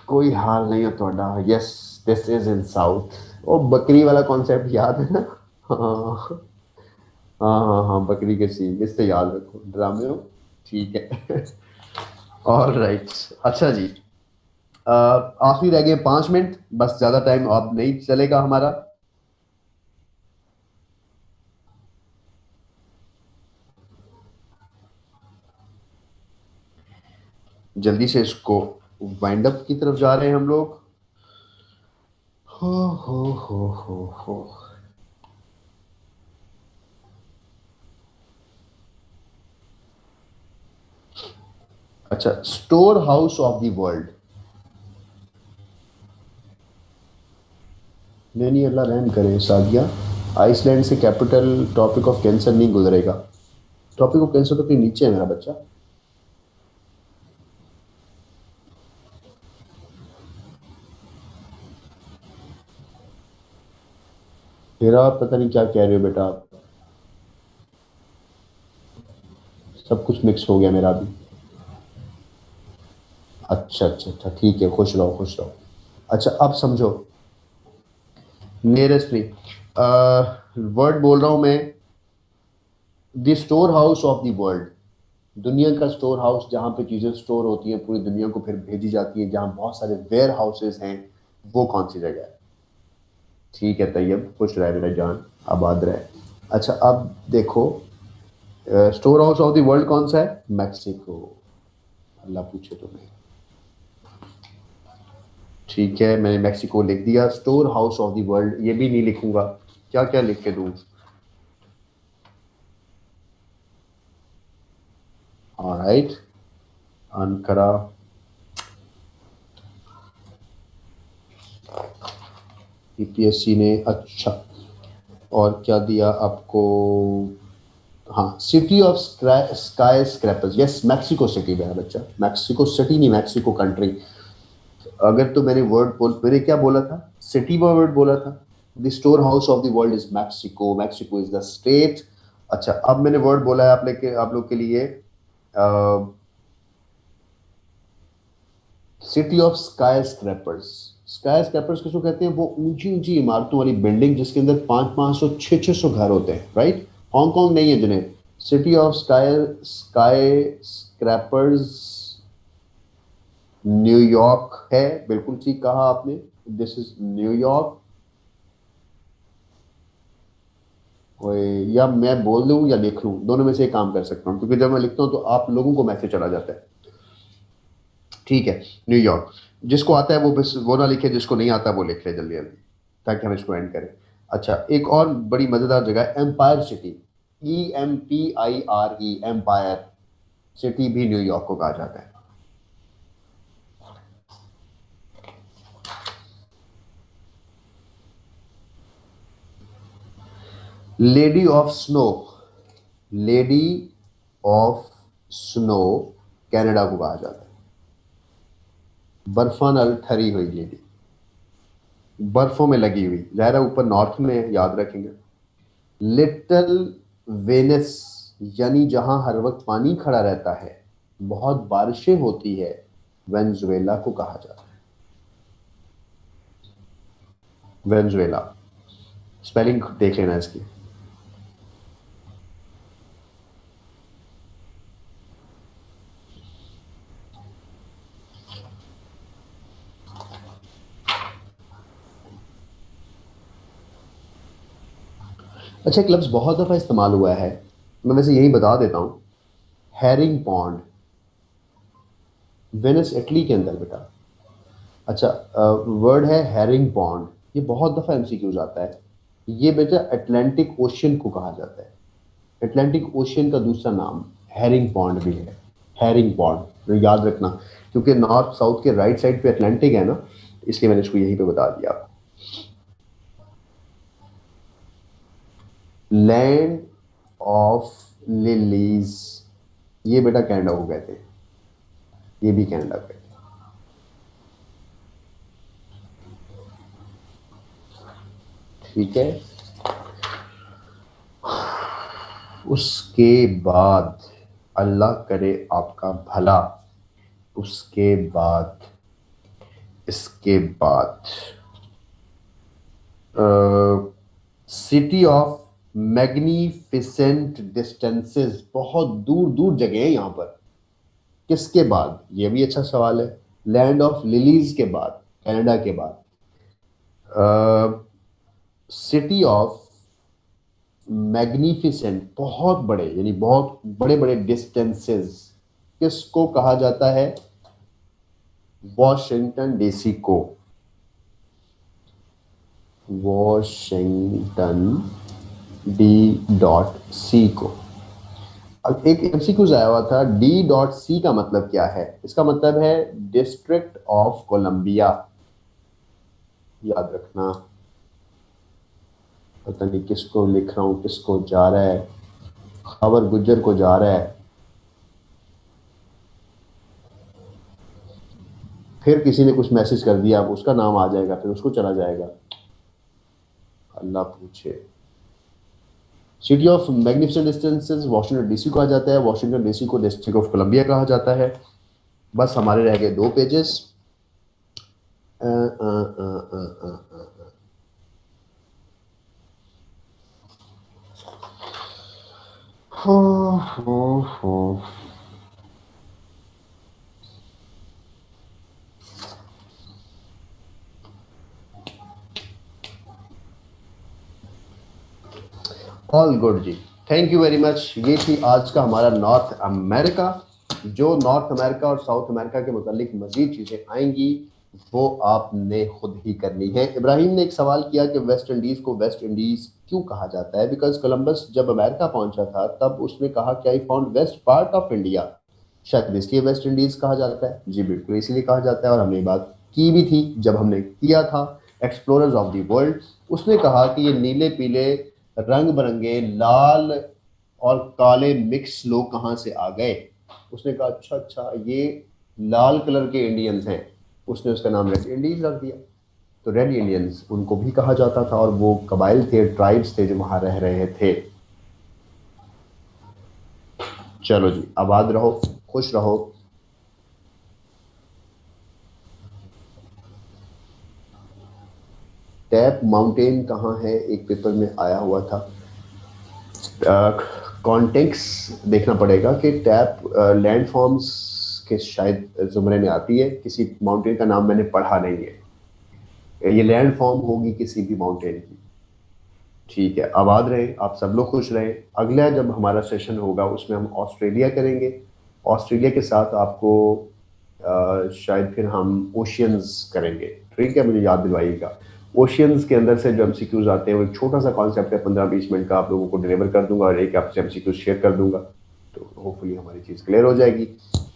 कोई हाल नहीं है थोड़ा। Yes, this is in south. वो बकरी वाला कॉन्सेप्ट याद है ना? हाँ हाँ हाँ हाँ, बकरी के सींग, इससे याद रखो ड्रामे हो। ठीक है। All right. अच्छा जी, आखिरी रह गए 5 मिनट बस, ज्यादा टाइम अब नहीं चलेगा हमारा। जल्दी से इसको वाइंड अप की तरफ जा रहे हैं हम लोग। हो। अच्छा, store house of the world. नहीं नहीं, अल्लाह रहम करे सादिया। आइसलैंड से कैपिटल ट्रॉपिक ऑफ कैंसर नहीं गुजरेगा। ट्रॉपिक ऑफ कैंसर तो कहीं नीचे है मेरा बच्चा। फिर आप पता नहीं क्या कह रहे हो बेटा आप। सब कुछ मिक्स हो गया मेरा भी। अच्छा अच्छा अच्छा, ठीक है, खुश रहो खुश रहो। अच्छा, अब समझो। नियरेस्ट नहीं, वर्ड बोल रहा हूं मैं। The store house of the world, दुनिया का स्टोर हाउस, जहाँ पे चीज़ें स्टोर होती हैं, पूरी दुनिया को फिर भेजी जाती है, जहाँ बहुत सारे वेयर हाउसेज हैं, वो कौन सी जगह है? ठीक है तैयब, खुश रहे मेरा जान, आबाद रहे। अच्छा, अब देखो, store house of the world कौन सा है? मैक्सिको। अल्लाह पूछे तुम्हें। ठीक है, मैंने मैक्सिको लिख दिया। Store house of the world ये भी नहीं लिखूंगा, क्या क्या लिख के दूं? Alright, Ankara. यूपीएससी ने अच्छा और क्या दिया आपको? हाँ, city of sky scrapers, yes, Mexico city में है बच्चा, मैक्सिको सिटी नहीं, मैक्सिको कंट्री। अगर तो मैंने मैंने क्या बोला था, सिटी में वर्ड बोला था, the store house of the world is Mexico, Mexico is the state. अच्छा, अब मैंने वर्ड बोला है आप लोग के लिए, city of sky scrapers. Sky scrapers किसको कहते हैं? वो ऊंची ऊंची इमारतों वाली बिल्डिंग जिसके अंदर 500 600 घर होते हैं, राइट? हांगकांग नहीं है जिन्हें। City of sky sky scrapers New York है, बिल्कुल ठीक कहा आपने, दिस इज न्यूयॉर्क। या मैं बोल दूं या लिख लूं, दोनों में से एक काम कर सकता हूं, क्योंकि जब मैं लिखता हूं तो आप लोगों को मैसेज चला जाता है। ठीक है, न्यूयॉर्क। जिसको आता है वो बस वो ना लिखे, जिसको नहीं आता वो लिख ले जल्दी जल्दी, ताकि हम इसको एंड करें। अच्छा, एक और बड़ी मजेदार जगह है, Empire City, EMPIRE, Empire City भी न्यूयॉर्क को कहा जाता है। Lady of Snow, Lady of Snow Canada को कहा जाता है, बर्फानल ठरी हुई लेडी, बर्फों में लगी हुई, ज़ाहिर है ऊपर नॉर्थ में है, याद रखेंगे। लिटिल वेनिस, यानी जहां हर वक्त पानी खड़ा रहता है, बहुत बारिशें होती है, वेनेजुएला को कहा जाता है। वेनेजुएला, स्पेलिंग देख लेना इसकी। अच्छा, एक लफ्ज़ बहुत दफ़ा इस्तेमाल हुआ है, मैं वैसे यही बता देता हूँ, हैरिंग पॉन्ड, वेनिस इटली के अंदर बेटा। अच्छा, वर्ड है हैरिंग पॉन्ड, ये बहुत दफ़ा एमसीक्यूज आता है। ये बेटा अटलांटिक ओशियन को कहा जाता है, अटलांटिक ओशियन का दूसरा नाम हैरिंग पॉन्ड भी है, हैरिंग पॉन्ड, याद रखना, क्योंकि नॉर्थ साउथ के राइट साइड पे अटलांटिक है ना, इसलिए मैंने इसको यहीं पे बता दिया। लैंड ऑफ लिलीज, ये बेटा कनाडा को कहते हैं, ये भी कनाडा कहते हैं। ठीक है, उसके बाद, अल्लाह करे आपका भला, उसके बाद, इसके बाद सिटी ऑफ मैग्निफिसेंट डिस्टेंसेस, बहुत दूर दूर जगह है यहाँ पर। किसके बाद? ये भी अच्छा सवाल है। लैंड ऑफ लिलीज के बाद, कनाडा के बाद, सिटी ऑफ मैग्निफिसेंट, बहुत बड़े, यानी बहुत बड़े बड़े डिस्टेंसेस, किसको कहा जाता है? वॉशिंगटन डीसी को, वॉशिंगटन D.C को। अब एक एमसीक्यूज आया हुआ था, D.C का मतलब क्या है? इसका मतलब है डिस्ट्रिक्ट ऑफ कोलंबिया, याद रखना। पता नहीं किसको लिख रहा हूं, किसको जा रहा है, खबर गुज्जर को जा रहा है, फिर किसी ने कुछ मैसेज कर दिया, अब उसका नाम आ जाएगा, फिर उसको चला जाएगा, अल्लाह पूछे। City of magnificent distances Washington DC कहा जाता है, वॉशिंगटन डीसी को डिस्ट्रिक्ट ऑफ कोलंबिया कहा जाता है। बस हमारे रह गए 2 पेजेस। ऑल गुड जी, थैंक यू वेरी मच। ये थी आज का हमारा नॉर्थ अमेरिका। जो नॉर्थ अमेरिका और साउथ अमेरिका के मुतालिक मजीद चीज़ें आएंगी वो आपने खुद ही करनी है। इब्राहिम ने एक सवाल किया कि वेस्ट इंडीज़ को वेस्ट इंडीज़ क्यों कहा जाता है? बिकॉज कोलंबस जब अमेरिका पहुंचा था तब उसने कहा कि I found west part of India, शायद इसलिए वेस्ट इंडीज़ कहा जाता है। जी बिल्कुल, इसीलिए कहा जाता है, और हमने बात की भी थी जब हमने किया था एक्सप्लोरर्स ऑफ द वर्ल्ड। उसने कहा कि ये नीले पीले रंग बिरंगे लाल और काले मिक्स लोग कहाँ से आ गए। उसने कहा अच्छा अच्छा ये लाल कलर के इंडियंस हैं, उसने उसका नाम रेड इंडियंस रख दिया। तो रेड इंडियंस उनको भी कहा जाता था, और वो कबाइल थे, ट्राइब्स थे जो वहां रह रहे थे। चलो जी, आबाद रहो, खुश रहो। टैप माउंटेन कहाँ है, एक पेपर में आया हुआ था। कॉन्टेक्स्ट देखना पड़ेगा कि टैप लैंड फॉर्म्स के शायद जुमरे में आती है, किसी माउंटेन का नाम मैंने पढ़ा नहीं है। ये लैंड फॉर्म होगी किसी भी माउंटेन की। ठीक है, आबाद रहे, आप सब लोग खुश रहें। अगला जब हमारा सेशन होगा उसमें हम ऑस्ट्रेलिया करेंगे। ऑस्ट्रेलिया के साथ आपको शायद फिर हम ओशियंस करेंगे। ठीक है, मुझे याद दिलवाइएगा। ओशियंस के अंदर से जो एमसीक्यूज आते हैं वो एक छोटा सा कॉन्सेप्ट है, 15-20 मिनट का, आप लोगों को डिलीवर कर दूंगा और एक आपसे एमसीक्यूज शेयर कर दूंगा। तो होपफुली हमारी चीज़ क्लियर हो जाएगी।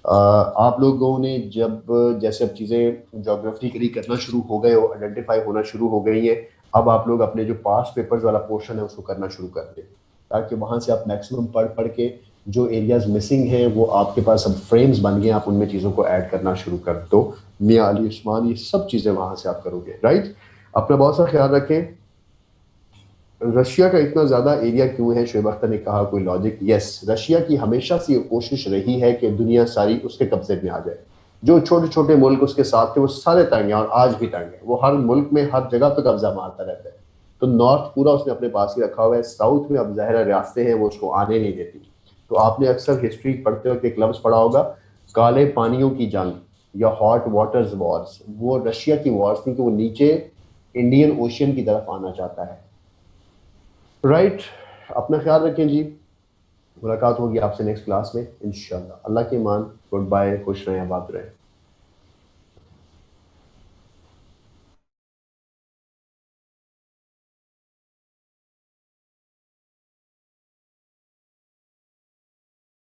आप लोगों ने जब जैसे अब चीज़ें जोग्राफिकली करना शुरू हो गए हो, आइडेंटिफाई होना शुरू हो गई हैं, अब आप लोग अपने जो पास्ट पेपर्स वाला पोर्शन है उसको करना शुरू कर दें, ताकि वहाँ से आप मैक्सिमम पढ़ पढ़ के जो एरियाज मिसिंग हैं वो आपके पास अब फ्रेम्स बन गए, आप उनमें चीज़ों को ऐड करना शुरू कर दो। मियाँ अली उस्मान, ये सब चीज़ें वहाँ से आप करोगे, राइट। अपना बहुत सा ख्याल रखें। रशिया का इतना ज़्यादा एरिया क्यों है, शोएब अख्तर ने कहा, कोई लॉजिक? यस, रशिया की हमेशा से ये कोशिश रही है कि दुनिया सारी उसके कब्जे में आ जाए। जो छोटे छोटे मुल्क उसके साथ थे वो सारे तंग हैं, और आज भी तंग है। वो हर मुल्क में हर जगह पे कब्जा मारता रहता है। तो नॉर्थ पूरा उसने अपने पास ही रखा हुआ है। साउथ में अब ज़ाहिर रियासतें हैं वो उसको आने नहीं देती। तो आपने अक्सर हिस्ट्री पढ़ते वक्त एक लफ्ज़ पढ़ा होगा, काले पानियों की जंग या हॉट वाटर्स वॉर्स। वो रशिया की वॉर्स थी कि वो नीचे इंडियन ओशियन की तरफ आना चाहता है, राइट। अपना ख्याल रखें जी। मुलाकात होगी आपसे नेक्स्ट क्लास में इंशाल्लाह। अल्लाह के मान, गुड बाय, खुश रहें, आबाद रहें।